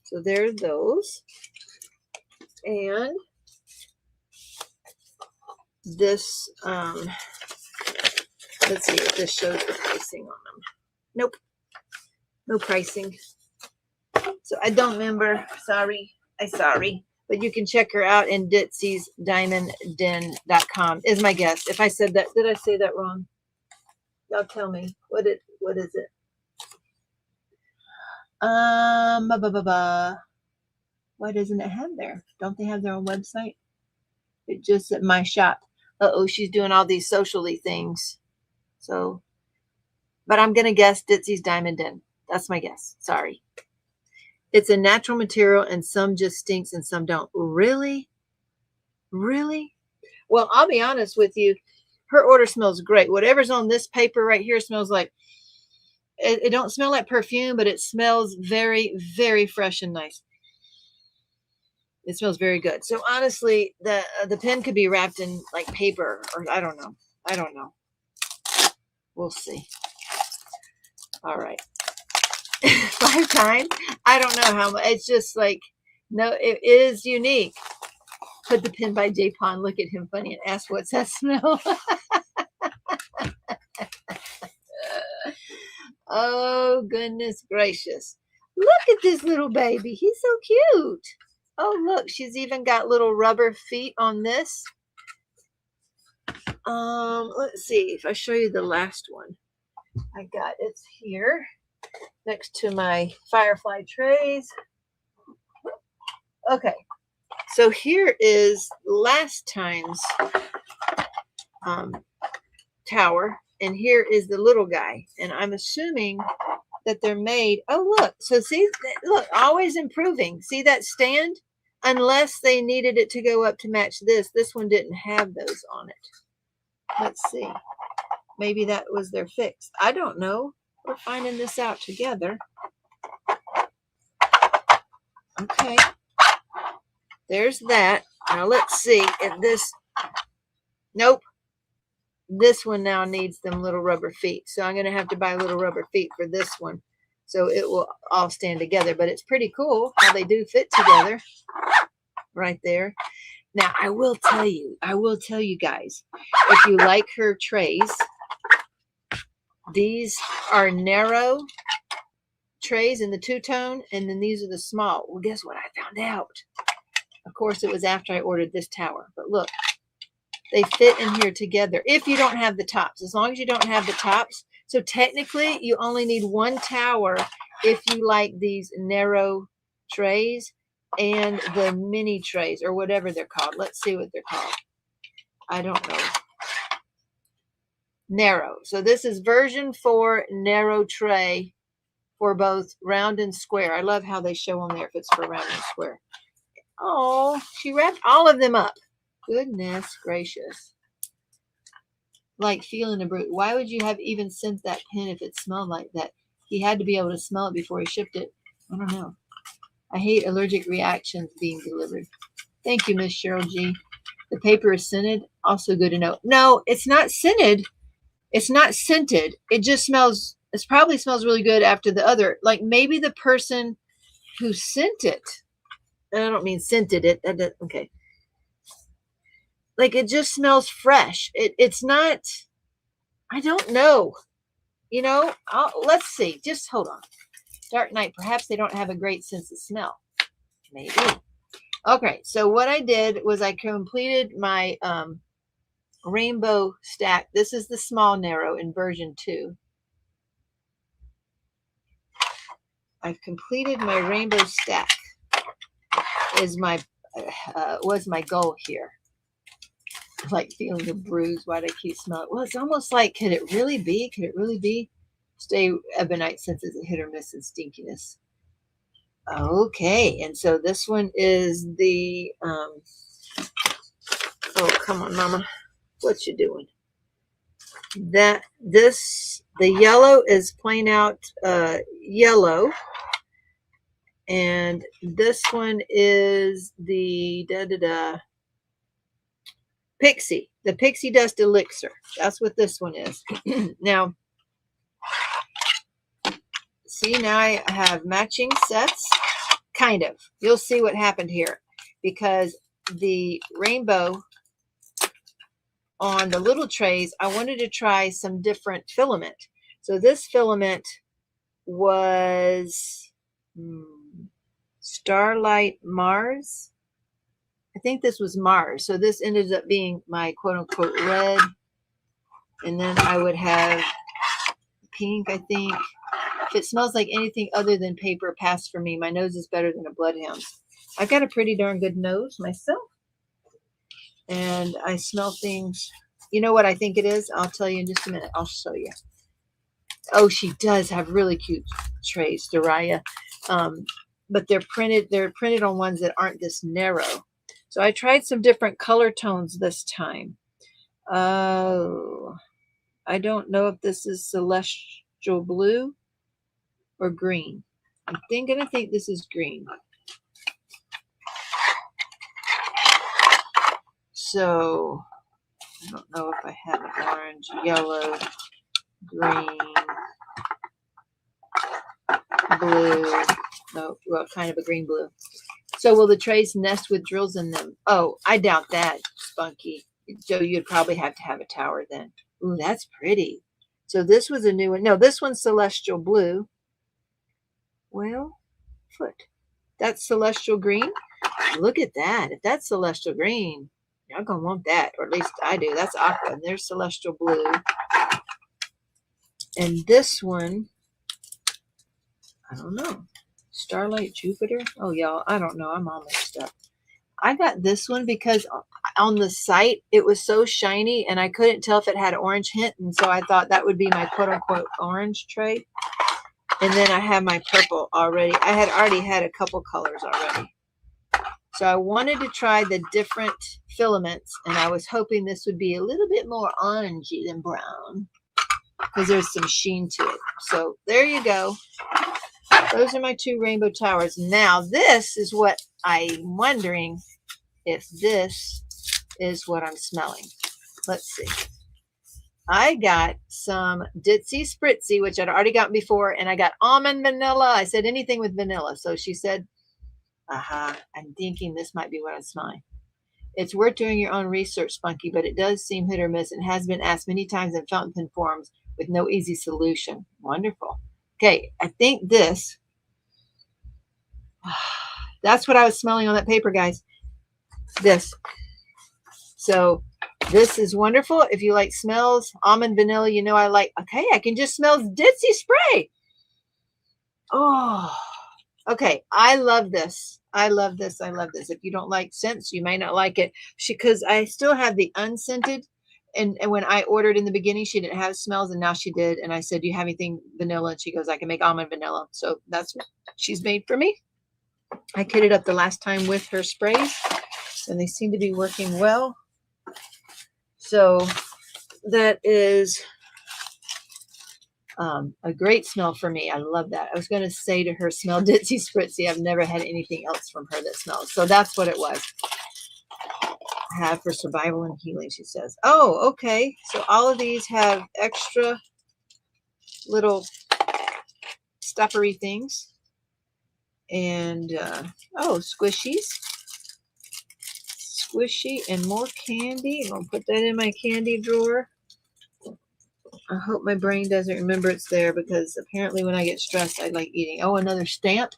So there's those. And this, let's see if this shows the pricing on them. Nope. No pricing. So I don't remember. Sorry. Sorry. But you can check her out in Ditzy's diamondden.com is my guess. If I said that, did I say that wrong? Y'all tell me. What is it? Why doesn't it have there? Don't they have their own website? It just at my shop. Uh-oh, she's doing all these socially things. So, but I'm going to guess Ditzy's Diamond Den. That's my guess. Sorry. It's a natural material and some just stinks and some don't. Really? Really? Well, I'll be honest with you. Her order smells great. Whatever's on this paper right here smells like, it don't smell like perfume, but it smells very, very fresh and nice. It smells very good. So honestly, the pen could be wrapped in like paper or I don't know. I don't know. We'll see. All right. 5 times. I don't know how much. It's just like, no, it is unique. Put the pin by J Pond. Look at him funny and ask, what's that smell? Oh, goodness gracious. Look at this little baby. He's so cute. Oh, look, she's even got little rubber feet on this. Let's see if I show you the last one. I got it's here next to my Firefly trays. Okay, So here is last time's tower, and here is the little guy, and I'm assuming that they're made. Oh, look. So see, look, always improving. See that stand? Unless they needed it to go up to match this. This one didn't have those on it. Let's see. Maybe that was their fix. I don't know. We're finding this out together. Okay. There's that. Now let's see if this. Nope. This one now needs them little rubber feet. So I'm going to have to buy little rubber feet for this one. So it will all stand together. But it's pretty cool how they do fit together. Right there. Now I will tell you guys, if you like her trays, these are narrow trays in the two-tone, and then these are the small. Well, guess what I found out? Of course, it was after I ordered this tower. But look, they fit in here together. If you don't have the tops, as long as you don't have the tops. So technically, you only need one tower if you like these narrow trays and the mini trays, or whatever they're called. Let's see what they're called. I don't know. Narrow. So this is version 4 narrow tray for both round and square. I love how they show on there if it's for round and square. Oh, she wrapped all of them up. Goodness gracious. Like feeling a brute. Why would you have even sent that pin if it smelled like that? He had to be able to smell it before he shipped it. I don't know. I hate allergic reactions being delivered. Thank you, Miss Cheryl G. The paper is scented. Also good to know. No, it's not scented. It's not scented. It just smells. It probably smells really good after the other. Like maybe the person who sent it. I don't mean scented it. Okay. Like it just smells fresh. It's not. I don't know. You know. Let's see. Just hold on. Dark night. Perhaps they don't have a great sense of smell. Maybe. Okay. So what I did was I completed my rainbow stack. This is the small narrow in version 2. I've completed my rainbow stack. Was my goal here. Like feeling the bruise. Why do I keep smelling? Well, it's almost like, could it really be? Could it really be? Stay ebonite since it's a hit or miss in stinkiness. Okay, and so this one is the oh, come on, mama. What you doing? The yellow is plain out yellow. And this one is the Pixie, the Pixie Dust Elixir. That's what this one is. Now, see, now I have matching sets. Kind of. You'll see what happened here. Because the rainbow on the little trays, I wanted to try some different filament. So this filament was Starlight Mars. I think this was Mars. So this ended up being my quote-unquote red. And then I would have pink, I think. If it smells like anything other than paper, pass for me. My nose is better than a bloodhound. I've got a pretty darn good nose myself. And I smell things. You know what I think it is? I'll tell you in just a minute. I'll show you. Oh, she does have really cute trays, Daria. But they're printed on ones that aren't this narrow. So I tried some different color tones this time. Oh, I don't know if this is celestial blue or green. I'm gonna think this is green. So I don't know if I have an orange, yellow, green, blue. No, well, kind of a green blue. So will the trays nest with drills in them? Oh, I doubt that, Spunky. Joe, you'd probably have to have a tower then. Ooh, that's pretty. So this was a new one. No, this one's celestial blue. Well, foot. That's celestial green. Look at that. If that's celestial green, y'all gonna want that, or at least I do. That's aqua. And there's celestial blue. And this one, I don't know. Starlight Jupiter. Oh, y'all, I don't know. I'm all mixed up. I got this one because on the site it was so shiny and I couldn't tell if it had orange hint, and so I thought that would be my quote unquote orange tray. And then I have my purple already. I had already had a couple colors already. So I wanted to try the different filaments, and I was hoping this would be a little bit more orangey than brown because there's some sheen to it. So there you go. Those are my 2 rainbow towers. Now this is what I'm wondering if this is what I'm smelling. Let's see. I got some Ditzy Spritzy, which I'd already gotten before, and I got almond vanilla. I said anything with vanilla. So she said, aha, I'm thinking this might be what I'm smelling. It's worth doing your own research, Spunky, but it does seem hit or miss and has been asked many times in fountain pen forums with no easy solution. Wonderful. Okay, I think this, that's what I was smelling on that paper, guys. This. So this is wonderful. If you like smells, almond vanilla, you know I like. Okay, I can just smell Ditzy spray. Oh, okay. I love this. I love this. I love this. If you don't like scents, you may not like it. Because I still have the unscented. And when I ordered in the beginning, she didn't have smells, and now she did. And I said, do you have anything vanilla? And she goes, I can make almond vanilla. So that's what she's made for me. I kitted up the last time with her sprays, and they seem to be working well. So that is a great smell for me. I love that. I was going to say to her, smell Ditzy Spritzy. I've never had anything else from her that smells. So that's what it was. I have for survival and healing, she says. Oh, okay. So all of these have extra little stuffery things. And, oh, squishies. Squishy and more candy. I'm going to put that in my candy drawer. I hope my brain doesn't remember it's there, because apparently when I get stressed, I like eating. Oh, another stamp.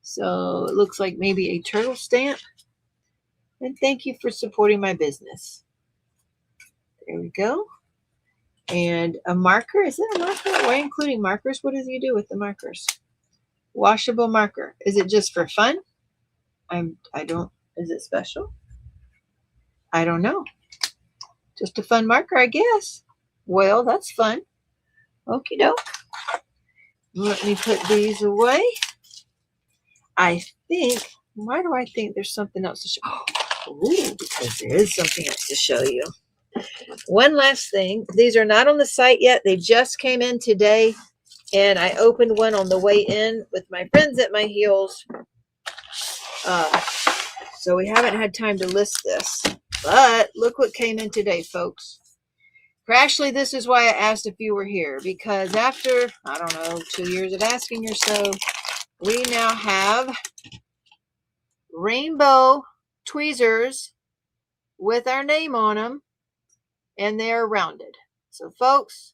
So it looks like maybe a turtle stamp. And thank you for supporting my business. There we go. And a marker. Is it a marker? Why including markers? What does you do with the markers? Washable marker. Is it just for fun? I don't. Is it special? I don't know. Just a fun marker, I guess. Well, that's fun. Okie doke. Let me put these away. I think, why do I think there's something else to show? Ooh, because there is something else to show you. One last thing. These are not on the site yet. They just came in today, and I opened one on the way in with my friends at my heels. So we haven't had time to list this. But look what came in today, folks. Crashley, this is why I asked if you were here. Because after, I don't know, 2 years of asking or so, we now have rainbow tweezers with our name on them, and they are rounded. So folks,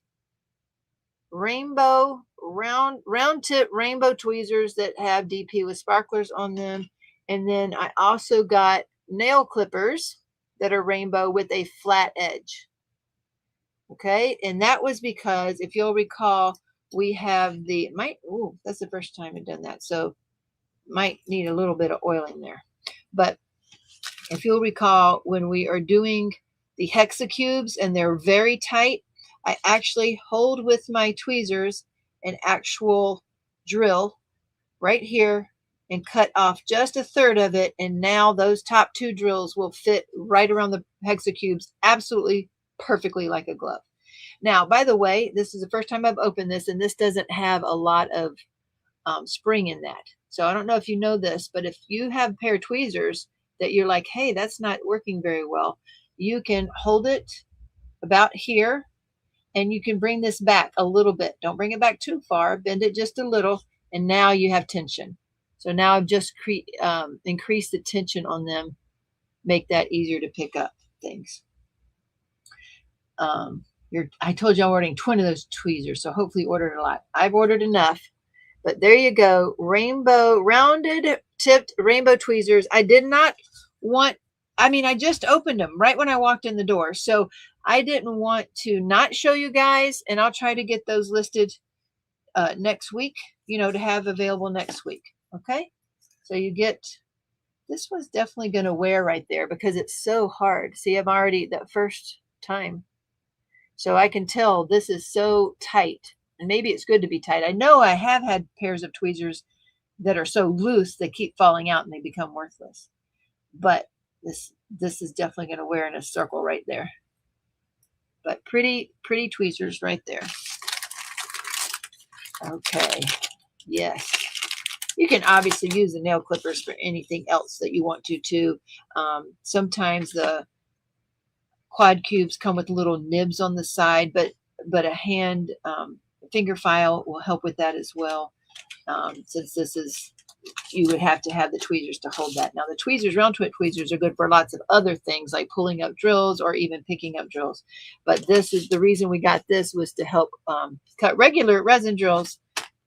rainbow round tip rainbow tweezers that have DP with sparklers on them. And then I also got nail clippers that are rainbow with a flat edge. Okay, and that was because if you'll recall, we have the that's the first time I've done that, so might need a little bit of oil in there. But if you'll recall, when we are doing the hexacubes and they're very tight, I actually hold with my tweezers an actual drill right here and cut off just a third of it, and now those top 2 drills will fit right around the hexacubes absolutely perfectly like a glove. Now, by the way, this is the first time I've opened this, and this doesn't have a lot of spring in that. So I don't know if you know this, but if you have a pair of tweezers that you're like, hey, that's not working very well, you can hold it about here, and you can bring this back a little bit. Don't bring it back too far. Bend it just a little, and now you have tension. So now I've just increased the tension on them, make that easier to pick up things. I told you I'm ordering 20 of those tweezers, so hopefully you ordered a lot. I've ordered enough, but there you go. Rainbow, rounded tipped rainbow tweezers. I did not want, I just opened them right when I walked in the door. So I didn't want to not show you guys, and I'll try to get those listed next week, to have available next week. Okay. So you get This one's definitely going to wear right there because it's so hard. See, I'm already that first time. So I can tell this is so tight. And maybe it's good to be tight. I know I have had pairs of tweezers that are so loose they keep falling out and they become worthless. But this is definitely going to wear in a circle right there. But pretty tweezers right there. Okay. Yes. You can obviously use the nail clippers for anything else that you want to too. Sometimes the quad cubes come with little nibs on the side, but a hand finger file will help with that as well. Since this is, you would have to have the tweezers to hold that. Now the tweezers, round tip tweezers, are good for lots of other things like pulling up drills or even picking up drills. But this is the reason we got this, was to help cut regular resin drills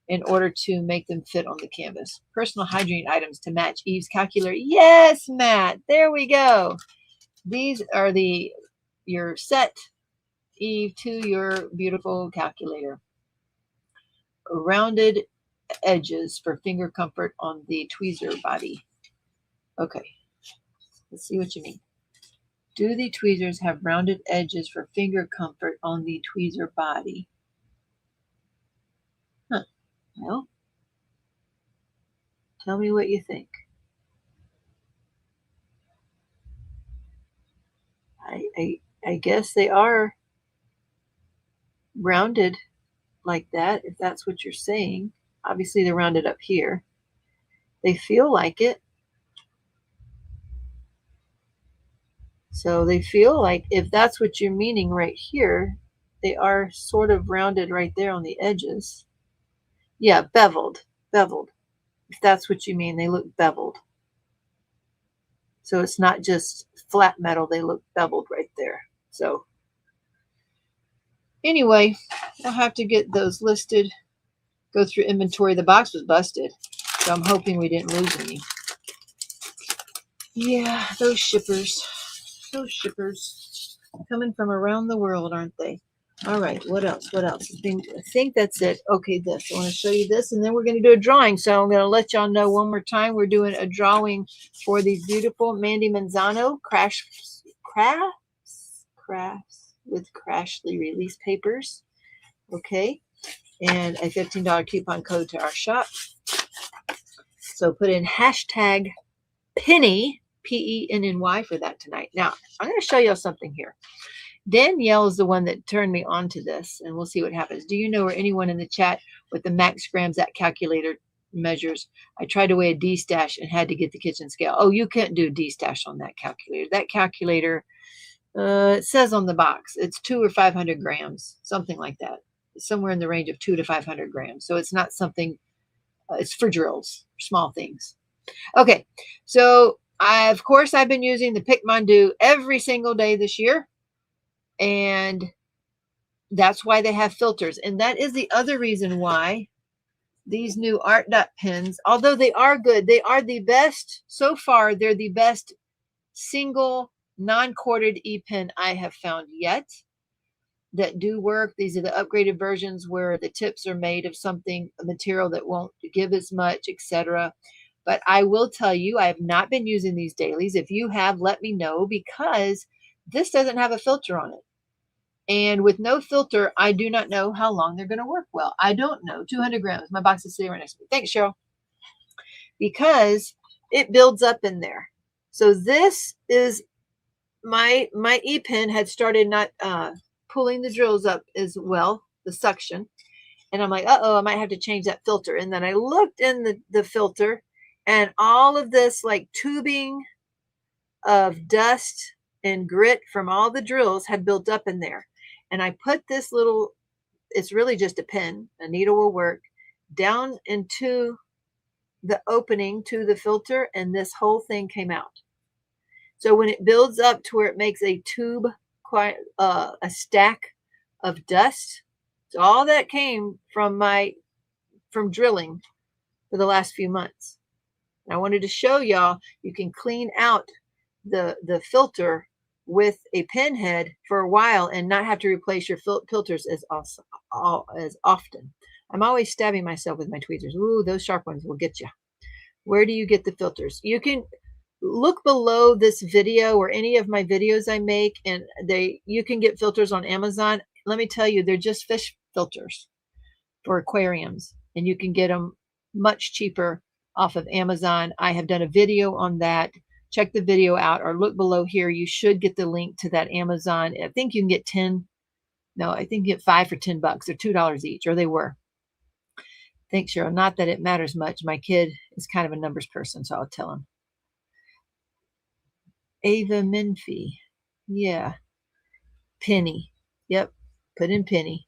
in order to make them fit on the canvas. Personal hygiene items to match Eve's calculator. Yes, Matt, there we go. These are your set, Eve, to your beautiful calculator. Rounded edges for finger comfort on the tweezer body. Okay, let's see what you mean. Do the tweezers have rounded edges for finger comfort on the tweezer body? Huh. Well, tell me what you think. I guess they are rounded like that, if that's what you're saying. Obviously, they're rounded up here. They feel like it. So they feel like, if that's what you're meaning right here, they are sort of rounded right there on the edges. Yeah, beveled. If that's what you mean, they look beveled. So it's not just flat metal, they look beveled right there. So anyway, I'll have to get those listed, go through inventory. The box was busted, so I'm hoping we didn't lose any. Yeah, those shippers coming from around the world, aren't they? All right, what else? I think that's it. Okay, this. I want to show you this, and then we're going to do a drawing. So I'm going to let y'all know one more time. We're doing a drawing for these beautiful Mandy Manzano crafts with Crashley release papers. Okay, and a $15 coupon code to our shop. So put in hashtag Penny, PENNY, for that tonight. Now, I'm going to show y'all something here. Danielle is the one that turned me on to this, and we'll see what happens. Do you know, or anyone in the chat, what the max grams that calculator measures? I tried to weigh a D-stash and had to get the kitchen scale. Oh, you can't do a D-stash on that calculator. That calculator, it says on the box, it's 200 or 500 grams, something like that. Somewhere in the range of 200 to 500 grams. So it's not something, it's for drills, small things. Okay, so of course, I've been using the Pick Mondu every single day this year. And that's why they have filters. And that is the other reason why these new ARTDOT pens, although they are good, they are the best so far. They're the best single non-corded e-pen I have found yet that do work. These are the upgraded versions where the tips are made of something, a material that won't give as much, etc. But I will tell you, I have not been using these dailies. If you have, let me know, because this doesn't have a filter on it. And with no filter, I do not know how long they're going to work well. I don't know. 200 grams. My box is sitting right next to me. Thanks, Cheryl. Because it builds up in there. So this is my e-pen had started not pulling the drills up as well, the suction. And I'm like, uh-oh, I might have to change that filter. And then I looked in the filter, and all of this like tubing of dust and grit from all the drills had built up in there. And I put this little, it's really just a pen, a needle will work, down into the opening to the filter, and this whole thing came out. So when it builds up to where it makes a tube, a stack of dust, so all that came from drilling for the last few months. And I wanted to show y'all, you can clean out the filter with a pen head for a while and not have to replace your filters as often. I'm always stabbing myself with my tweezers. Ooh, those sharp ones will get you. Where do you get the filters? You can, look below this video or any of my videos I make, and you can get filters on Amazon. Let me tell you, they're just fish filters for aquariums, and you can get them much cheaper off of Amazon. I have done a video on that. Check the video out or look below here. You should get the link to that Amazon. I think you can get 10. No, I think you get 5 for $10. They're $2 each, or they were. Thanks, Cheryl. Not that it matters much. My kid is kind of a numbers person, so I'll tell him. Ava Menfee. Yeah. Penny. Yep. Put in Penny.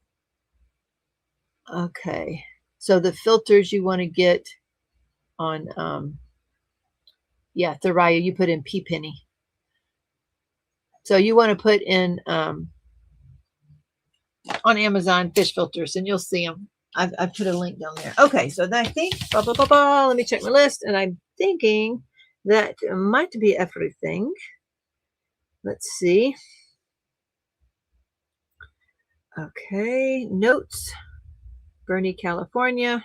Okay. So the filters you want to get on, yeah, Thoraya, you put in P Penny. So you want to put in on Amazon fish filters, and you'll see them. I've put a link down there. Okay, so I think, let me check my list, and I'm thinking that might be everything. Let's see. Okay, notes. Bernie, California.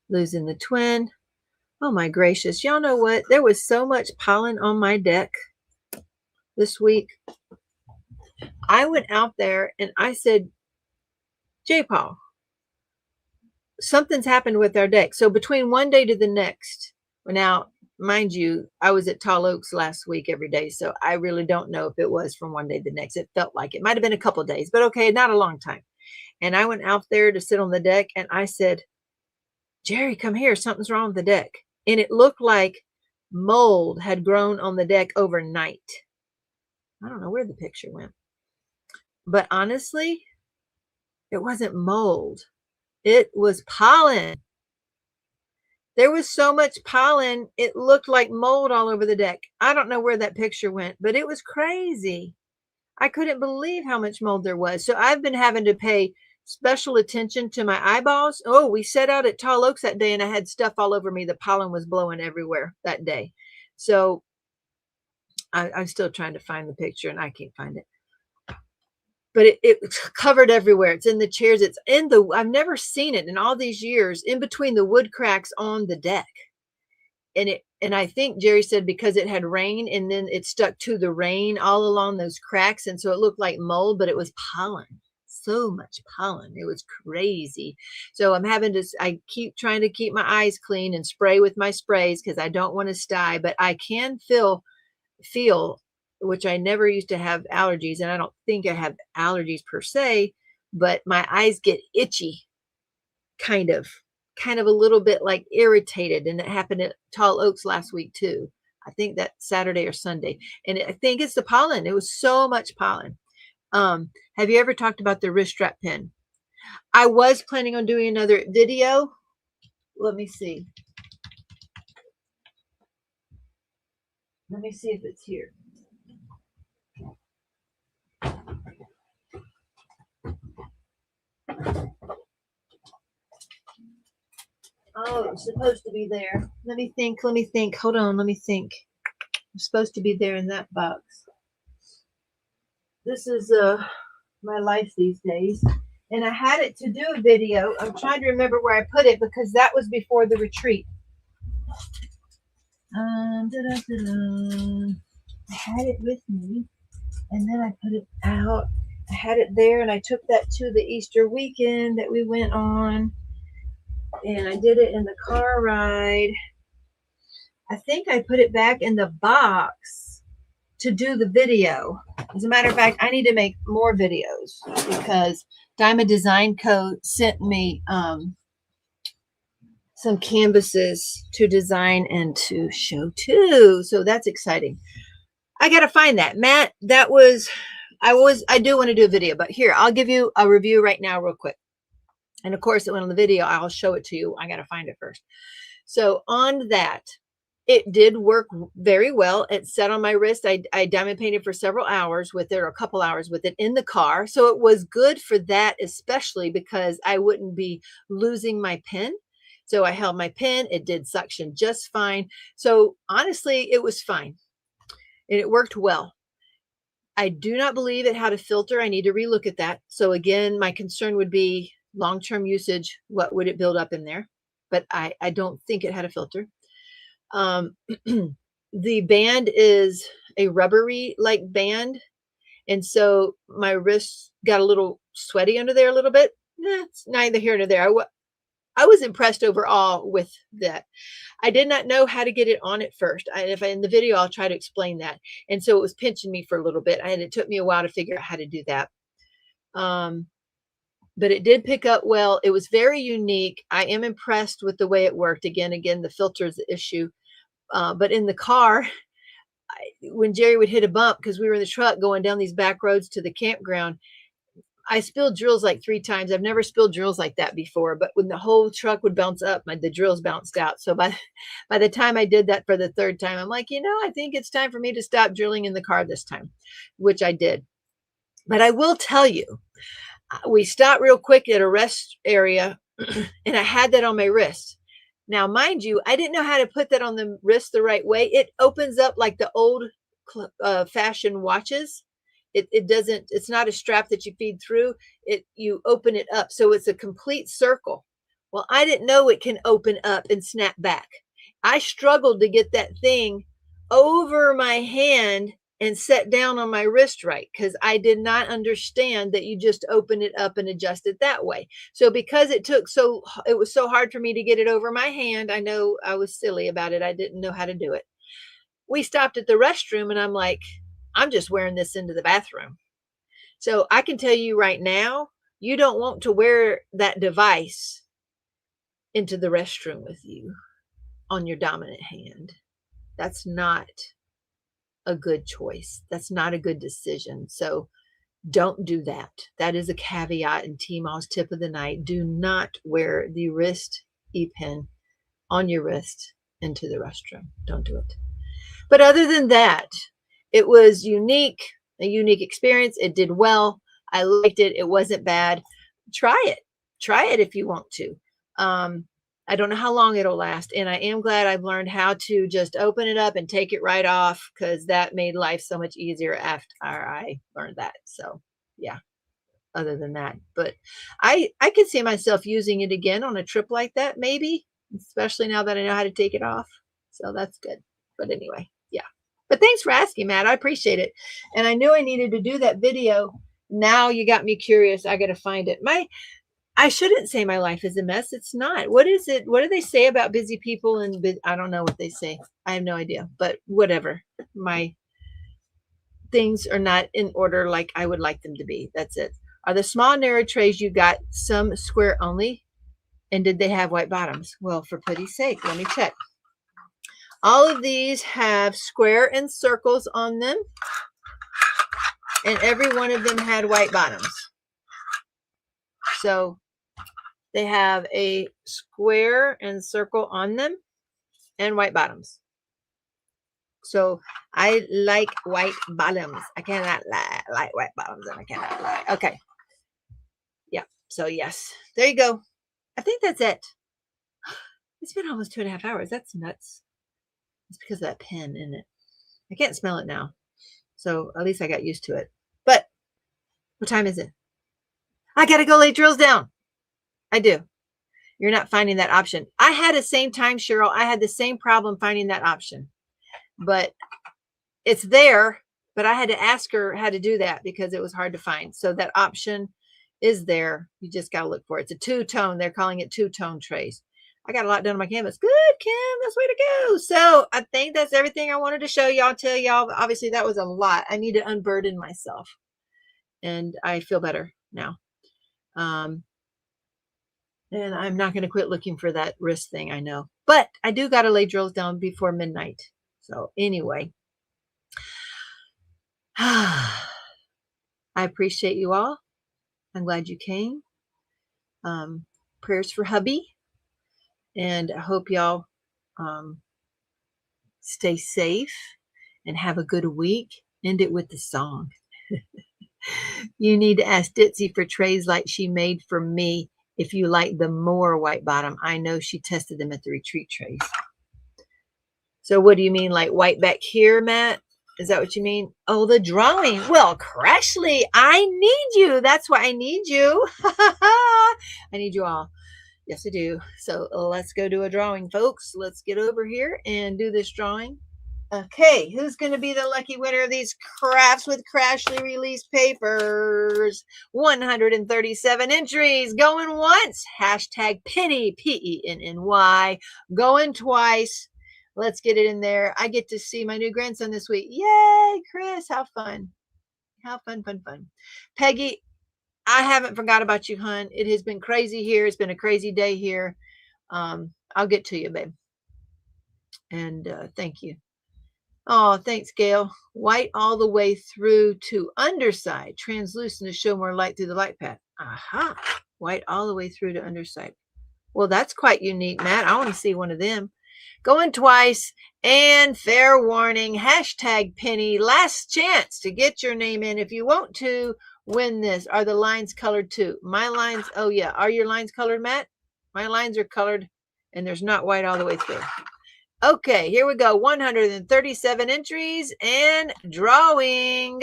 Losing the twin. Oh my gracious. Y'all know what? There was so much pollen on my deck this week. I went out there and I said, J. Paul, something's happened with our deck. So between one day to the next, now, mind you, I was at Tall Oaks last week every day, so I really don't know if it was from one day to the next. It felt like it might have been a couple of days, but okay, not a long time. And I went out there to sit on the deck, and I said, Jerry, come here. Something's wrong with the deck. And it looked like mold had grown on the deck overnight. I don't know where the picture went. But honestly, it wasn't mold. It was pollen. There was so much pollen, it looked like mold all over the deck. I don't know where that picture went, but it was crazy. I couldn't believe how much mold there was. So I've been having to pay special attention to my eyeballs. Oh, we set out at Tall Oaks that day, and I had stuff all over me. The pollen was blowing everywhere that day. So I'm still trying to find the picture, and I can't find it. But it's covered everywhere. It's in the chairs. It's in the, I've never seen it in all these years, in between the wood cracks on the deck. And I think Jerry said because it had rain, and then it stuck to the rain all along those cracks. And so it looked like mold, but it was pollen. So much pollen. It was crazy. So I'm having to, I keep trying to keep my eyes clean and spray with my sprays because I don't want to sty, but I can feel, which I never used to have allergies, and I don't think I have allergies per se, but my eyes get itchy, kind of a little bit like irritated. And it happened at Tall Oaks last week too. I think that Saturday or Sunday. And I think it's the pollen. It was so much pollen. Have you ever talked about the wrist strap pin? I was planning on doing another video. Let me see. Let me see if it's here. Oh, it's supposed to be there. Let me think. Hold on. Let me think. It's supposed to be there in that box. This is my life these days. And I had it to do a video. I'm trying to remember where I put it because that was before the retreat. I had it with me, and then I put it out. I had it there, and I took that to the Easter weekend that we went on. And I did it in the car ride. I think I put it back in the box to do the video. As a matter of fact, I need to make more videos because Diamond Design Co. sent me some canvases to design and to show too. So that's exciting. I got to find that. Matt, I do want to do a video, but here, I'll give you a review right now real quick. And of course, it went on the video. I'll show it to you. I got to find it first. So on that, it did work very well. It sat on my wrist. I diamond painted for several hours with it, or a couple hours with it in the car. So it was good for that, especially because I wouldn't be losing my pen. So I held my pen. It did suction just fine. So honestly, it was fine. And it worked well. I do not believe it had a filter. I need to relook at that. So again, my concern would be long-term usage. What would it build up in there? But I don't think it had a filter. the band is a rubbery like band. And so my wrists got a little sweaty under there a little bit. It's neither here nor there. I was impressed overall with that. I did not know how to get it on at first. In the video, I'll try to explain that. And so it was pinching me for a little bit. And it took me a while to figure out how to do that. But it did pick up well. It was very unique. I am impressed with the way it worked. Again, the filter is the issue. But in the car, when Jerry would hit a bump, because we were in the truck going down these back roads to the campground, I spilled drills like 3 times. I've never spilled drills like that before, but when the whole truck would bounce up, the drills bounced out. So by the time I did that for the 3rd time, I'm like, I think it's time for me to stop drilling in the car this time, which I did. But I will tell you, we stopped real quick at a rest area and I had that on my wrist. Now, mind you, I didn't know how to put that on the wrist the right way. It opens up like the old fashioned watches. It doesn't, it's not a strap that you feed through. You open it up. So it's a complete circle. Well, I didn't know it can open up and snap back. I struggled to get that thing over my hand and set down on my wrist right, because I did not understand that you just open it up and adjust it that way. So because it was so hard for me to get it over my hand, I know I was silly about it. I didn't know how to do it. We stopped at the restroom and I'm like, I'm just wearing this into the bathroom. So I can tell you right now, you don't want to wear that device into the restroom with you on your dominant hand. That's not a good choice. That's not a good decision. So don't do that. That is a caveat in Teemaw's tip of the night. Do not wear the wrist e-pen on your wrist into the restroom. Don't do it. But other than that, it was a unique experience. It did well. I liked it. It wasn't bad. Try it if you want to. I don't know how long it'll last. And I am glad I've learned how to just open it up and take it right off, because that made life so much easier after I learned that. So yeah, other than that, but I could see myself using it again on a trip like that, maybe, especially now that I know how to take it off. So that's good. But anyway, yeah. But thanks for asking, Matt. I appreciate it. And I knew I needed to do that video. Now you got me curious. I got to find it. I shouldn't say my life is a mess. It's not. What is it? What do they say about busy people? And I don't know what they say. I have no idea, but whatever. My things are not in order like I would like them to be. That's it. Are the small narrow trays you got some square only? And did they have white bottoms? Well, for Putty's sake, let me check. All of these have square and circles on them. And every one of them had white bottoms. So they have a square and circle on them and white bottoms. So I like white bottoms. I cannot lie. I like white bottoms and I cannot lie. Okay. Yeah. So yes, there you go. I think that's it. It's been almost 2.5 hours. That's nuts. It's because of that pen in it. I can't smell it now. So at least I got used to it. But what time is it? I got to go lay drills down. I do. You're not finding that option. I had the same time, Cheryl. I had the same problem finding that option. But it's there. But I had to ask her how to do that because it was hard to find. So that option is there. You just got to look for it. It's a 2-tone. They're calling it 2-tone trays. I got a lot done on my canvas. Good, Kim. That's way to go. So I think that's everything I wanted to show y'all, tell y'all. Obviously, that was a lot. I need to unburden myself. And I feel better now. And I'm not going to quit looking for that wrist thing, I know. But I do got to lay drills down before midnight. So anyway. I appreciate you all. I'm glad you came. Prayers for hubby. And I hope y'all stay safe and have a good week. End it with the song. You need to ask Ditzy for trays like she made for me if you like the more white bottom. I know she tested them at the retreat trays. So what do you mean, like white back here, Matt? Is that what you mean? Oh, the drawing. Well, Crashley, I need you. That's why I need you. I need you all. Yes, I do. So let's go do a drawing, folks. Let's get over here and do this drawing. Okay, who's going to be the lucky winner of these crafts with Crashley release papers? 137 entries. Going once. Hashtag Penny, Penny. Going twice. Let's get it in there. I get to see my new grandson this week. Yay, Chris. How fun. How fun. Peggy, I haven't forgot about you, hon. It has been crazy here. It's been a crazy day here. I'll get to you, babe. And thank you. Oh, thanks, Gail. White all the way through to underside. Translucent to show more light through the light path. Aha. White all the way through to underside. Well, that's quite unique, Matt. I want to see one of them. Going twice. And fair warning. Hashtag Penny. Last chance to get your name in. If you want to win this. Are the lines colored too? My lines. Oh, yeah. Are your lines colored, Matt? My lines are colored. And there's not white all the way through. Okay, here we go. 137 entries and drawing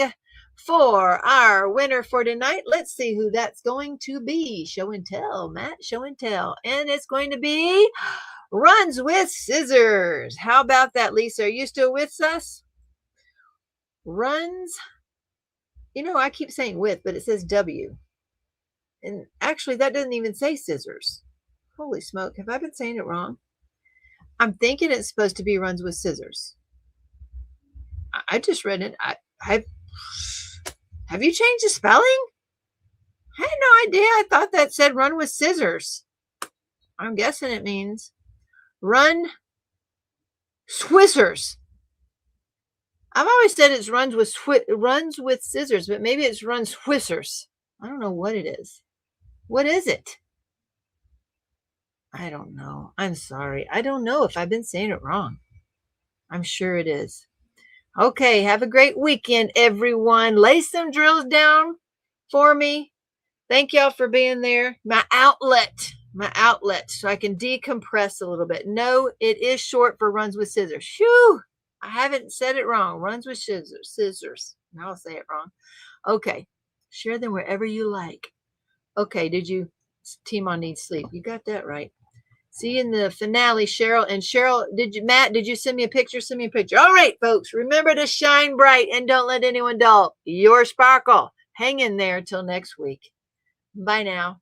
for our winner for tonight. Let's see who that's going to be. Show and tell, Matt. Show and tell. And it's going to be Runs with Scissors. How about that, Lisa? Are you still with us? Runs. You know, I keep saying with, but it says W. And actually, that doesn't even say scissors. Holy smoke. Have I been saying it wrong? I'm thinking it's supposed to be Runs with Scissors. I just read it. Have you changed the spelling? I had no idea. I thought that said Run with Scissors. I'm guessing it means Run Swissers. I've always said it's Runs with Scissors, but maybe it's Run Swissers. I don't know what it is. What is it? I don't know. I'm sorry. I don't know if I've been saying it wrong. I'm sure it is. Okay, have a great weekend, everyone. Lay some drills down for me. Thank y'all for being there. My outlet, so I can decompress a little bit. No, it is short for Runs with Scissors. Shoo! I haven't said it wrong. Runs with Scissors. Now I'll say it wrong. Okay, share them wherever you like. Okay, Teemaw needs sleep. You got that right. See you in the finale, Cheryl. And Cheryl, Matt, did you send me a picture? Send me a picture. All right, folks, remember to shine bright and don't let anyone dull your sparkle. Hang in there till next week. Bye now.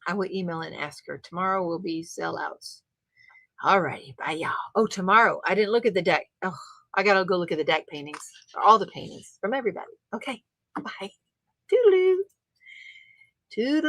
I will email and ask her. Tomorrow will be sellouts. All righty. Bye, y'all. Oh, tomorrow. I didn't look at the deck. Oh, I got to go look at the deck paintings. All the paintings from everybody. Okay. Bye. Toodaloo. Toodaloo.